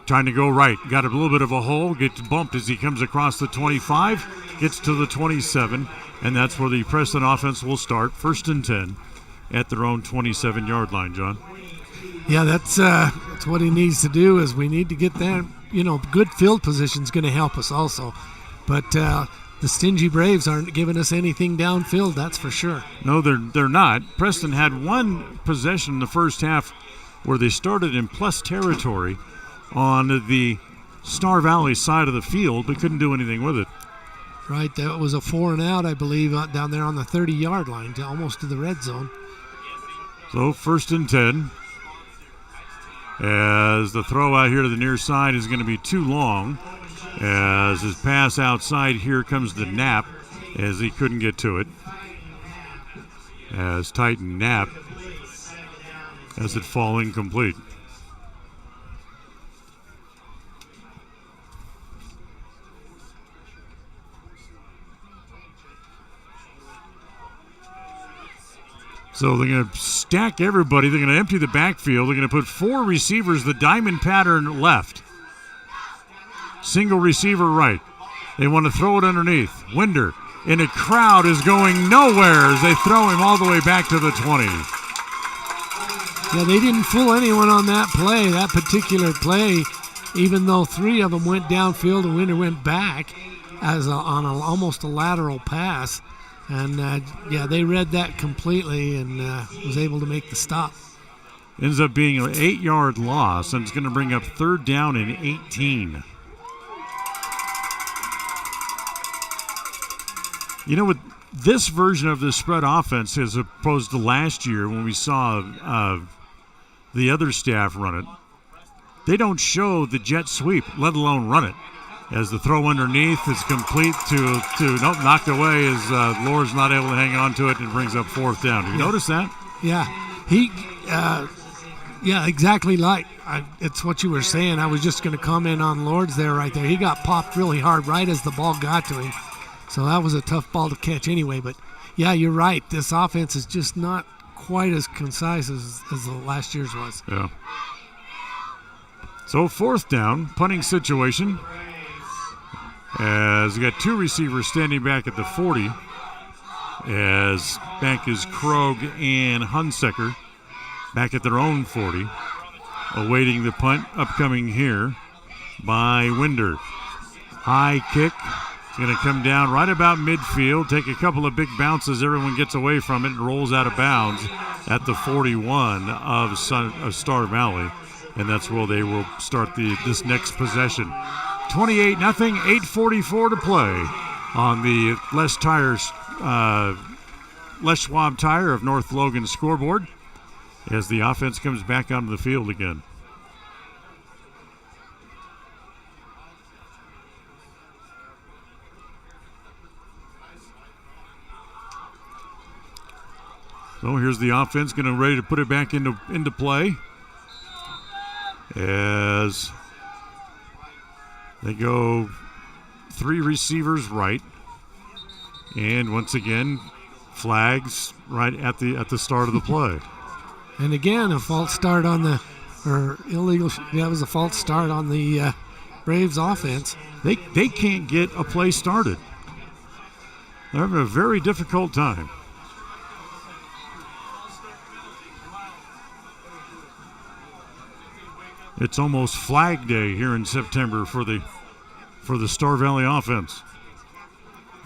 Speaker 1: Trying to go right. Got a little bit of a hole. Gets bumped as he comes across the 25. Gets to the 27. And that's where the Preston offense will start. 1st and 10 at their own 27-yard line, John.
Speaker 2: Yeah, that's what he needs to do is we need to get there. Good field position is going to help us also. But the stingy Braves aren't giving us anything downfield, that's for sure.
Speaker 1: No, they're not. Preston had one possession in the first half where they started in plus territory on the Star Valley side of the field, but couldn't do anything with it.
Speaker 2: Right, that was a 4 and out, I believe, down there on the 30-yard line, almost to the red zone.
Speaker 1: So 1st and 10. As the throw out here to the near side is going to be too long. As his pass outside, here comes the Knapp as he couldn't get to it. As Titan Knapp has it fall incomplete. So they're going to stack everybody. They're going to empty the backfield. They're going to put 4 receivers, the diamond pattern left. Single receiver right. They want to throw it underneath. Winder in a crowd is going nowhere as they throw him all the way back to the 20.
Speaker 2: Yeah, they didn't fool anyone on that play, that particular play, even though 3 of them went downfield and Winder went back on almost a lateral pass. And, they read that completely and was able to make the stop.
Speaker 1: Ends up being an 8-yard loss, and it's going to bring up 3rd down and 18. With this version of the spread offense as opposed to last year when we saw the other staff run it, they don't show the jet sweep, let alone run it. As the throw underneath is complete knocked away as Lore's not able to hang on to it and brings up 4th down. Did you notice that?
Speaker 2: Yeah. Exactly it's what you were saying. I was just going to comment on Lord's right there. He got popped really hard right as the ball got to him. So that was a tough ball to catch anyway. But, yeah, you're right. This offense is just not quite as concise as the last year's was.
Speaker 1: Yeah. So 4th down, punting situation. As we got 2 receivers standing back at the 40. As back is Krogh and Hunsaker back at their own 40. Awaiting the punt upcoming here by Winder. High kick. It's going to come down right about midfield. Take a couple of big bounces. Everyone gets away from it and rolls out of bounds at the 41 of Star Valley. And that's where they will start this next possession. 28-0, 8:44 to play on the Les Schwab Tire of North Logan scoreboard as the offense comes back onto the field again. So here's the offense ready to put it back into play as they go 3 receivers right, and once again, flags right at the start of the play.
Speaker 2: And again, a false start on that was a false start on the Braves offense.
Speaker 1: They can't get a play started. They're having a very difficult time. It's almost Flag Day here in September for the Star Valley offense.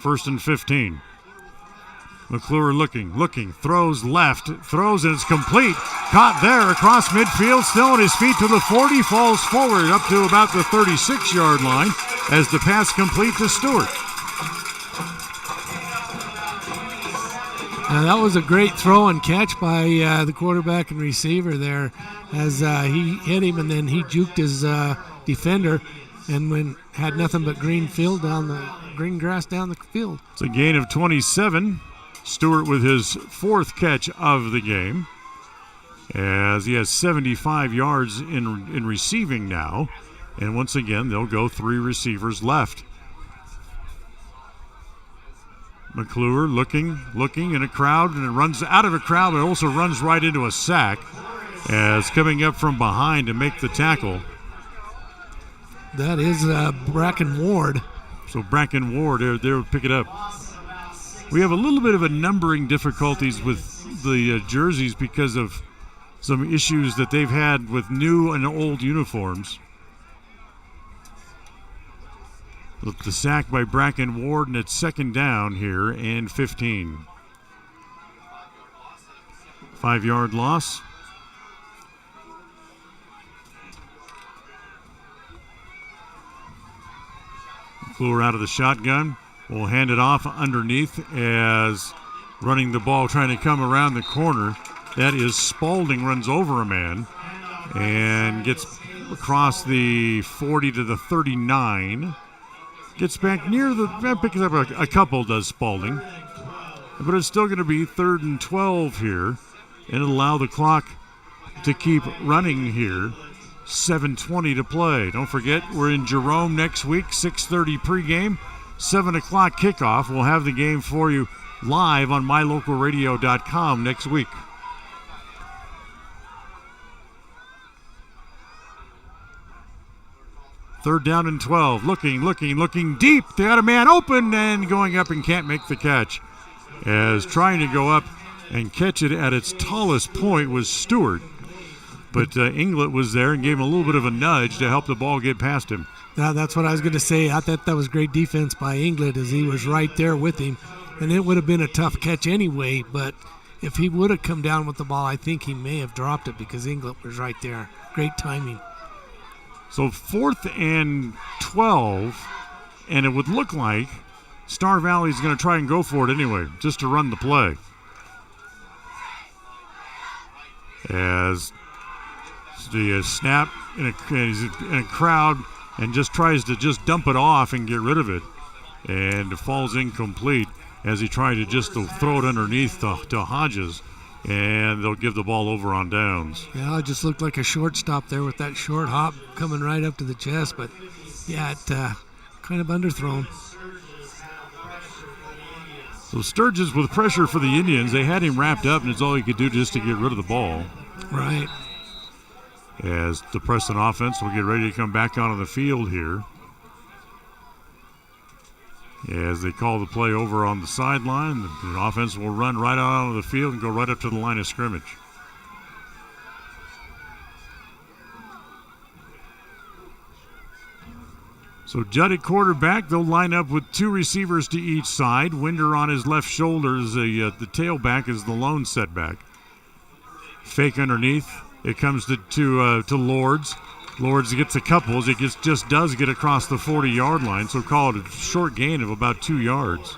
Speaker 1: 1st and 15. McClure looking, throws left, and it's complete. Caught there across midfield, still on his feet to the 40, falls forward up to about the 36-yard line as the pass complete to Stewart.
Speaker 2: Now that was a great throw and catch by the quarterback and receiver there as he hit him and then he juked his defender and had nothing but green grass down the field.
Speaker 1: It's a gain of 27 Stewart with his 4th catch of the game, as he has 75 yards in receiving now. And once again, they'll go 3 receivers left. McClure looking in a crowd, and it runs out of a crowd, but also runs right into a sack as coming up from behind to make the tackle.
Speaker 2: That is Bracken Ward.
Speaker 1: So Bracken Ward, there would pick it up. We have a little bit of a numbering difficulties with the jerseys because of some issues that they've had with new and old uniforms. The sack by Bracken Ward, and it's 2nd down here and 15. 5-yard loss. McClure out of the shotgun. We'll hand it off underneath as running the ball, trying to come around the corner. That is Spaulding, runs over a man and gets across the 40 to the 39. Gets back near picks up a couple, does Spaulding. But it's still going to be 3rd and 12 here, and it'll allow the clock to keep running here. 7:20 to play. Don't forget, we're in Jerome next week, 6:30 pregame, 7 o'clock kickoff. We'll have the game for you live on mylocalradio.com next week. Third down and 12. Looking deep. They got a man open and going up and can't make the catch. As trying to go up and catch it at its tallest point was Stewart. But Inglet was there and gave him a little bit of a nudge to help the ball get past him.
Speaker 2: Now, that's what I was going to say. I thought that was great defense by Inglet as he was right there with him. And it would have been a tough catch anyway, but if he would have come down with the ball, I think he may have dropped it because Inglet was right there. Great timing.
Speaker 1: So 4th and 12, and it would look like Star Valley's going to try and go for it anyway, just to run the play. As the snap in a crowd and just tries to just dump it off and get rid of it. And it falls incomplete as he tried to just throw it underneath to Hodges. And they'll give the ball over on downs.
Speaker 2: Yeah, it just looked like a shortstop there with that short hop coming right up to the chest. But, yeah, it kind of underthrown.
Speaker 1: So Sturgis with pressure for the Indians. They had him wrapped up, and it's all he could do just to get rid of the ball.
Speaker 2: Right.
Speaker 1: As the Preston offense will get ready to come back onto the field here. As they call the play over on the sideline, the offense will run right out onto the field and go right up to the line of scrimmage. So Judd at quarterback. They'll line up with 2 receivers to each side. Winder on his left shoulder. The tailback is the lone setback. Fake underneath. It comes to Lords. Lords gets a couple as it just does get across the 40-yard line, so call it a short gain of about 2 yards.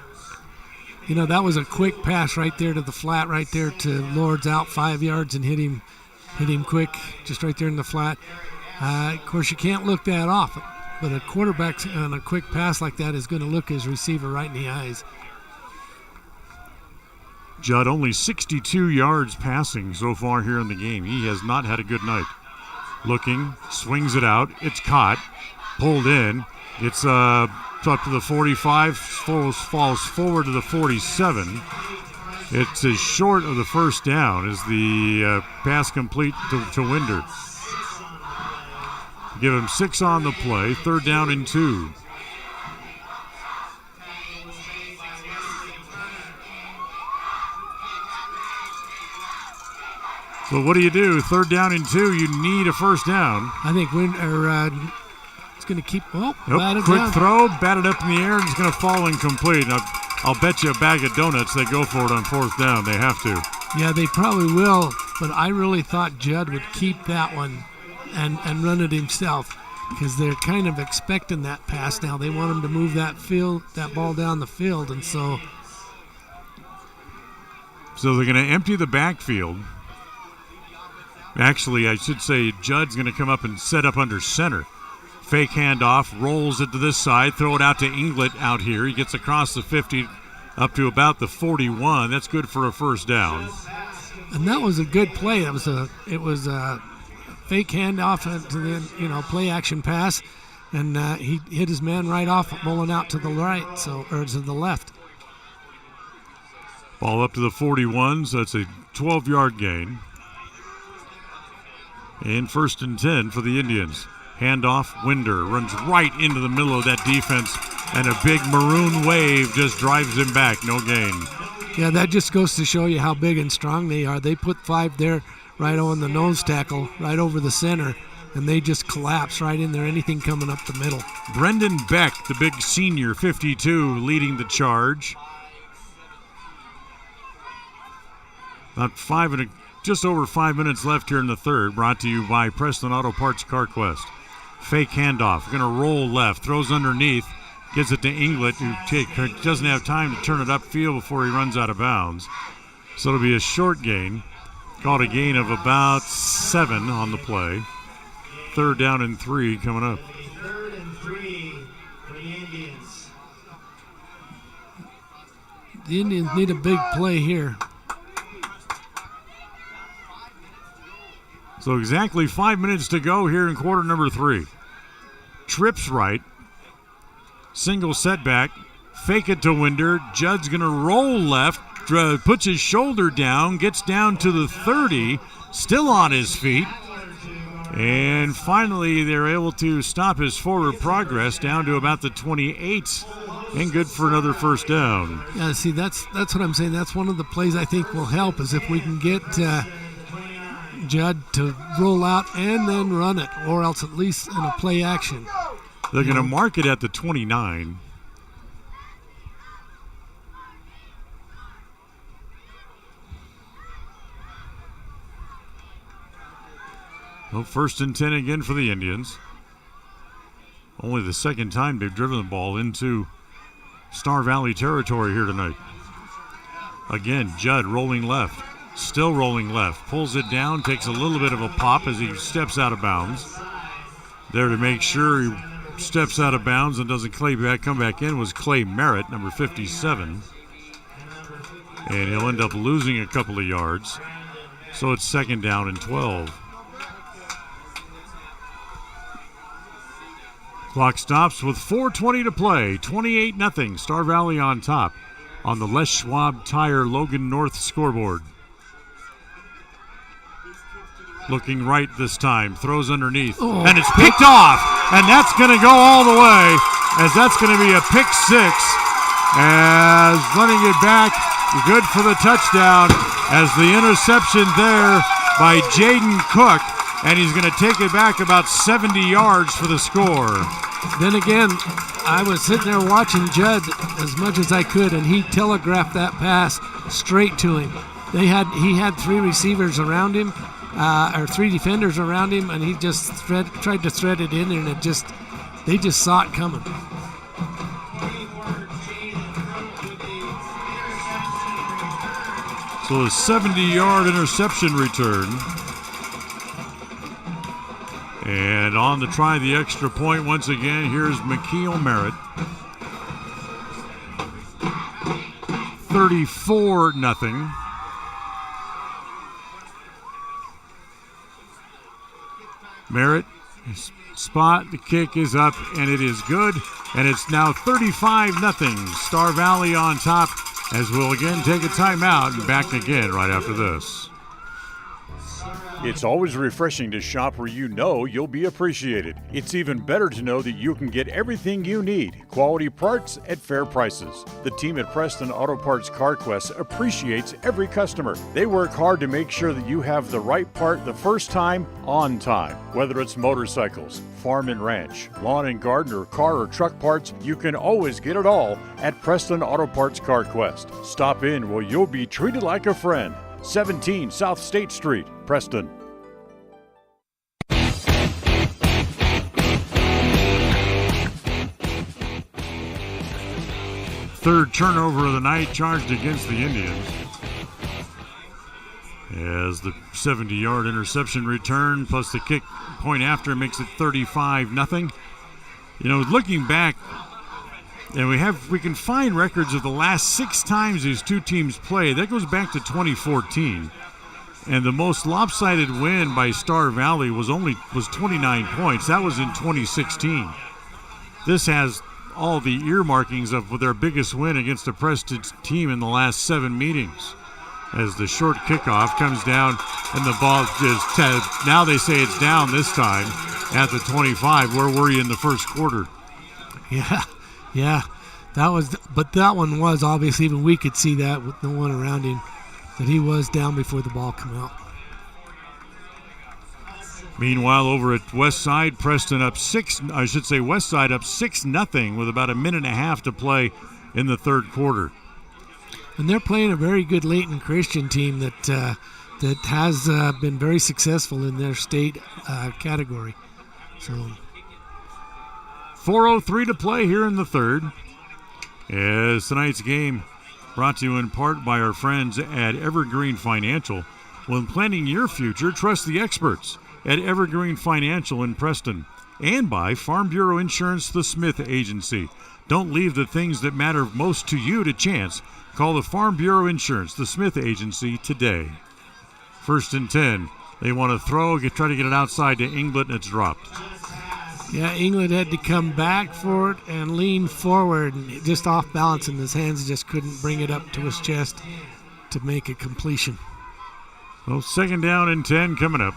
Speaker 2: You know, that was a quick pass right there to the flat right there to Lords out 5 yards and hit him quick just right there in the flat. Of course, you can't look that off, but a quarterback on a quick pass like that is going to look his receiver right in the eyes.
Speaker 1: Judd only 62 yards passing so far here in the game. He has not had a good night. Looking, swings it out. It's caught, pulled in. It's up to the 45, falls forward to the 47. It's as short of the first down as the pass complete to Winder. Give him 6 on the play, 3rd down and 2. So what do you do? 3rd down and 2. You need a first down.
Speaker 2: I think it's going to keep.
Speaker 1: Quick throw, batted up in the air, and it's going to fall incomplete. I'll bet you a bag of donuts they go for it on 4th down. They have to.
Speaker 2: Yeah, they probably will. But I really thought Judd would keep that one and run it himself because they're kind of expecting that pass now. They want him to move that ball down the field, and so
Speaker 1: they're going to empty the backfield. Actually, I should say Judd's going to come up and set up under center. Fake handoff, rolls it to this side, throw it out to Inglet out here. He gets across the 50 up to about the 41. That's good for a first down.
Speaker 2: And that was a good play. It was a fake handoff to the play action pass, and he hit his man right off, rolling out to the right, or to the left.
Speaker 1: Ball up to the 41, so it's a 12-yard gain. And 1st and 10 for the Indians. Handoff, Winder runs right into the middle of that defense, and a big maroon wave just drives him back. No gain.
Speaker 2: Yeah, that just goes to show you how big and strong they are. They put 5 there right on the nose tackle, right over the center, and they just collapse right in there, anything coming up the middle.
Speaker 1: Brendan Beck, the big senior, 52, leading the charge. Just over 5 minutes left here in the third. Brought to you by Preston Auto Parts CarQuest. Fake handoff. Going to roll left. Throws underneath. Gives it to Inglet, who doesn't have time to turn it upfield before he runs out of bounds. So it'll be a short gain. Called a gain of about 7 on the play. 3rd down and 3 coming up.
Speaker 19: 3rd and 3 for the Indians.
Speaker 2: The Indians need a big play here.
Speaker 1: So exactly 5 minutes to go here in quarter number 3. Trips right. Single setback. Fake it to Winder. Judd's going to roll left. Puts his shoulder down. Gets down to the 30. Still on his feet. And finally they're able to stop his forward progress down to about the 28. And good for another first down.
Speaker 2: Yeah, see, that's what I'm saying. That's one of the plays I think will help, is if we can get Judd to roll out and then run it, or else at least in a play action.
Speaker 1: They're going to mark it at the 29. Well, 1st and 10 again for the Indians. Only the second time they've driven the ball into Star Valley territory here tonight. Again, Judd rolling left. Still rolling left. Pulls it down, takes a little bit of a pop as he steps out of bounds. There to make sure he steps out of bounds and doesn't come back in was Clay Merritt, number 57. And he'll end up losing a couple of yards. So it's 2nd down and 12. Clock stops with 4:20 to play. 28-0. Star Valley on top on the Les Schwab Tire Logan North scoreboard. Looking right this time, throws underneath, and it's picked off, and that's going to go all the way, as that's going to be a pick 6, as running it back, good for the touchdown, as the interception there by Jaden Cook, and he's going to take it back about 70 yards for the score.
Speaker 2: Then again, I was sitting there watching Judd as much as I could, and he telegraphed that pass straight to him. He had 3 receivers around him, or 3 defenders around him, and he just tried to thread it in, and they just saw it coming.
Speaker 1: So a 70-yard interception return. And on to try the extra point once again, here's McKeel Merritt. 34-0. Merritt, spot, the kick is up, and it is good. And it's now 35-0. Star Valley on top, as we'll again take a timeout and back again right after this. It's always refreshing to shop where you know you'll be appreciated. It's even better to know that you can get everything you need, quality parts at fair prices. The team at Preston Auto Parts CarQuest appreciates every customer. They work hard to make sure that you have the right part the first time, on time. Whether it's motorcycles, farm and ranch, lawn and garden, or car or truck parts, you can always get it all at Preston Auto Parts CarQuest. Stop in where you'll be treated like a friend. 17 South State Street, Preston. Third turnover of the night charged against the Indians, as the 70-yard interception return plus the kick point after makes it 35-0. You know, looking back, And we can find records of the last 6 times these two teams played. That goes back to 2014. And the most lopsided win by Star Valley was 29 points. That was in 2016. This has all the earmarkings of their biggest win against a Preston team in the last 7 meetings. As the short kickoff comes down and the ball is now they say it's down this time at the 25. Where were you in the first quarter?
Speaker 2: Yeah. That one was obviously, even we could see that with no one around him, that he was down before the ball came out.
Speaker 1: Meanwhile, over at West Side, Preston up 6, West Side up 6-0 with about a minute and a half to play in the third quarter.
Speaker 2: And they're playing a very good Layton Christian team that has been very successful in their state category. So
Speaker 1: 4:03 to play here in the third. As tonight's game brought to you in part by our friends at Evergreen Financial. When planning your future, trust the experts at Evergreen Financial in Preston. And by Farm Bureau Insurance, the Smith Agency. Don't leave the things that matter most to you to chance. Call the Farm Bureau Insurance, the Smith Agency, today. 1st and 10. They want to throw, try to get it outside to England, and it's dropped.
Speaker 2: Yeah, England had to come back for it and lean forward, and just off balance, and his hands just couldn't bring it up to his chest to make a completion.
Speaker 1: Well, 2nd down and 10 coming up.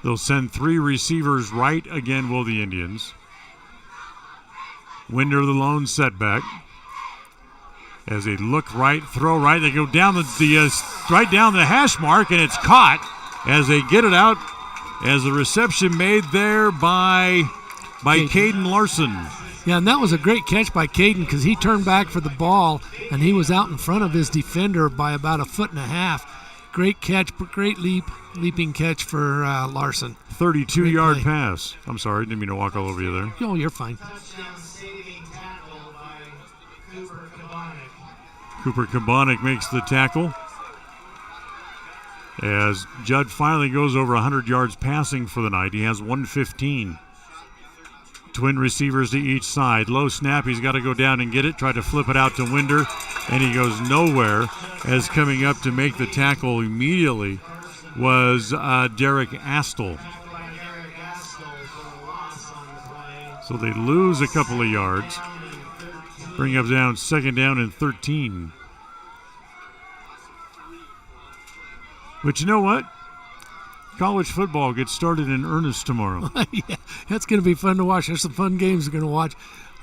Speaker 1: They'll send 3 receivers right again, will the Indians. Winder the lone setback. As they look right, throw right, they go down right down the hash mark, and it's caught as they get it out. As the reception made there by Caden Larson.
Speaker 2: Yeah, and that was a great catch by Caden because he turned back for the ball, and he was out in front of his defender by about 1.5 feet. Great catch, great leaping catch for Larson.
Speaker 1: 32-yard pass. I'm sorry, didn't mean to walk all over you there.
Speaker 2: No, you're fine.
Speaker 1: Cooper Kabonik makes the tackle. As Judd finally goes over 100 yards passing for the night. He has 115. Twin receivers to each side. Low snap, he's got to go down and get it. Try to flip it out to Winder, and he goes nowhere. As coming up to make the tackle immediately was Derek Astle. So they lose a couple of yards. Bring up down 2nd down and 13. But you know what? College football gets started in earnest tomorrow.
Speaker 2: Yeah, that's going to be fun to watch. There's some fun games we're going to watch.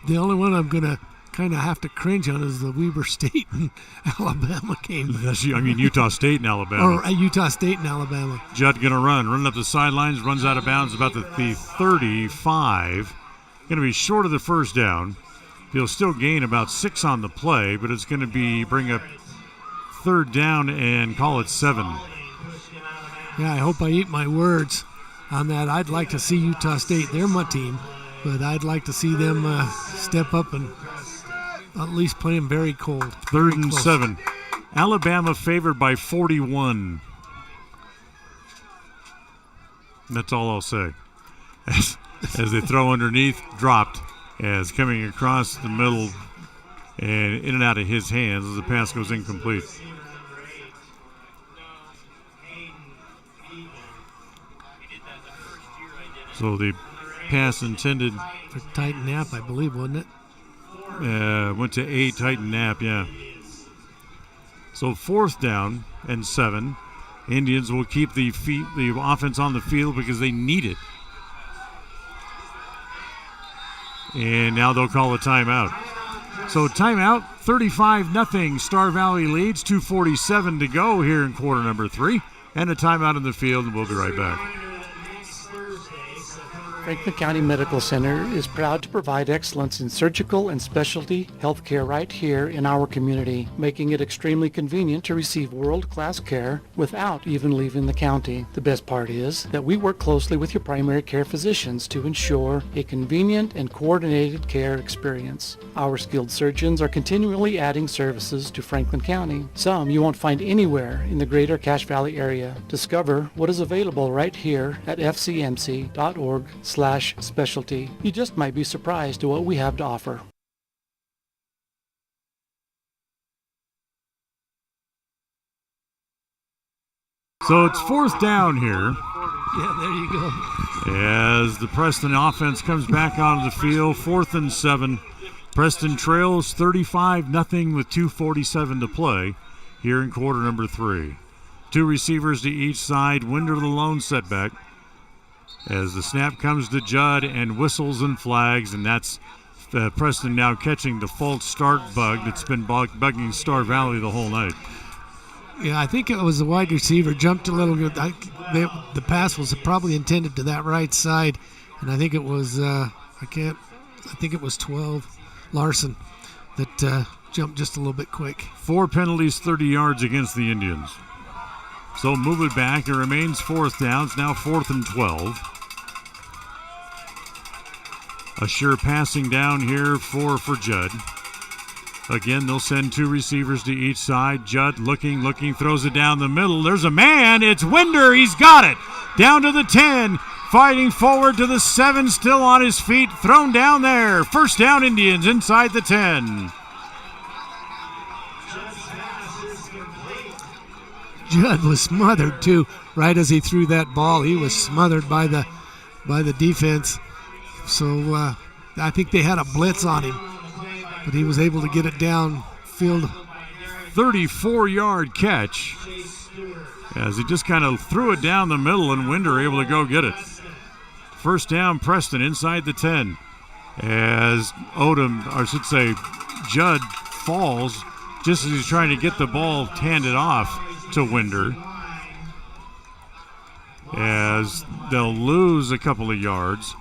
Speaker 2: The only one I'm going to kind of have to cringe on is the Weber State and Alabama game.
Speaker 1: Utah State and Alabama.
Speaker 2: Or Utah State and Alabama.
Speaker 1: Judd going to run up the sidelines, runs out of bounds about the 35. Going to be short of the 1st down. He'll still gain about 6 on the play, but it's going to bring up 3rd down and call it 7.
Speaker 2: Yeah, I hope I eat my words on that. I'd like to see Utah State. They're my team, but I'd like to see them step up and at least play them very cold.
Speaker 1: 3rd and 7. Alabama favored by 41. That's all I'll say. As they throw underneath, dropped. As coming across the middle and in and out of his hands as the pass goes incomplete. So the pass intended
Speaker 2: for Titan Knapp, I believe, wasn't it?
Speaker 1: Went to 8, Titan Knapp, yeah. So 4th down and 7. Indians will keep the offense on the field because they need it. And now they'll call a timeout. So timeout, 35-0. Star Valley leads, 2:47 to go here in quarter number 3. And a timeout in the field, and we'll be right back.
Speaker 21: Franklin County Medical Center is proud to provide excellence in surgical and specialty healthcare right here in our community, making it extremely convenient to receive world-class care without even leaving the county. The best part is that we work closely with your primary care physicians to ensure a convenient and coordinated care experience. Our skilled surgeons are continually adding services to Franklin County. Some you won't find anywhere in the greater Cache Valley area. Discover what is available right here at fcmc.org/specialty. You just might be surprised at what we have to offer.
Speaker 1: So it's fourth down here.
Speaker 2: Yeah, there you go.
Speaker 1: As the Preston offense comes back onto the field, 4th and 7. Preston trails 35-0 with 2:47 to play here in quarter number 3. 2 receivers to each side. Winder the lone setback. As the snap comes to Judd and whistles and flags, and that's Preston now catching the false start bug that's been bugging Star Valley the whole night.
Speaker 2: Yeah, I think it was the wide receiver jumped a little bit. The pass was probably intended to that right side, and I think it was I think it was 12 Larson that jumped just a little bit quick. 4 penalties, 30 yards against the Indians. So move it back. It remains 4th down. It's now 4th and 12. A sure passing down here for Judd. Again, they'll send 2 receivers to each side. Judd looking, throws it down the middle. There's a man. It's Winder. He's got it. Down to the 10. Fighting forward to the 7. Still on his feet. Thrown down there. First down, Indians inside the 10. Judd was smothered too. Right as he threw that ball, he was smothered by the defense. So I think they had a blitz on him, but he was able to get it downfield.
Speaker 1: 34-yard catch as he just kind of threw it down the middle, and Winder able to go get it. First down, Preston inside the 10 as Judd falls just as he's trying to get the ball handed off to Winder, as they'll lose a couple of yards.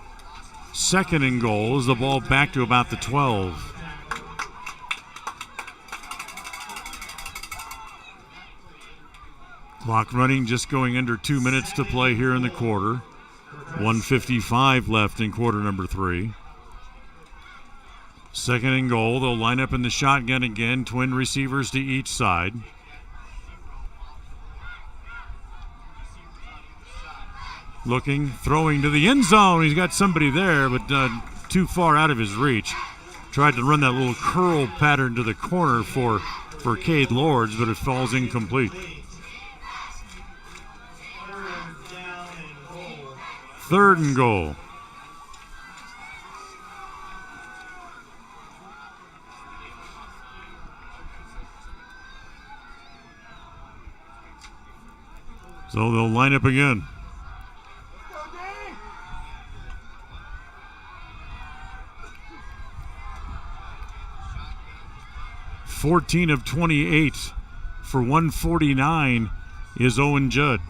Speaker 1: 2nd and goal as the ball back to about the 12. Clock running, just going under 2 minutes to play here in the quarter. 1:55 left in quarter number 3. 2nd and goal. They'll line up in the shotgun again. Twin receivers to each side. Looking, throwing to the end zone. He's got somebody there, but too far out of his reach. Tried to run that little curl pattern to the corner for Cade Lords, but it falls incomplete. 3rd and goal. So they'll line up again. 14 of 28 for 149 is Owen Judd.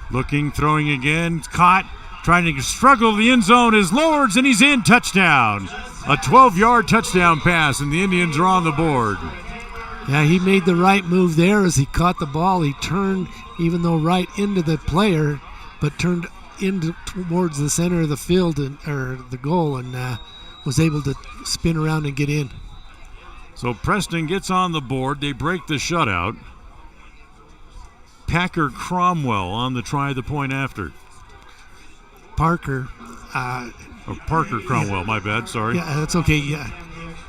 Speaker 1: Looking, throwing again, caught, trying to struggle to the end zone is Lords, and he's in. Touchdown. A 12-yard touchdown pass, and the Indians are on the board.
Speaker 2: Yeah, he made the right move there as he caught the ball. He turned, even though right into the player, but turned towards the center of the field or the goal, and was able to spin around and get in.
Speaker 1: So Preston gets on the board. They break the shutout. Packer Cromwell on the try the point after.
Speaker 2: Parker
Speaker 1: Cromwell, my bad, sorry.
Speaker 2: Yeah, that's okay, yeah.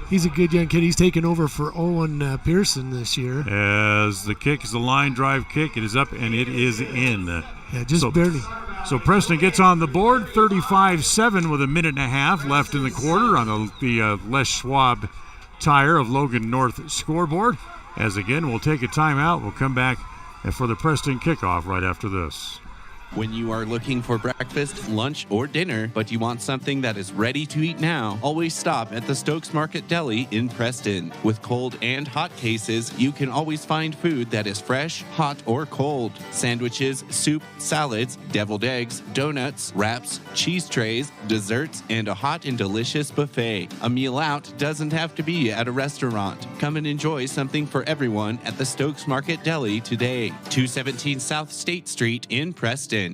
Speaker 2: He's a good young kid. He's taken over for Owen Pearson this year.
Speaker 1: As the kick is a line drive kick. It is up and it is in.
Speaker 2: Yeah, just barely.
Speaker 1: So Preston gets on the board, 35-7 with a minute and a half left in the quarter on the Les Schwab Tire of Logan North scoreboard. As again, we'll take a timeout. We'll come back for the Preston kickoff right after this.
Speaker 10: When you are looking for breakfast, lunch, or dinner, but you want something that is ready to eat now, always stop at the Stokes Market Deli in Preston. With cold and hot cases, you can always find food that is fresh, hot, or cold. Sandwiches, soup, salads, deviled eggs, donuts, wraps, cheese trays, desserts, and a hot and delicious buffet. A meal out doesn't have to be at a restaurant. Come and enjoy something for everyone at the Stokes Market Deli today. 217 South State Street in Preston.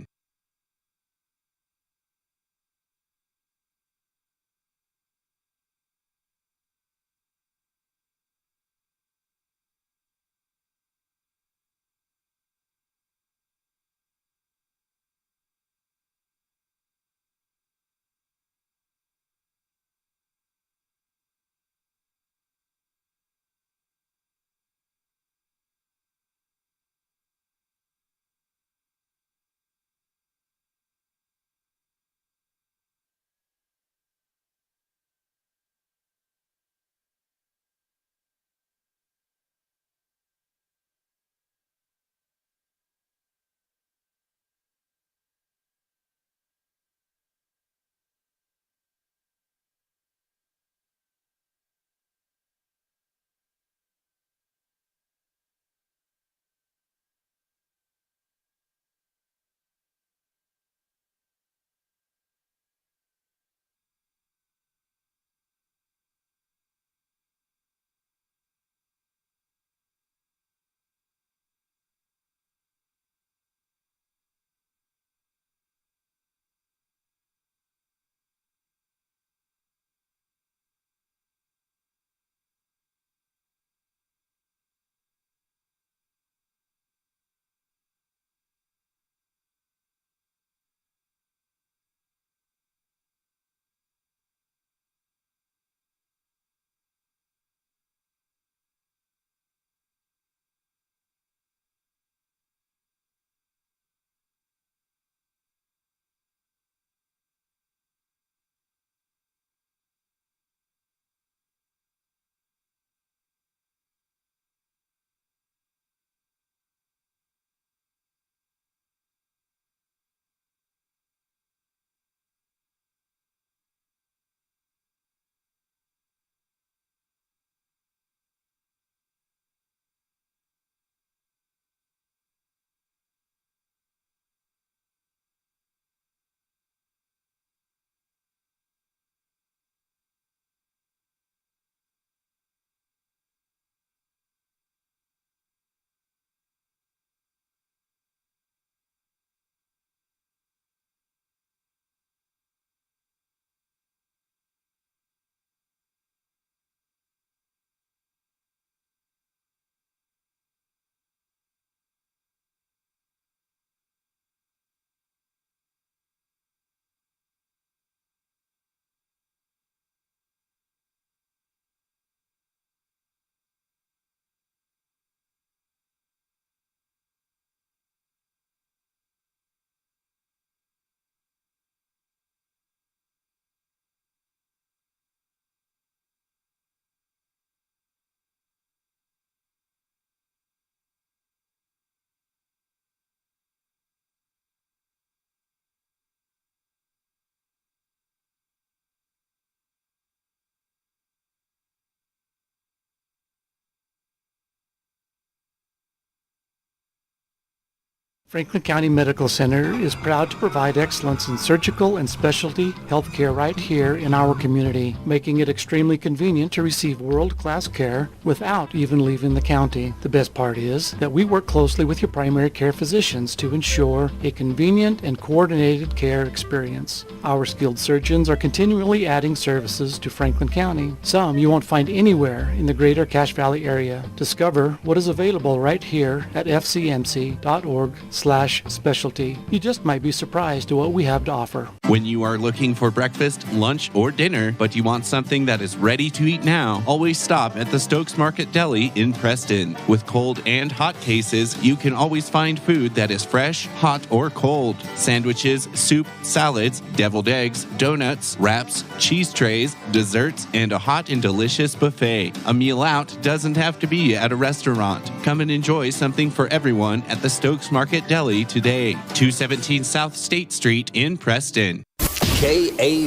Speaker 21: Franklin County Medical Center is proud to provide excellence in surgical and specialty healthcare right here in our community, making it extremely convenient to receive world-class care without even leaving the county. The best part is that we work closely with your primary care physicians to ensure a convenient and coordinated care experience. Our skilled surgeons are continually adding services to Franklin County, some you won't find anywhere in the greater Cache Valley area. Discover what is available right here at fcmc.org/specialty. You just might be surprised at what we have to offer.
Speaker 10: When you are looking for breakfast, lunch, or dinner, but you want something that is ready to eat now, always stop at the Stokes Market Deli in Preston. With cold and hot cases, you can always find food that is fresh, hot, or cold. Sandwiches, soup, salads, deviled eggs, donuts, wraps, cheese trays, desserts, and a hot and delicious buffet. A meal out doesn't have to be at a restaurant. Come and enjoy something for everyone at the Stokes Market Deli today. 217 South State Street in Preston.
Speaker 8: KACH,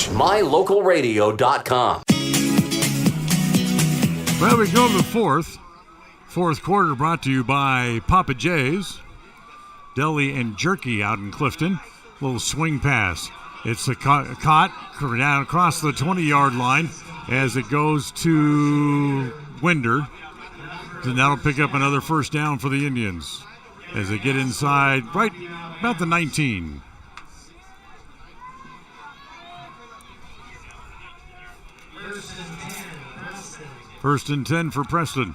Speaker 8: mylocalradio.com.
Speaker 1: Well, we go to the fourth. Fourth quarter brought to you by Papa J's. Deli and Jerky out in Clifton. Little swing pass. It's a caught down across the 20-yard line as it goes to Winder. And that'll pick up another first down for the Indians as they get inside right about the 19. First and 10 for Preston.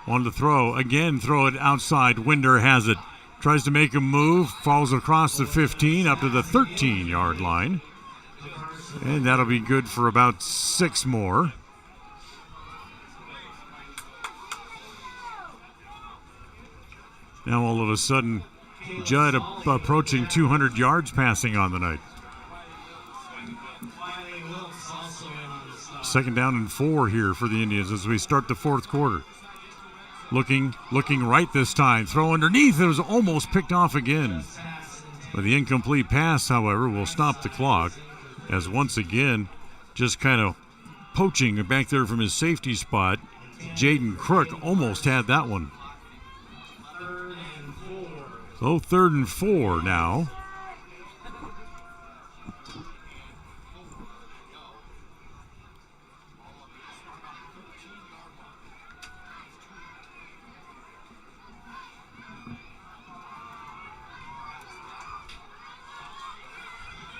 Speaker 1: On to throw. Again, throw it outside. Winder has it. Tries to make a move. Falls across the 15 up to the 13-yard line. And that'll be good for about 6 more. Now all of a sudden, Judd approaching 200 yards passing on the night. Second down and 4 here for the Indians as we start the fourth quarter. Looking right this time. Throw underneath. It was almost picked off again. But the incomplete pass, however, will stop the clock as once again, just kind of poaching back there from his safety spot. Jaden Crook almost had that one. So 3rd and 4 now.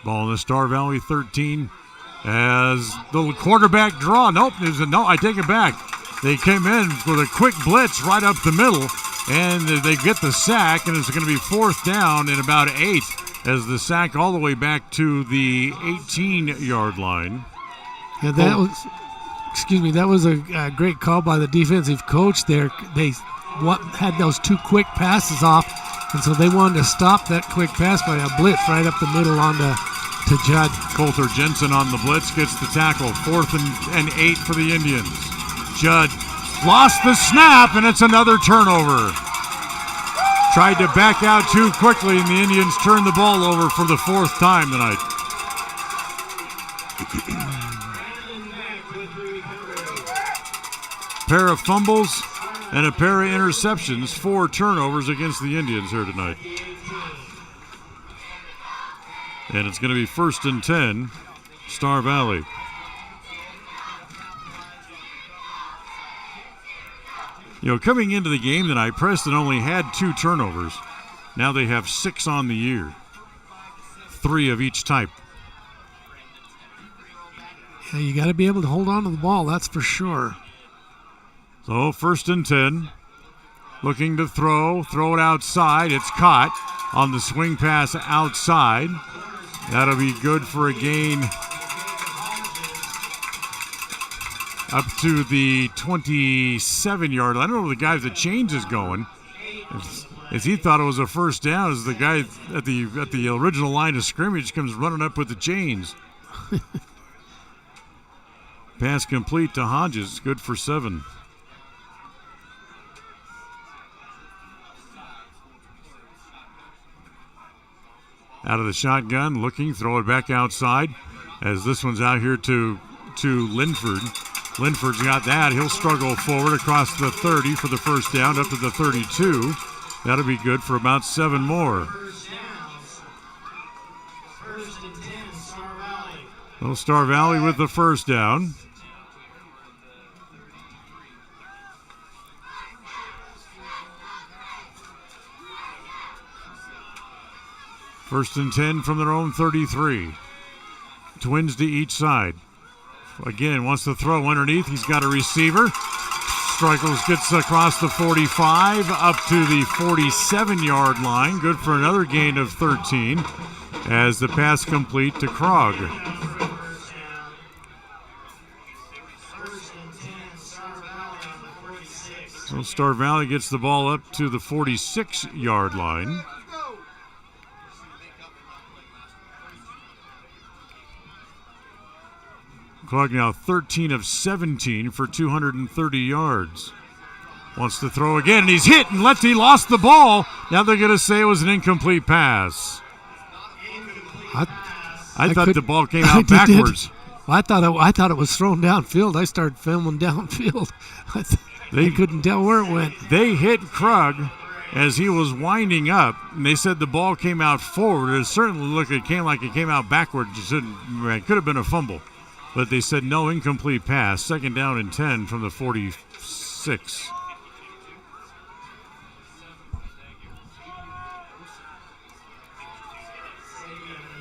Speaker 1: Ball in the Star Valley 13 as the quarterback draw. Nope, I take it back. They came in with a quick blitz right up the middle, and they get the sack, and it's going to be 4th down and about 8 as the sack all the way back to the 18-yard line.
Speaker 2: Yeah, that was a great call by the defensive coach there. They had those 2 quick passes off, and so they wanted to stop that quick pass by a blitz right up the middle onto Judd.
Speaker 1: Coulter Jensen on the blitz gets the tackle. 4th and 8 for the Indians. Judd lost the snap, and it's another turnover. Tried to back out too quickly, and the Indians turned the ball over for the 4th time tonight. Pair of fumbles and a pair of interceptions. 4 turnovers against the Indians here tonight. And it's going to be 1st and 10, Star Valley. You know, coming into the game tonight, Preston only had 2 turnovers. Now they have 6 on the year. 3 of each type.
Speaker 2: Yeah, you got to be able to hold on to the ball, that's for sure.
Speaker 1: So 1st and 10. Looking to throw it outside. It's caught on the swing pass outside. That'll be good for a gain up to the 27-yard line. I don't know where the guy with the chains is going. As he thought it was a first down, as the guy at the original line of scrimmage comes running up with the chains. Pass complete to Hodges. Good for 7. Out of the shotgun, looking, throw it back outside as this one's out here to Linford. Linford's got that. He'll struggle forward across the 30 for the first down up to the 32. That'll be good for about 7 more. Well, Star Valley with the first down. First and 10 from their own 33. Twins to each side. Again, wants to throw underneath. He's got a receiver. Struggles, gets across the 45 up to the 47-yard line. Good for another gain of 13 as the pass complete to Krog. So Star Valley gets the ball up to the 46-yard line. Clock now 13 of 17 for 230 yards. Wants to throw again, and he's hit, and Lefty lost the ball. Now they're going to say it was an incomplete pass. I thought the ball came out backwards.
Speaker 2: I thought it was thrown downfield. I started filming downfield. They couldn't tell where it went.
Speaker 1: They hit Krug as he was winding up, and they said the ball came out forward. It certainly looked it came out backwards. It could have been a fumble, but they said no, incomplete pass. 2nd down and 10 from the 46.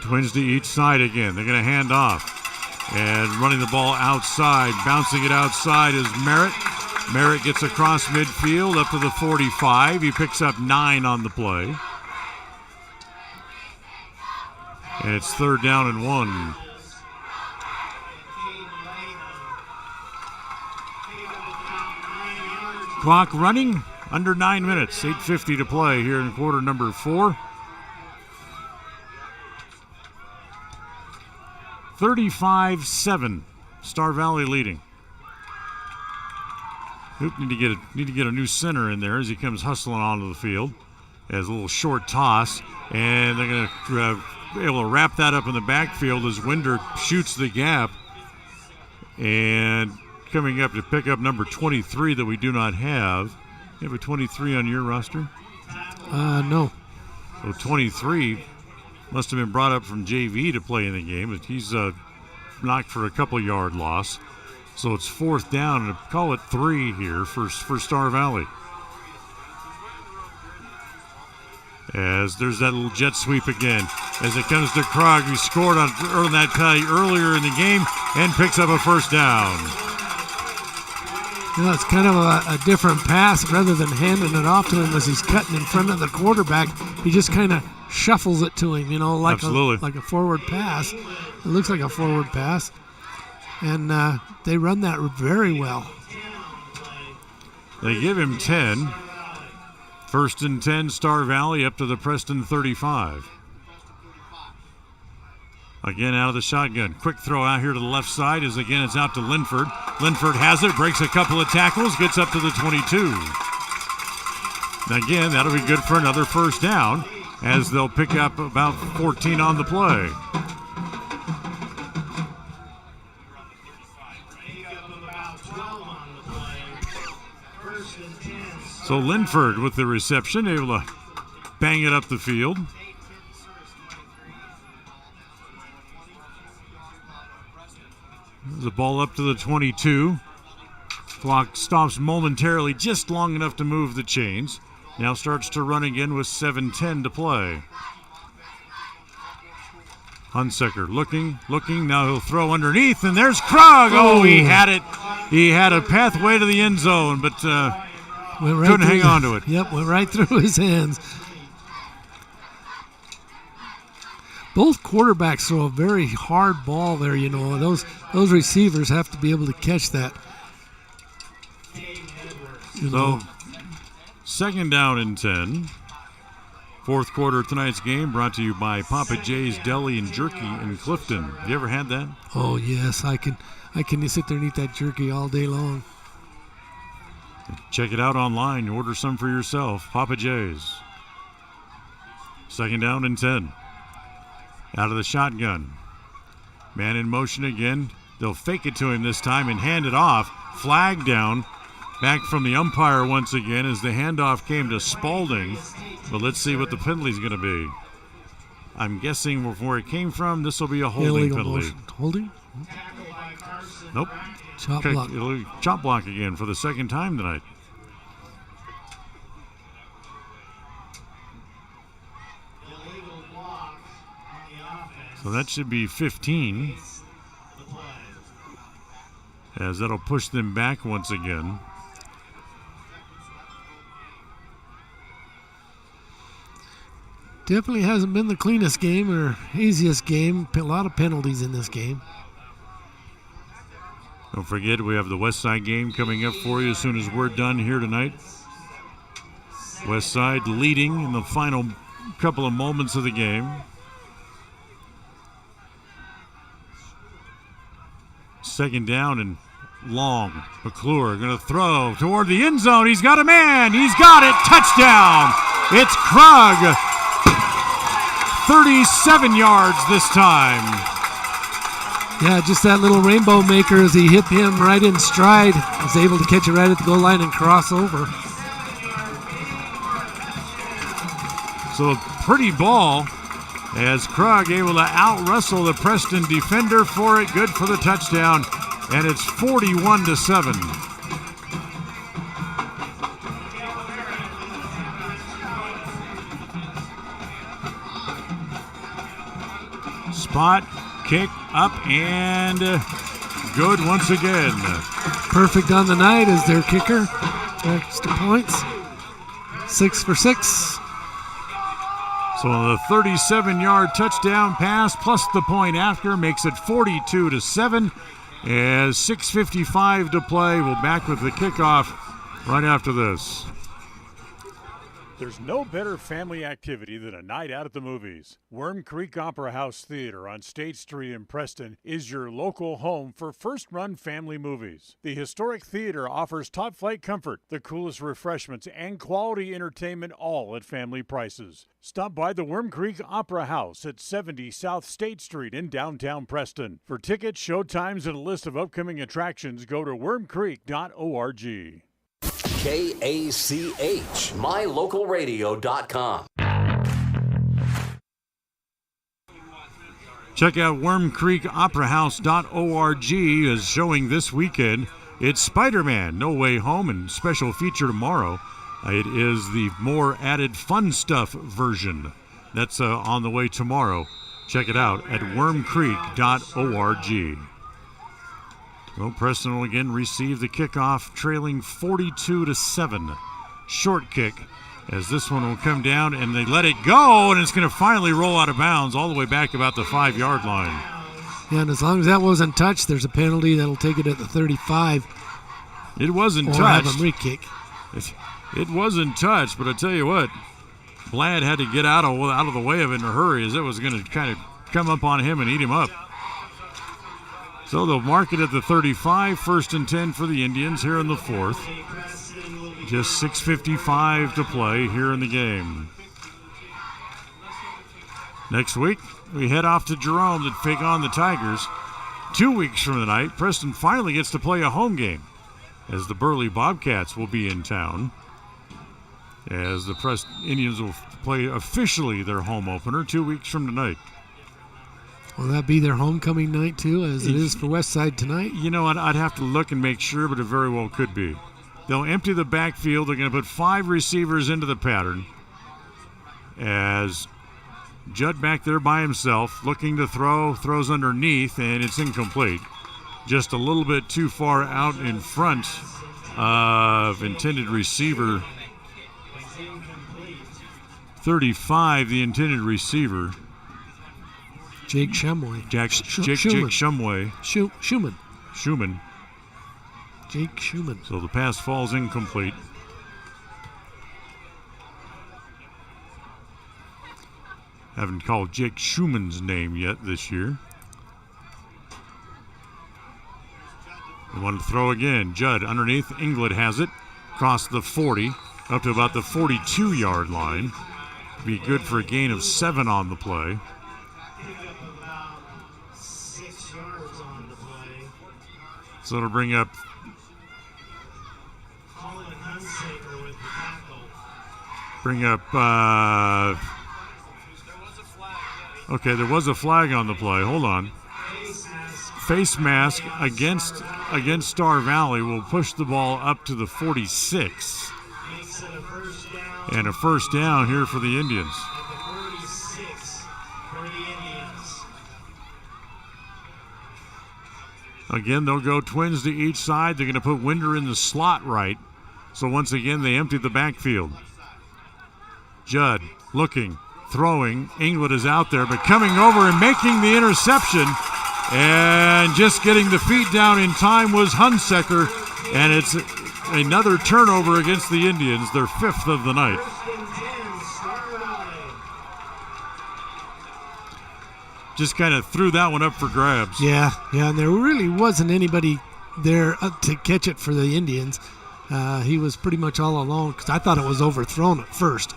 Speaker 1: Twins to each side again. They're going to hand off. And running the ball outside, bouncing it outside is Merritt. Merritt gets across midfield up to the 45. He picks up 9 on the play. And it's 3rd down and 1. Clock running, under 9 minutes. 8:50 to play here in quarter number 4. 35-7, Star Valley leading. Need to get a new center in there as he comes hustling onto the field. As a little short toss, and they're going to be able to wrap that up in the backfield as Winder shoots the gap. And coming up to pick up number 23 that we do not have. You have a 23 on your roster?
Speaker 2: No.
Speaker 1: So 23 must have been brought up from JV to play in the game, but he's knocked for a couple yard loss. So it's 4th down, and call it 3 here for Star Valley. As there's that little jet sweep again. As it comes to Krug, who scored on that play earlier in the game and picks up a 1st down.
Speaker 2: It's kind of a different pass. Rather than handing it off to him as he's cutting in front of the quarterback, he just kind of shuffles it to him, like a forward pass. It looks like a forward pass. And they run that very well.
Speaker 1: They give him 10. 1st and 10, Star Valley up to the Preston 35. Again out of the shotgun. Quick throw out here to the left side as again it's out to Linford. Linford has it, breaks a couple of tackles, gets up to the 22. And again, that'll be good for another 1st down as they'll pick up about 14 on the play. So Linford with the reception, able to bang it up the field. There's a ball up to the 22. Clock stops momentarily, just long enough to move the chains. Now starts to run again with 7:10 to play. Hunsaker looking. Now he'll throw underneath, and there's Krug. Oh, he had it. He had a pathway to the end zone, but couldn't hang on to it.
Speaker 2: Yep, went right through his hands. Both quarterbacks throw a very hard ball there, Those receivers have to be able to catch that.
Speaker 1: So, 2nd down and 10. 4th quarter of tonight's game brought to you by Papa J's Deli and Jerky in Clifton. You ever had that?
Speaker 2: Oh, yes. I can sit there and eat that jerky all day long.
Speaker 1: Check it out online. Order some for yourself. Papa J's. 2nd down and 10. Out of the shotgun. Man in motion again. They'll fake it to him this time and hand it off. Flag down. Back from the umpire once again as the handoff came to Spalding. But let's see what the penalty's going to be. I'm guessing where it came from, this will be a holding penalty.
Speaker 2: Holding?
Speaker 1: Nope.
Speaker 2: Chop block.
Speaker 1: It'll be chop block again for the 2nd time tonight. So that should be 15. As that'll push them back once again.
Speaker 2: Definitely hasn't been the cleanest game or easiest game. A lot of penalties in this game.
Speaker 1: Don't forget, we have the West Side game coming up for you as soon as we're done here tonight. West Side leading in the final couple of moments of the game. Second down and long. McClure going to throw toward the end zone. He's got a man. He's got it. Touchdown. It's Krug. 37 yards this time.
Speaker 2: Yeah, just that little rainbow maker as he hit him right in stride. Was able to catch it right at the goal line and cross over.
Speaker 1: So a pretty ball as Krug able to out-wrestle the Preston defender for it. Good for the touchdown. And it's 41-7. Spot, kick up, and good once again.
Speaker 2: Perfect on the night as their kicker. Extra points. 6 for 6.
Speaker 1: So the 37-yard touchdown pass plus the point after makes it 42-7. As 6:55 to play, we'll back with the kickoff right after this. There's no better family activity than a night out at the movies. Worm Creek Opera House Theater on State Street in Preston is your local home for first-run family movies. The historic theater offers top-flight comfort, the coolest refreshments, and quality entertainment, all at family prices. Stop by the Worm Creek Opera House at 70 South State Street in downtown Preston. For tickets, show times, and a list of upcoming attractions, go to wormcreek.org.
Speaker 8: KACH, mylocalradio.com.
Speaker 1: Check out wormcreekoperahouse.org is showing this weekend. It's Spider-Man No Way Home and special feature tomorrow. It is the more added fun stuff version. That's on the way tomorrow. Check it out at wormcreek.org. Well, Preston will again receive the kickoff, trailing 42-7. Short kick, as this one will come down, and they let it go, and it's going to finally roll out of bounds all the way back about the 5-yard line.
Speaker 2: Yeah, and as long as that wasn't touched, there's a penalty that'll take it at the 35.
Speaker 1: It wasn't touched.
Speaker 2: Or have a re-kick.
Speaker 1: It wasn't touched, but I tell you what, Blad had to get out of the way of it in a hurry, as it was going to kind of come up on him and eat him up. So they'll mark it at the 35, 1st and 10 for the Indians here in the 4th. Just 6:55 to play here in the game. Next week, we head off to Jerome to take on the Tigers. 2 weeks from tonight, Preston finally gets to play a home game, as the Burley Bobcats will be in town, as the Preston Indians will play officially their home opener 2 weeks from tonight.
Speaker 2: Will that be their homecoming night, too, as it is for Westside tonight?
Speaker 1: You know what? I'd have to look and make sure, but it very well could be. They'll empty the backfield. They're going to put 5 receivers into the pattern, as Judd back there by himself, looking to throw, throws underneath, and it's incomplete. Just a little bit too far out in front of intended receiver 35, the intended receiver.
Speaker 2: Jake Shumway.
Speaker 1: Jake Shumway.
Speaker 2: Schumann. Jake Schumann.
Speaker 1: So the pass falls incomplete. Haven't called Jake Schumann's name yet this year. They want to throw again. Judd underneath. England has it. Across the 40. Up to about the 42-yard line. Be good for a gain of 7 on the play. So it'll bring up okay, there was a flag on the play. Hold on. Face mask against Star Valley will push the ball up to the 46. And a first down here for the Indians. Again, they'll go twins to each side. They're going to put Winder in the slot right. So once again, they empty the backfield. Judd looking, throwing. England is out there, but coming over and making the interception. And just getting the feet down in time was Hunsaker. And it's another turnover against the Indians, their 5th of the night. just kind of threw that one up for grabs.
Speaker 2: Yeah, and there really wasn't anybody there to catch it for the Indians. He was pretty much all alone because I thought it was overthrown at first.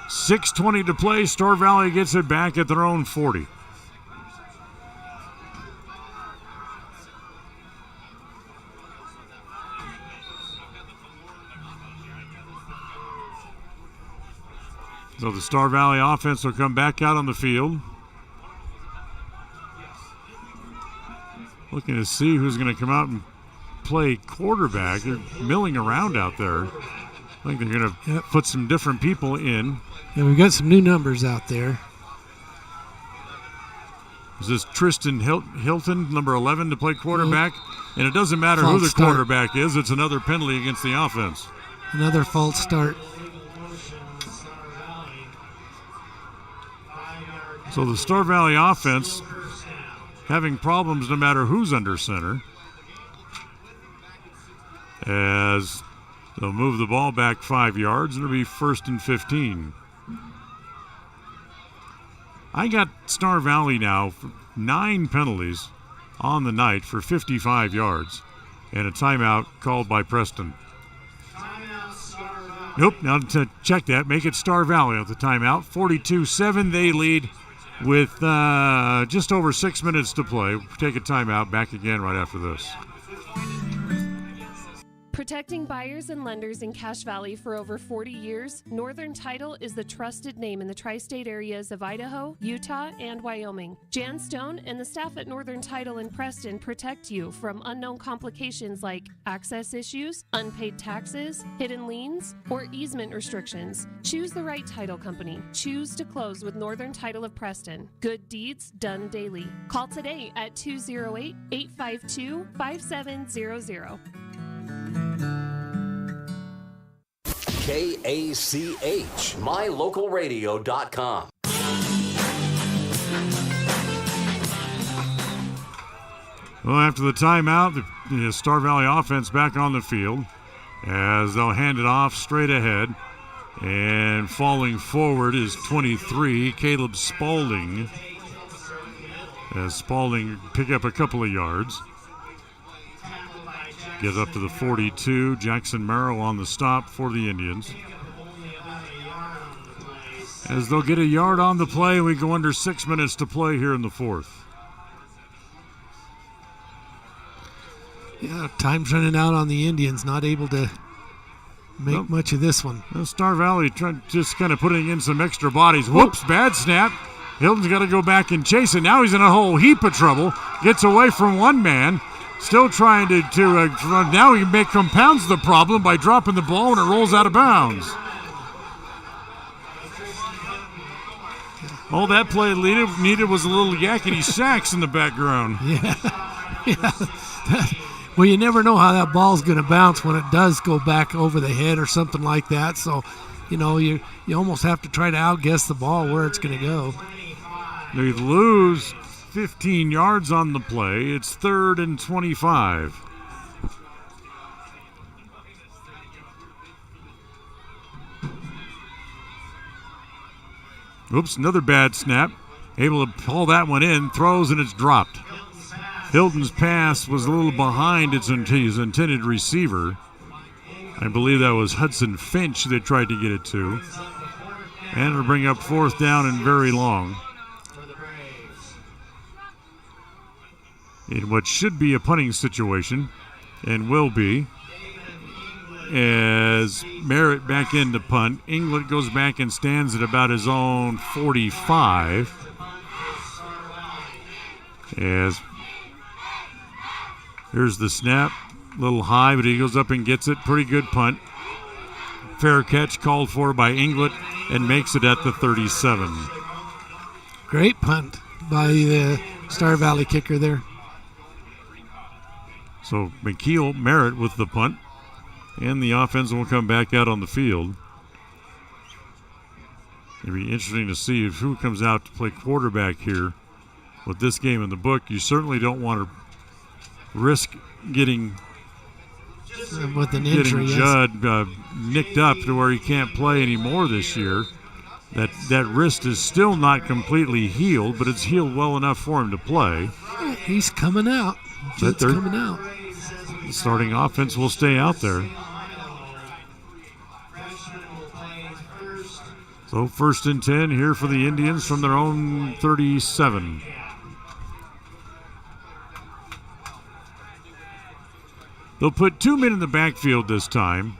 Speaker 1: 6:20 to play. Star Valley gets it back at their own 40. So the Star Valley offense will come back out on the field. Looking to see who's going to come out and play quarterback. They're milling around out there. I think they're going to put some different people in.
Speaker 2: Yeah, we've got some new numbers out there.
Speaker 1: Is this Tristan Hilton, number 11, to play quarterback? And it doesn't matter who the quarterback is. It's another penalty against the offense.
Speaker 2: Another false start.
Speaker 1: So the Star Valley offense having problems no matter who's under center, as they'll move the ball back 5 yards, and it'll be 1st and 15. I got Star Valley now for 9 penalties on the night for 55 yards and a timeout called by Preston. Nope, now to check that, make it Star Valley at the timeout. 42-7, they lead with just over 6 minutes to play. Take a timeout, back again right after this.
Speaker 18: Protecting buyers and lenders in Cache Valley for over 40 years, Northern Title is the trusted name in the tri-state areas of Idaho, Utah, and Wyoming. Jan Stone and the staff at Northern Title in Preston protect you from unknown complications like access issues, unpaid taxes, hidden liens, or easement restrictions. Choose the right title company. Choose to close with Northern Title of Preston. Good deeds done daily. Call today at 208-852-5700.
Speaker 8: KACH, mylocalradio.com.
Speaker 1: Well, after the timeout, the Star Valley offense back on the field as they'll hand it off straight ahead. And falling forward is 23, Caleb Spaulding. As Spaulding pick up a couple of yards. Gets up to the 42. Jackson Merrill on the stop for the Indians. As they'll get a yard on the play, we go under 6 minutes to play here in the fourth.
Speaker 2: Yeah, time's running out on the Indians, not able to make much of this one.
Speaker 1: Star Valley just kind of putting in some extra bodies. Whoops, bad snap. Hilton's got to go back and chase it. Now he's in a whole heap of trouble. Gets away from one man. Still trying to now he compounds the problem by dropping the ball and it rolls out of bounds. All that play needed was a little yakety sax in the background.
Speaker 2: Yeah. Well, you never know how that ball's going to bounce when it does go back over the head or something like that. So, you almost have to try to outguess the ball where it's going to go.
Speaker 1: They lose 15 yards on the play. It's 3rd and 25. Oops, another bad snap. Able to pull that one in, throws, and it's dropped. Hilton's pass was a little behind his intended receiver. I believe that was Hudson Finch that tried to get it to. And it'll bring up 4th down and very long. In what should be a punting situation, and will be, as Merritt back in to punt. Inglet goes back and stands at about his own 45. As here's the snap, a little high, but he goes up and gets it. Pretty good punt. Fair catch called for by Inglet and makes it at the 37.
Speaker 2: Great punt by the Star Valley kicker there.
Speaker 1: So McKeel Merritt with the punt, and the offense will come back out on the field. It'll be interesting to see who comes out to play quarterback here with this game in the book. You certainly don't want to risk getting
Speaker 2: with an injury,
Speaker 1: Judd nicked up to where he can't play anymore this year. That wrist is still not completely healed, but it's healed well enough for him to play.
Speaker 2: He's coming out. Judd's coming out.
Speaker 1: The starting offense will stay out there. So 1st and 10 here for the Indians from their own 37. They'll put 2 men in the backfield this time.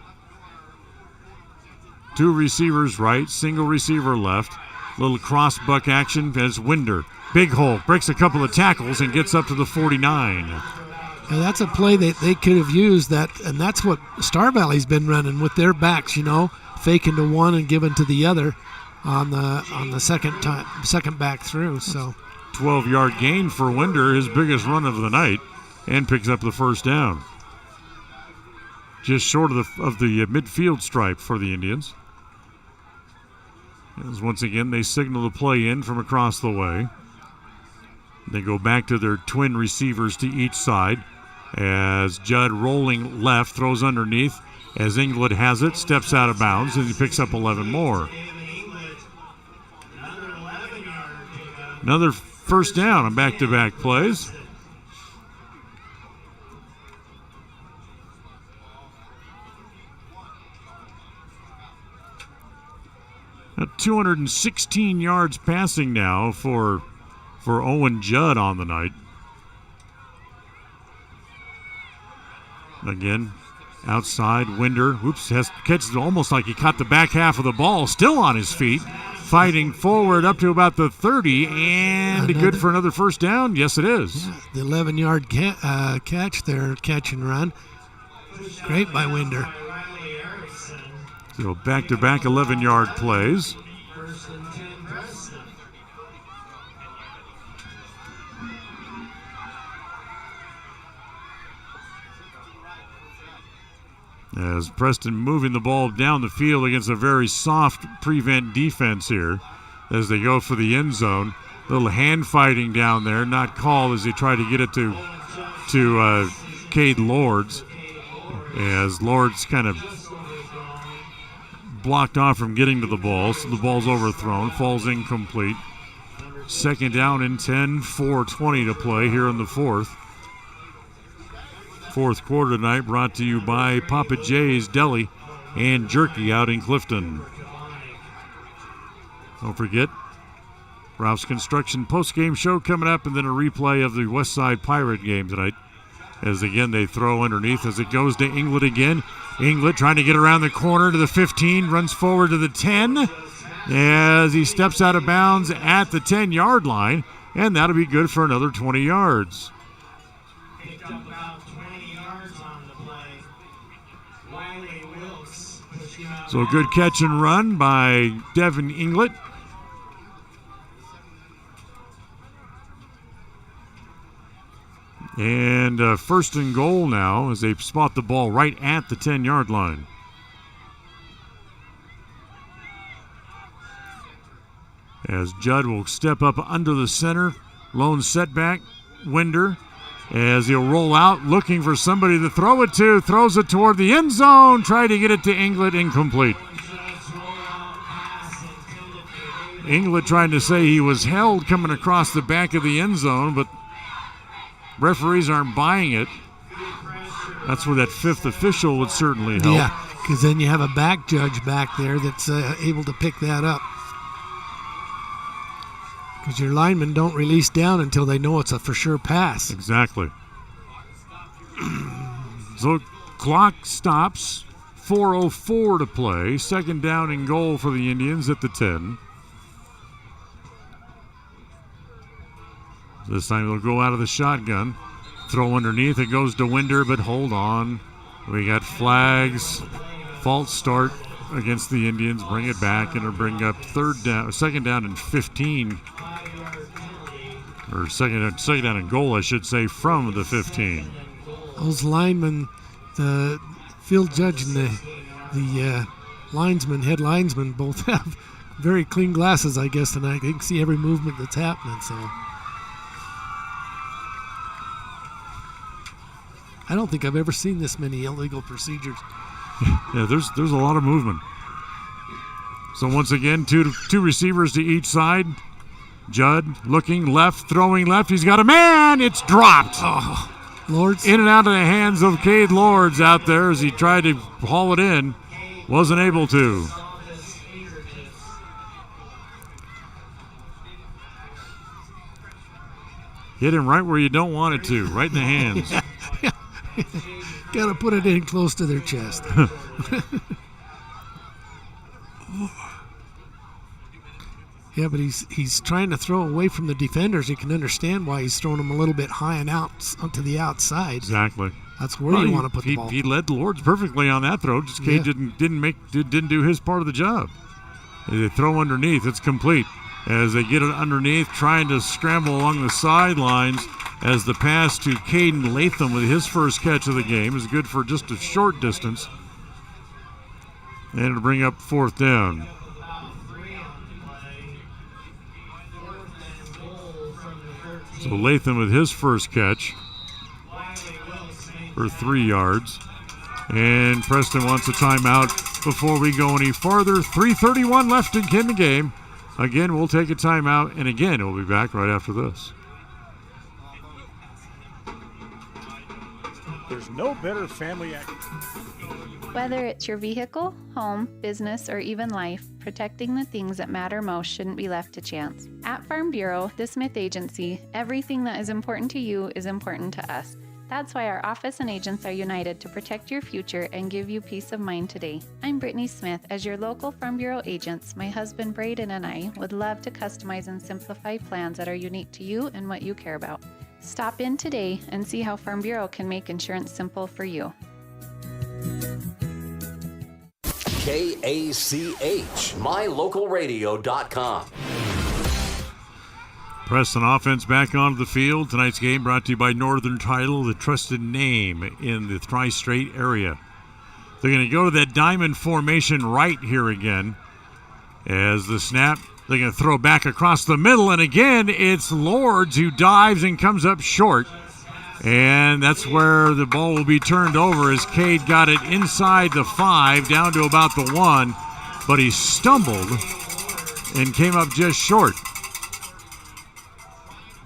Speaker 1: 2 receivers right, single receiver left. Little cross buck action as Winder. Big hole, breaks a couple of tackles and gets up to the 49.
Speaker 2: And that's a play that they could have used, that, and that's what Star Valley's been running with their backs, faking to one and giving to the other on the second back through. So
Speaker 1: 12-yard gain for Winder, his biggest run of the night, and picks up the first down. Just short of the midfield stripe for the Indians. As once again they signal the play in from across the way. They go back to their twin receivers to each side as Judd rolling left throws underneath as England has it, steps out of bounds, and he picks up 11 more. Another first down on back-to-back plays. Now 216 yards passing now for Owen Judd on the night. Again, outside, Winder, catches it almost like he caught the back half of the ball, still on his feet, fighting forward up to about the 30, and good for another first down. Yes, it is.
Speaker 2: Yeah, the 11-yard catch there, catch and run. Great by Winder.
Speaker 1: So back-to-back 11-yard plays. As Preston moving the ball down the field against a very soft prevent defense here as they go for the end zone. Little hand fighting down there, not called as they try to get it to Cade Lords. As Lords kind of blocked off from getting to the ball, so the ball's overthrown, falls incomplete. 2nd down and 10, 4:20 to play here in the fourth. Fourth quarter tonight brought to you by Papa J's Deli and Jerky out in Clifton. Don't forget, Ralph's Construction post-game show coming up, and then a replay of the Westside Pirate game tonight. As again they throw underneath as it goes to England again. England trying to get around the corner to the 15, runs forward to the 10 as he steps out of bounds at the 10-yard line, and that'll be good for another 20 yards. So a good catch and run by Devin Inglet. And 1st and goal now as they spot the ball right at the 10-yard line. As Judd will step up under the center. Lone setback. Winder as he'll roll out looking for somebody to throw it to. Throws it toward the end zone. Try to get it to Inglet. Incomplete. Inglet trying to say he was held coming across the back of the end zone, but referees aren't buying it. That's where that 5th official would certainly help.
Speaker 2: Yeah, because then you have a back judge back there that's able to pick that up. Because your linemen don't release down until they know it's a for sure pass.
Speaker 1: Exactly. So clock stops. 4:04 to play. 2nd down and goal for the Indians at the 10. This time they'll go out of the shotgun. Throw underneath. It goes to Winder, but hold on. We got flags. False start against the Indians. Bring it back, and it'll bring up 2nd down and 15. Or second down and goal, I should say, from the 15.
Speaker 2: Those linemen, the field judge and the head linesman both have very clean glasses, I guess, tonight. They can see every movement that's happening, so. I don't think I've ever seen this many illegal procedures.
Speaker 1: Yeah, there's a lot of movement. So once again, two receivers to each side. Judd looking left, throwing left. He's got a man. It's dropped.
Speaker 2: Oh, Lords.
Speaker 1: In and out of the hands of Cade Lords out there as he tried to haul it in. Wasn't able to. Hit him right where you don't want it to, right in the hands.
Speaker 2: Got to put it in close to their chest. Yeah, but he's trying to throw away from the defenders. You can understand why he's throwing them a little bit high and out to the outside.
Speaker 1: Exactly.
Speaker 2: That's where you want to put the ball.
Speaker 1: He led the Lords perfectly on that throw. Just Cade didn't do his part of the job. They throw underneath. It's complete. As they get it underneath, trying to scramble along the sidelines as the pass to Caden Latham with his first catch of the game is good for just a short distance. And it'll bring up fourth down. So Latham with his first catch for 3 yards. And Preston wants a timeout before we go any farther. 3:31 left in the game. Again, we'll take a timeout, and again, we'll be back right after this.
Speaker 5: There's no better family
Speaker 20: Whether it's your vehicle, home, business, or even life, protecting the things that matter most shouldn't be left to chance. At Farm Bureau, the Smith Agency, everything that is important to you is important to us. That's why our office and agents are united to protect your future and give you peace of mind today. I'm Brittany Smith. As your local Farm Bureau agents, my husband Braden and I would love to customize and simplify plans that are unique to you and what you care about. Stop in today and see how Farm Bureau can make insurance simple for you.
Speaker 8: KACH, mylocalradio.com.
Speaker 1: Preston offense back onto the field. Tonight's game brought to you by Northern Title, the trusted name in the Tri-State area. They're going to go to that diamond formation right here again. As the snap, they're going to throw back across the middle, and again, it's Lords who dives and comes up short. And that's where the ball will be turned over as Cade got it inside the 5, down to about the 1, but he stumbled and came up just short.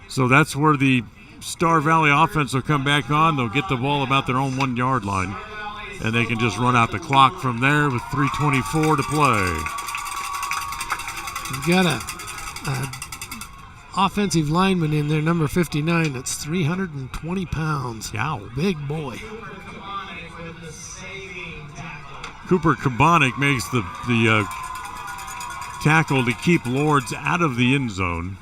Speaker 1: So that's where the Star Valley offense will come back on. They'll get the ball about their own 1 yard line, and they can just run out the clock from there with 3:24 to play.
Speaker 2: You've got a offensive lineman in there, number 59. That's 320 pounds.
Speaker 1: Yow.
Speaker 2: Big boy.
Speaker 1: Cooper Kabonic makes the tackle to keep Lords out of the end zone.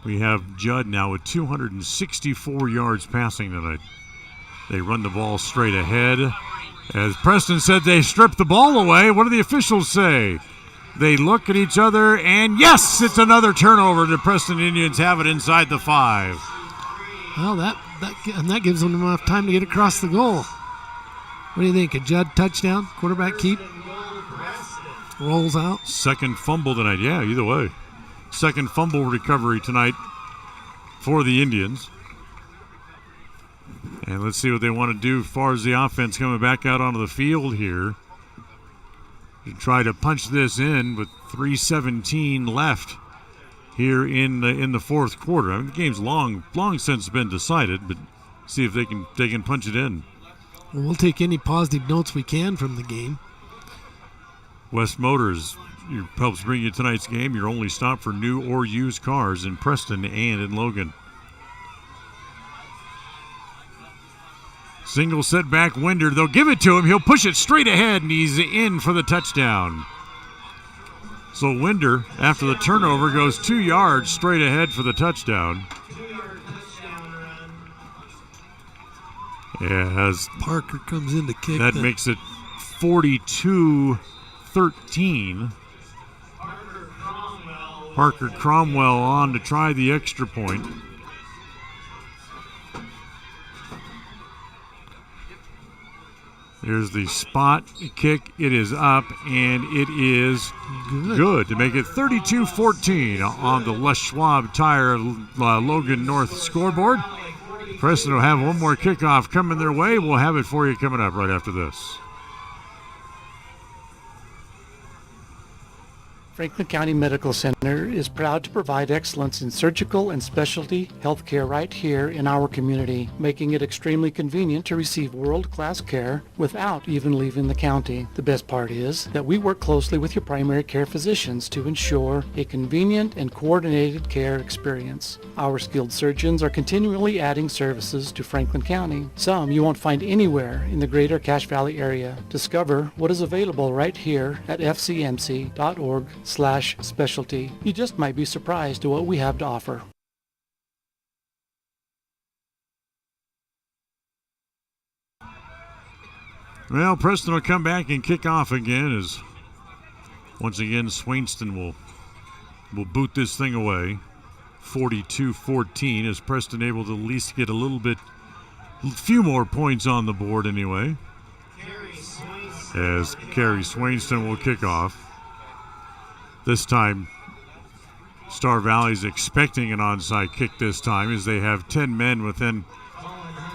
Speaker 1: We have Judd now with 264 yards passing tonight. They run the ball straight ahead. As Preston said, they stripped the ball away. What do the officials say? They look at each other, and yes, it's another turnover. The Preston Indians have it inside the 5.
Speaker 2: Well, that gives them enough time to get across the goal. What do you think? A Judd touchdown? Quarterback keep? Rolls out?
Speaker 1: Second fumble tonight. Yeah, either way. Second fumble recovery tonight for the Indians. And let's see what they want to do as far as the offense coming back out onto the field here. To try to punch this in with 3:17 left here in the fourth quarter. I mean, the game's long since been decided, but see if they can punch it in.
Speaker 2: Well, we'll take any positive notes we can from the game.
Speaker 1: West Motors helps bring you tonight's game, your only stop for new or used cars in Preston and in Logan. Single setback Winder. They'll give it to him. He'll push it straight ahead, and he's in for the touchdown. So Winder, after the turnover, goes 2 yards straight ahead for the touchdown. Yeah, as
Speaker 2: Parker comes in to kick.
Speaker 1: That makes it 42-13. Parker Cromwell on to try the extra point. There's the spot kick. It is up, and it is good to make it 32-14 on the Les Schwab Tire Logan North scoreboard. Preston will have one more kickoff coming their way. We'll have it for you coming up right after this.
Speaker 21: Franklin County Medical Center is proud to provide excellence in surgical and specialty healthcare right here in our community, making it extremely convenient to receive world-class care without even leaving the county. The best part is that we work closely with your primary care physicians to ensure a convenient and coordinated care experience. Our skilled surgeons are continually adding services to Franklin County, some you won't find anywhere in the greater Cache Valley area. Discover what is available right here at fcmc.org/specialty. You just might be surprised at what we have to offer.
Speaker 1: Well, Preston will come back and kick off again as once again Swainston will boot this thing away. 42-14 is Preston able to at least get a few more points on the board anyway. As Kerry Swainston will kick off. This time, Star Valley's expecting an onside kick this time as they have 10 men within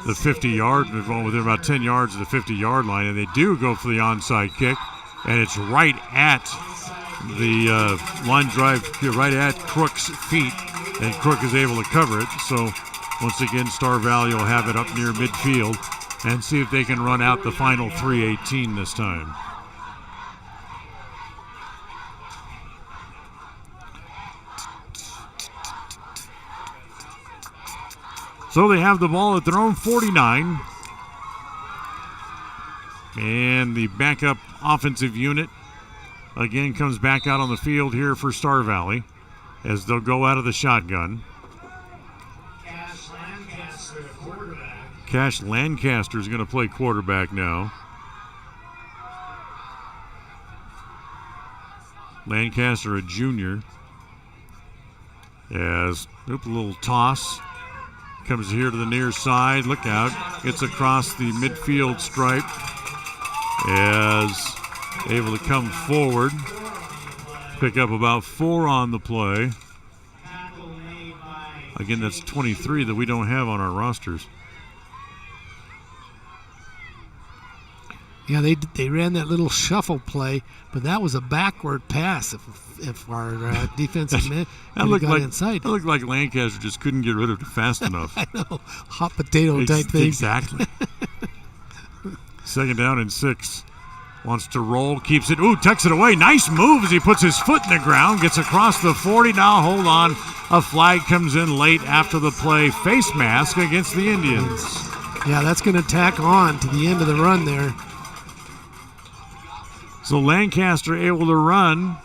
Speaker 1: the 50-yard, within about 10 yards of the 50-yard line, and they do go for the onside kick, and it's right at the line drive, right at Crook's feet, and Crook is able to cover it. So once again, Star Valley will have it up near midfield and see if they can run out the final 3:18 this time. So they have the ball at their own 49. And the backup offensive unit again comes back out on the field here for Star Valley as they'll go out of the shotgun. Cash Lancaster is going to play quarterback now. Lancaster, a junior. As, a little toss. Comes here to the near side. Look out. Gets across the midfield stripe. As able to come forward. Pick up about 4 on the play. Again, that's 23 that we don't have on our rosters.
Speaker 2: Yeah, they ran that little shuffle play, but that was a backward pass if our defensive man got inside.
Speaker 1: That looked like Lancaster just couldn't get rid of it fast enough.
Speaker 2: I know. Hot potato type thing.
Speaker 1: Exactly. Second down and 6. Wants to roll, keeps it. Ooh, tucks it away. Nice move as he puts his foot in the ground. Gets across the 40. Now, hold on. A flag comes in late after the play. Face mask against the Indians.
Speaker 2: Yeah, that's going to tack on to the end of the run there.
Speaker 1: So Lancaster able to run.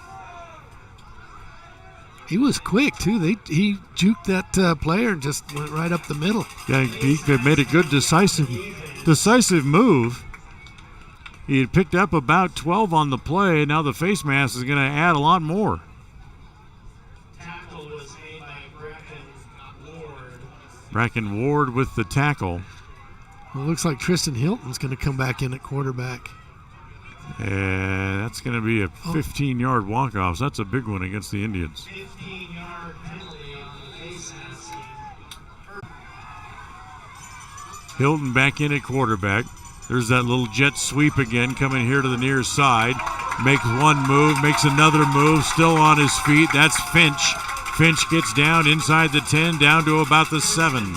Speaker 2: He was quick, too. He juked that player and just went right up the middle.
Speaker 1: Yeah, he made a good decisive move. He had picked up about 12 on the play. Now the face mask is going to add a lot more.
Speaker 19: Tackle was made by Bracken Ward.
Speaker 1: Bracken Ward with the tackle.
Speaker 2: Well, it looks like Tristan Hilton's going to come back in at quarterback.
Speaker 1: And that's going to be a 15-yard walk-off. So that's a big one against the Indians.
Speaker 19: 15-yard penalty on the face mask.
Speaker 1: Hilton back in at quarterback. There's that little jet sweep again coming here to the near side. Makes one move, makes another move, still on his feet. That's Finch. Finch gets down inside the 10, down to about the 7.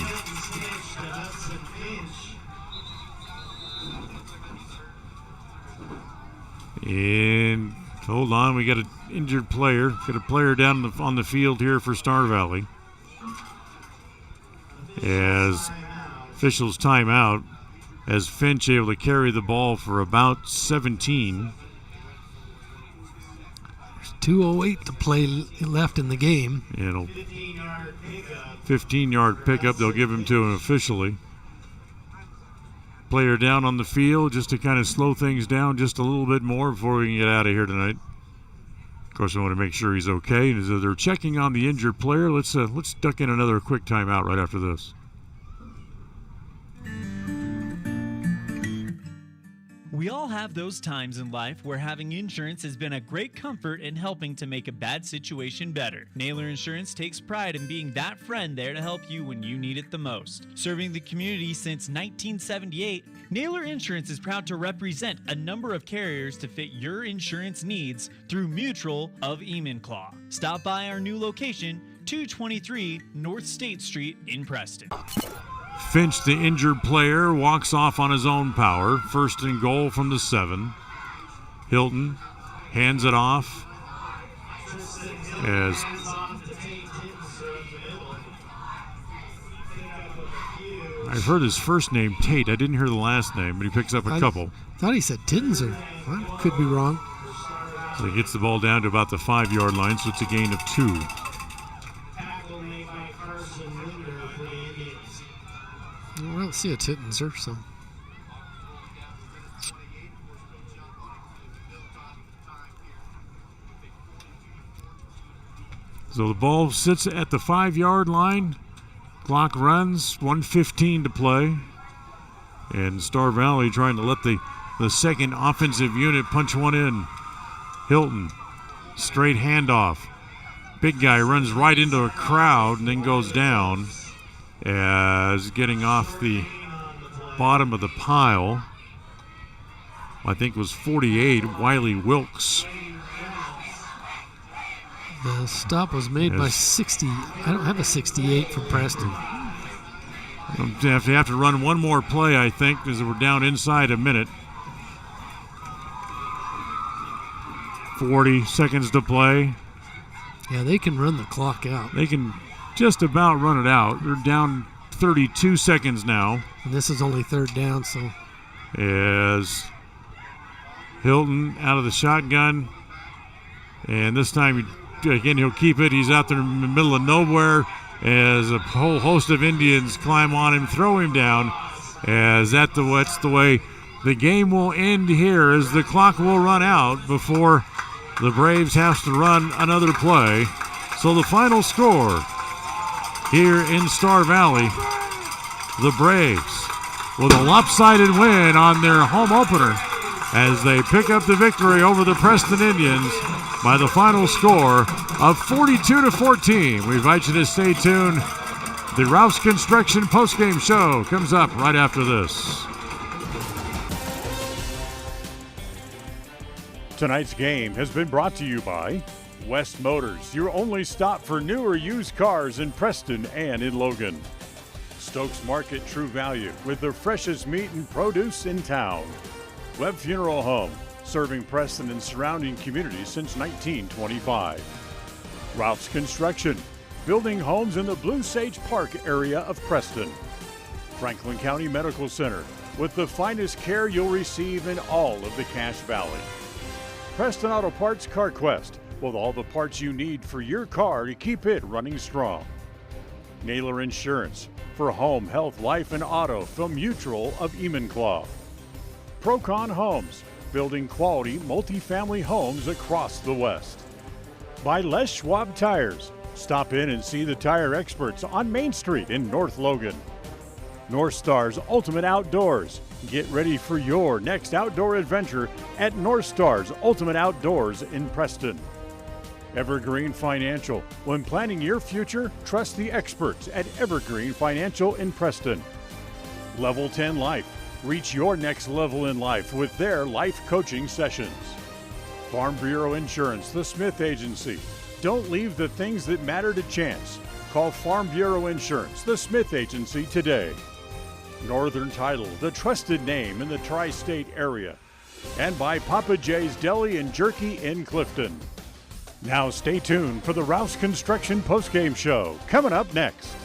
Speaker 1: And hold on, we got an injured player. Got a player down on the field here for Star Valley. As officials timeout, as Finch able to carry the ball for about 17.
Speaker 2: There's 2:08 to play left in the game.
Speaker 1: And 15-yard pickup. They'll give him to him officially. Player down on the field just to kind of slow things down just a little bit more before we can get out of here tonight. Of course, I want to make sure he's okay. And as they're checking on the injured player, let's duck in another quick timeout right after this.
Speaker 3: We all have those times in life where having insurance has been a great comfort in helping to make a bad situation better. Naylor Insurance takes pride in being that friend there to help you when you need it the most. Serving the community since 1978, Naylor Insurance is proud to represent a number of carriers to fit your insurance needs through Mutual of Enumclaw. Stop by our new location, 223 North State Street in Preston.
Speaker 1: Finch, the injured player, walks off on his own power. First and goal from the 7. Hilton hands it off as I've heard his first name, Tate. I didn't hear the last name, but he picks up a couple.
Speaker 2: Thought he said Tittenser. Well, could be wrong.
Speaker 1: So he gets the ball down to about the 5-yard line, so it's a gain of 2.
Speaker 2: Well, I don't see a Tittenser, so.
Speaker 1: So the ball sits at the 5-yard line. Clock runs, 1:15 to play. And Star Valley trying to let the second offensive unit punch one in. Hilton, straight handoff. Big guy runs right into a crowd and then goes down as getting off the bottom of the pile. I think it was 48, Wiley Wilkes.
Speaker 2: The stop was made by 60. I don't have a 68 for Preston.
Speaker 1: You have to run one more play, I think, because we're down inside a minute. 40 seconds to play.
Speaker 2: Yeah, they can run the clock out.
Speaker 1: They can just about run it out. They're down 32 seconds now.
Speaker 2: And this is only third down, so.
Speaker 1: As Hilton out of the shotgun. And this time, again, he'll keep it. He's out there in the middle of nowhere as a whole host of Indians climb on him, throw him down. As that's the way the game will end here, as the clock will run out before the Braves have to run another play. So the final score here in Star Valley, the Braves with a lopsided win on their home opener as they pick up the victory over the Preston Indians by the final score of 42-14. We invite you to stay tuned. The Ralph's Construction postgame show comes up right after this. Tonight's game has been brought to you by West Motors, your only stop for new or used cars in Preston and in Logan. Stokes Market True Value with the freshest meat and produce in town. Webb Funeral Home, serving Preston and surrounding communities since 1925. Ralph's Construction, building homes in the Blue Sage Park area of Preston. Franklin County Medical Center, with the finest care you'll receive in all of the Cache Valley. Preston Auto Parts CarQuest, with all the parts you need for your car to keep it running strong. Naylor Insurance, for home, health, life, and auto from Mutual of Enumclaw. Procon Homes, building quality multifamily homes across the West. By Les Schwab Tires, stop in and see the tire experts on Main Street in North Logan. North Star's Ultimate Outdoors, get ready for your next outdoor adventure at North Star's Ultimate Outdoors in Preston. Evergreen Financial, when planning your future, trust the experts at Evergreen Financial in Preston. Level 10 Life, reach your next level in life with their life coaching sessions. Farm Bureau Insurance, the Smith Agency. Don't leave the things that matter to chance. Call Farm Bureau Insurance, the Smith Agency today. Northern Title, the trusted name in the tri-state area. And by Papa J's Deli and Jerky in Clifton. Now stay tuned for the Ralph's Construction postgame show coming up next.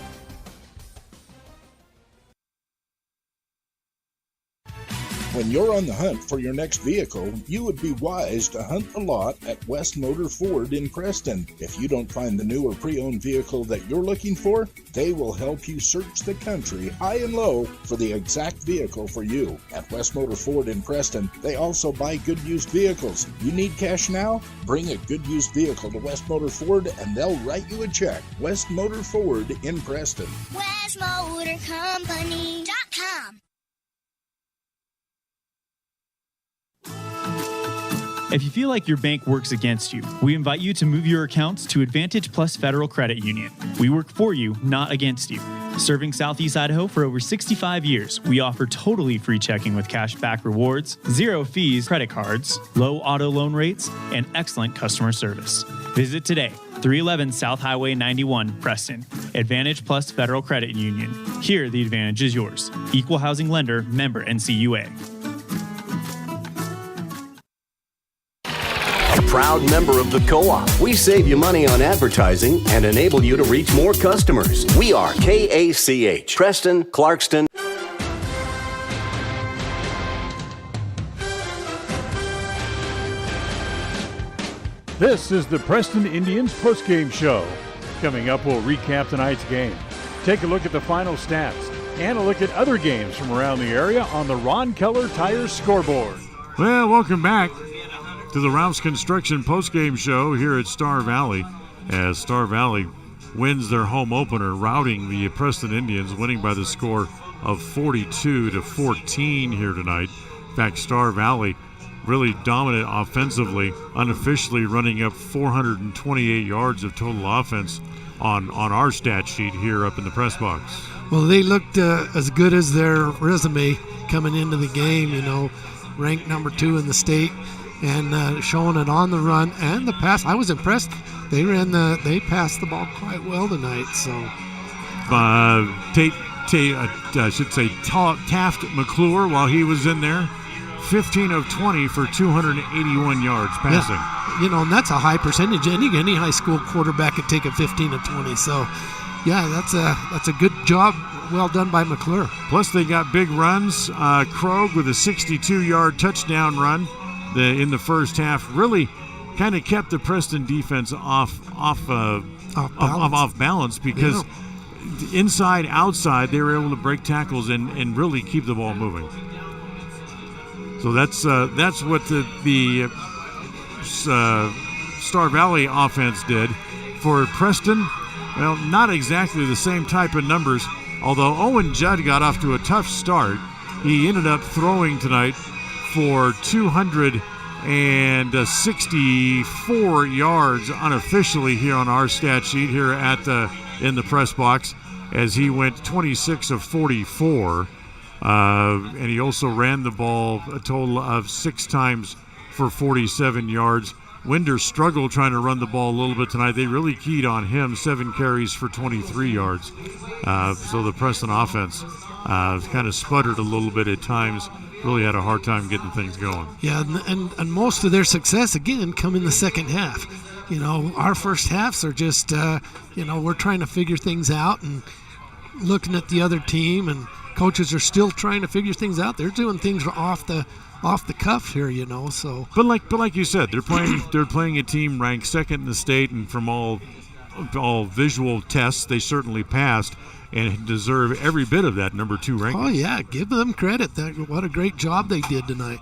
Speaker 9: When you're on the hunt for your next vehicle, you would be wise to hunt the lot at West Motor Ford in Preston. If you don't find the new or pre-owned vehicle that you're looking for, they will help you search the country high and low for the exact vehicle for you. At West Motor Ford in Preston, they also buy good used vehicles. You need cash now? Bring a good used vehicle to West Motor Ford and they'll write you a check. West Motor Ford in Preston.
Speaker 5: WestMotorCompany.com
Speaker 3: If you feel like your bank works against you, we invite you to move your accounts to Advantage Plus Federal Credit Union. We work for you, not against you. Serving Southeast Idaho for over 65 years, we offer totally free checking with cash back rewards, 0 fees credit cards, low auto loan rates, and excellent customer service. Visit today, 311 South Highway 91, Preston. Advantage Plus Federal Credit Union. Here, the advantage is yours. Equal housing lender, member NCUA.
Speaker 8: A proud member of the Co-op. We save you money on advertising and enable you to reach more customers. We are KACH, Preston, Clarkston.
Speaker 1: This is the Preston Indians postgame show. Coming up, we'll recap tonight's game, take a look at the final stats, and a look at other games from around the area on the Ron Keller Tires scoreboard. Well, welcome back to the Ralph's Construction postgame show here at Star Valley, as Star Valley wins their home opener, routing the Preston Indians, winning by the score of 42-14 here tonight. In fact, Star Valley really dominant offensively, unofficially running up 428 yards of total offense on our stat sheet here up in the press box.
Speaker 2: Well, they looked as good as their resume coming into the game, ranked number 2 in the state, and showing it on the run and the pass. I was impressed. They passed the ball quite well tonight. So, Taft McClure, while he was in there, 15 of 20 for 281 yards passing. Yeah. And that's a high percentage. Any high school quarterback could take a 15 of 20. So, yeah, that's a good job. Well done by McClure. Plus, they got big runs. Krogh with a 62-yard touchdown run in the first half really kind of kept the Preston defense off balance because inside, outside, they were able to break tackles and really keep the ball moving. So that's what the Star Valley offense did. For Preston, well, not exactly the same type of numbers, although Owen Judd got off to a tough start. He ended up throwing tonight for 264 yards unofficially here on our stat sheet here in the press box, as he went 26 of 44. And he also ran the ball a total of 6 times for 47 yards. Winder struggled trying to run the ball a little bit tonight. They really keyed on him, 7 carries for 23 yards. So the Preston offense kind of sputtered a little bit at times, really had a hard time getting things going. Yeah, and most of their success, again, come in the second half. Our first halves are just, we're trying to figure things out and looking at the other team, and coaches are still trying to figure things out. They're doing things off the cuff here, So, but like you said, they're playing a team ranked second in the state, and from all visual tests, they certainly passed and deserve every bit of that number 2 ranking. Oh yeah, give them credit. What a great job they did tonight.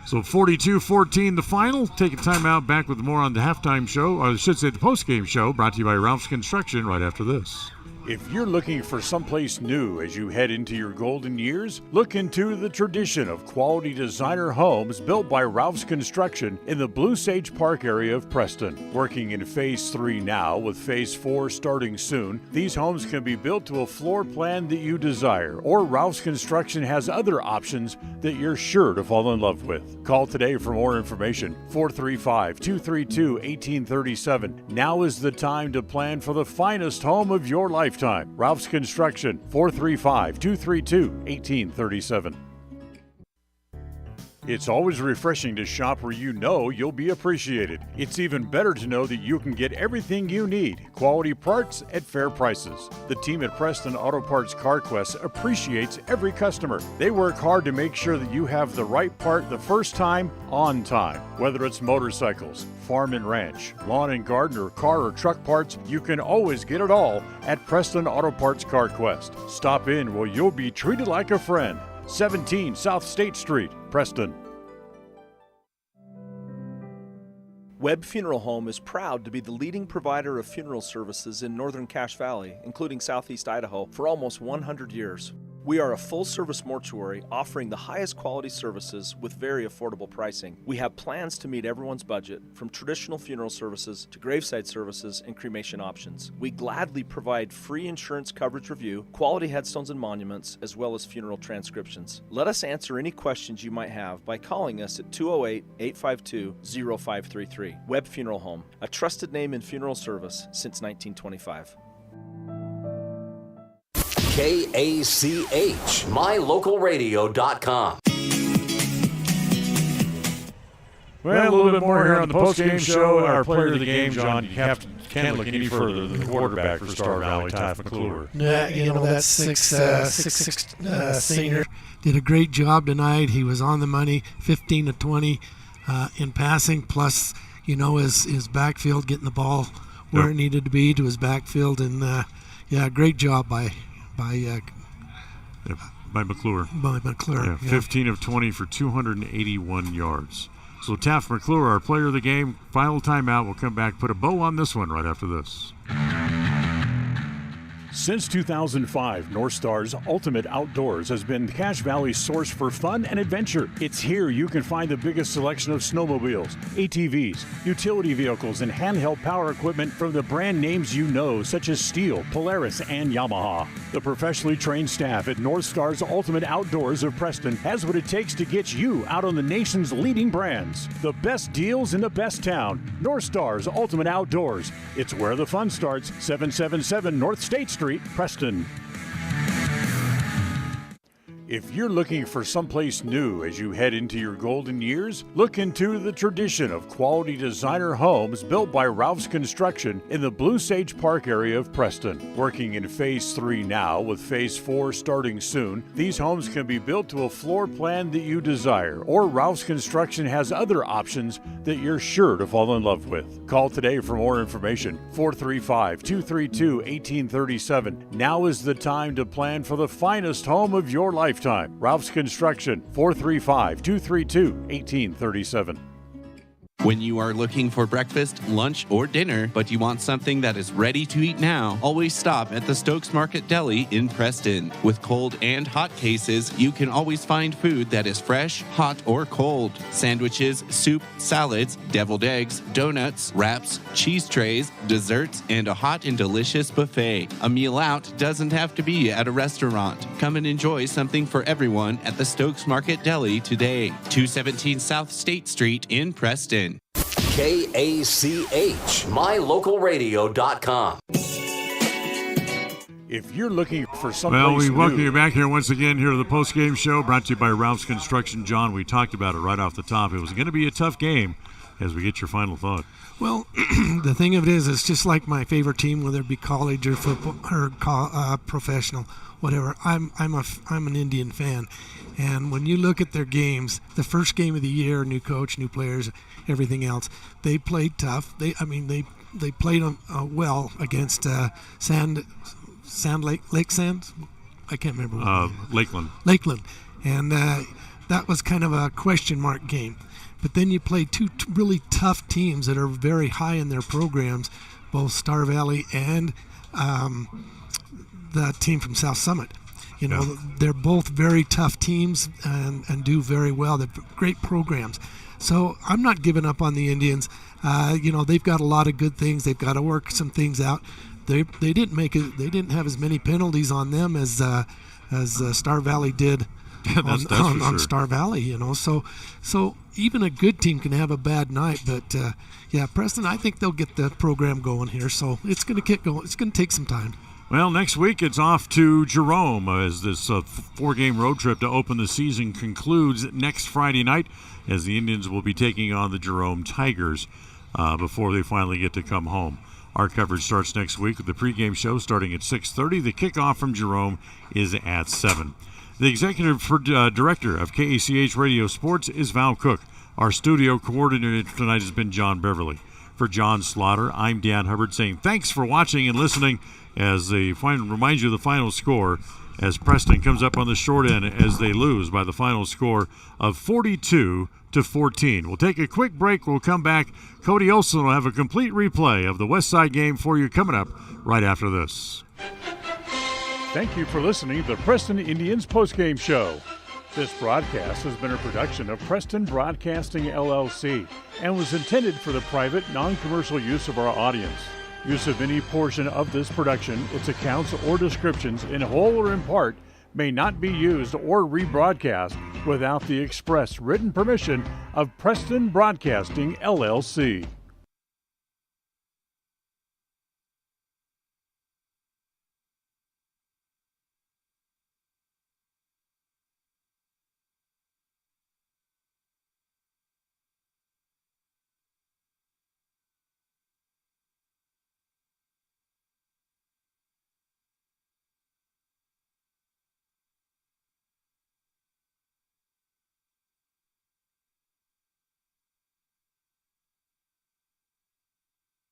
Speaker 2: So 42-14 the final. Take a timeout, back with more on the halftime show, or I should say the postgame show, brought to you by Ralph's Construction right after this. If you're looking for someplace new as you head into your golden years, look into the tradition of quality designer homes built by Ralph's Construction in the Blue Sage Park area of Preston. Working in Phase 3 now, with Phase 4 starting soon, these homes can be built to a floor plan that you desire, or Ralph's Construction has other options that you're sure to fall in love with. Call today for more information, 435-232-1837. Now is the time to plan for the finest home of your lifetime. Ralph's Construction, 435-232-1837. It's always refreshing to shop where you know you'll be appreciated. It's even better to know that you can get everything you need, quality parts at fair prices. The team at Preston Auto Parts CarQuest appreciates every customer. They work hard to make sure that you have the right part the first time, on time. Whether it's motorcycles, farm and ranch, lawn and garden, or car or truck parts, you can always get it all at Preston Auto Parts CarQuest. Stop in where you'll be treated like a friend. 17 South State Street, Preston.
Speaker 17: Webb Funeral Home is proud to be the leading provider of funeral services in northern Cache Valley, including southeast Idaho, for almost 100 years. We are a full-service mortuary offering the highest quality services with very affordable pricing. We have plans to meet everyone's budget, from traditional funeral services to graveside services and cremation options. We gladly provide free insurance coverage review, quality headstones and monuments, as well as funeral transcriptions. Let us answer any questions you might have by calling us at 208-852-0533. Webb Funeral Home, a trusted name in funeral service since 1925.
Speaker 8: KACH, mylocalradio.com.
Speaker 1: Well, a little bit more here on the post-game show. Our player of the game, John, you can't look any further than the quarterback for Star Valley, Taft McClure.
Speaker 2: Yeah, that 6'6" senior did a great job tonight. He was on the money, 15 to 20 in passing, plus, his backfield, getting the ball where it needed to be to his backfield. And, great job by
Speaker 1: McClure.
Speaker 2: By McClure.
Speaker 1: Yeah, 15 of 20 for 281 yards. So Taft McClure, our player of the game. Final timeout. We'll come back, put a bow on this one right after this. Since 2005, North Star's Ultimate Outdoors has been Cache Valley's source for fun and adventure. It's here you can find the biggest selection of snowmobiles, ATVs, utility vehicles, and handheld power equipment from the brand names you know, such as Steel, Polaris, and Yamaha. The professionally trained staff at North Star's Ultimate Outdoors of Preston has what it takes to get you out on the nation's leading brands. The best deals in the best town. North Star's Ultimate Outdoors. It's where the fun starts. 777 North State Street, Preston. If you're looking for someplace new as you head into your golden years, look into the tradition of quality designer homes built by Ralph's Construction in the Blue Sage Park area of Preston. Working in Phase 3 now, with Phase 4 starting soon, these homes can be built to a floor plan that you desire, or Ralph's Construction has other options that you're sure to fall in love with. Call today for more information, 435-232-1837. Now is the time to plan for the finest home of your lifetime. Ralph's Construction, 435-232-1837.
Speaker 10: When you are looking for breakfast, lunch, or dinner, but you want something that is ready to eat now, always stop at the Stokes Market Deli in Preston. With cold and hot cases, you can always find food that is fresh, hot, or cold. Sandwiches, soup, salads, deviled eggs, donuts, wraps, cheese trays, desserts, and a hot and delicious buffet. A meal out doesn't have to be at a restaurant. Come and enjoy something for everyone at the Stokes Market Deli today. 217 South State Street in Preston.
Speaker 8: KACH, mylocalradio.com.
Speaker 1: If you're looking for someplace we welcome you back here once again here to the post-game show, brought to you by Ralph's Construction. John, we talked about it right off the top. It was going to be a tough game. As we get your final thought.
Speaker 2: Well, the thing of it is, it's just like my favorite team, whether it be college or football or professional, whatever. I'm an Indian fan, and when you look at their games, the first game of the year, new coach, new players, everything else, they played tough. They played well against Lake Sand. I can't remember. Lakeland, and that was kind of a question mark game. But then you play two really tough teams that are very high in their programs, both Star Valley and the team from South Summit. They're both very tough teams and do very well. They're great programs. So I'm not giving up on the Indians. They've got a lot of good things. They've got to work some things out. They didn't have as many penalties on them as Star Valley did. on Star Valley, So even a good team can have a bad night, but Preston, I think they'll get the program going here. So it's going to get going. It's going to take some time.
Speaker 1: Well, next week it's off to Jerome as this 4-game road trip to open the season concludes next Friday night, as the Indians will be taking on the Jerome Tigers before they finally get to come home. Our coverage starts next week with the pregame show starting at 6:30. The kickoff from Jerome is at 7. The executive director of KACH Radio Sports is Val Cook. Our studio coordinator tonight has been John Beverly. For John Slaughter, I'm Dan Hubbard saying thanks for watching and listening as they remind you of the final score as Preston comes up on the short end as they lose by the final score of 42-14. We'll take a quick break. We'll come back. Cody Olson will have a complete replay of the West Side game for you coming up right after this. Thank you for listening to the Preston Indians postgame show. This broadcast has been a production of Preston Broadcasting, LLC, and was intended for the private, non-commercial use of our audience. Use of any portion of this production, its accounts or descriptions, in whole or in part, may not be used or rebroadcast without the express written permission of Preston Broadcasting, LLC.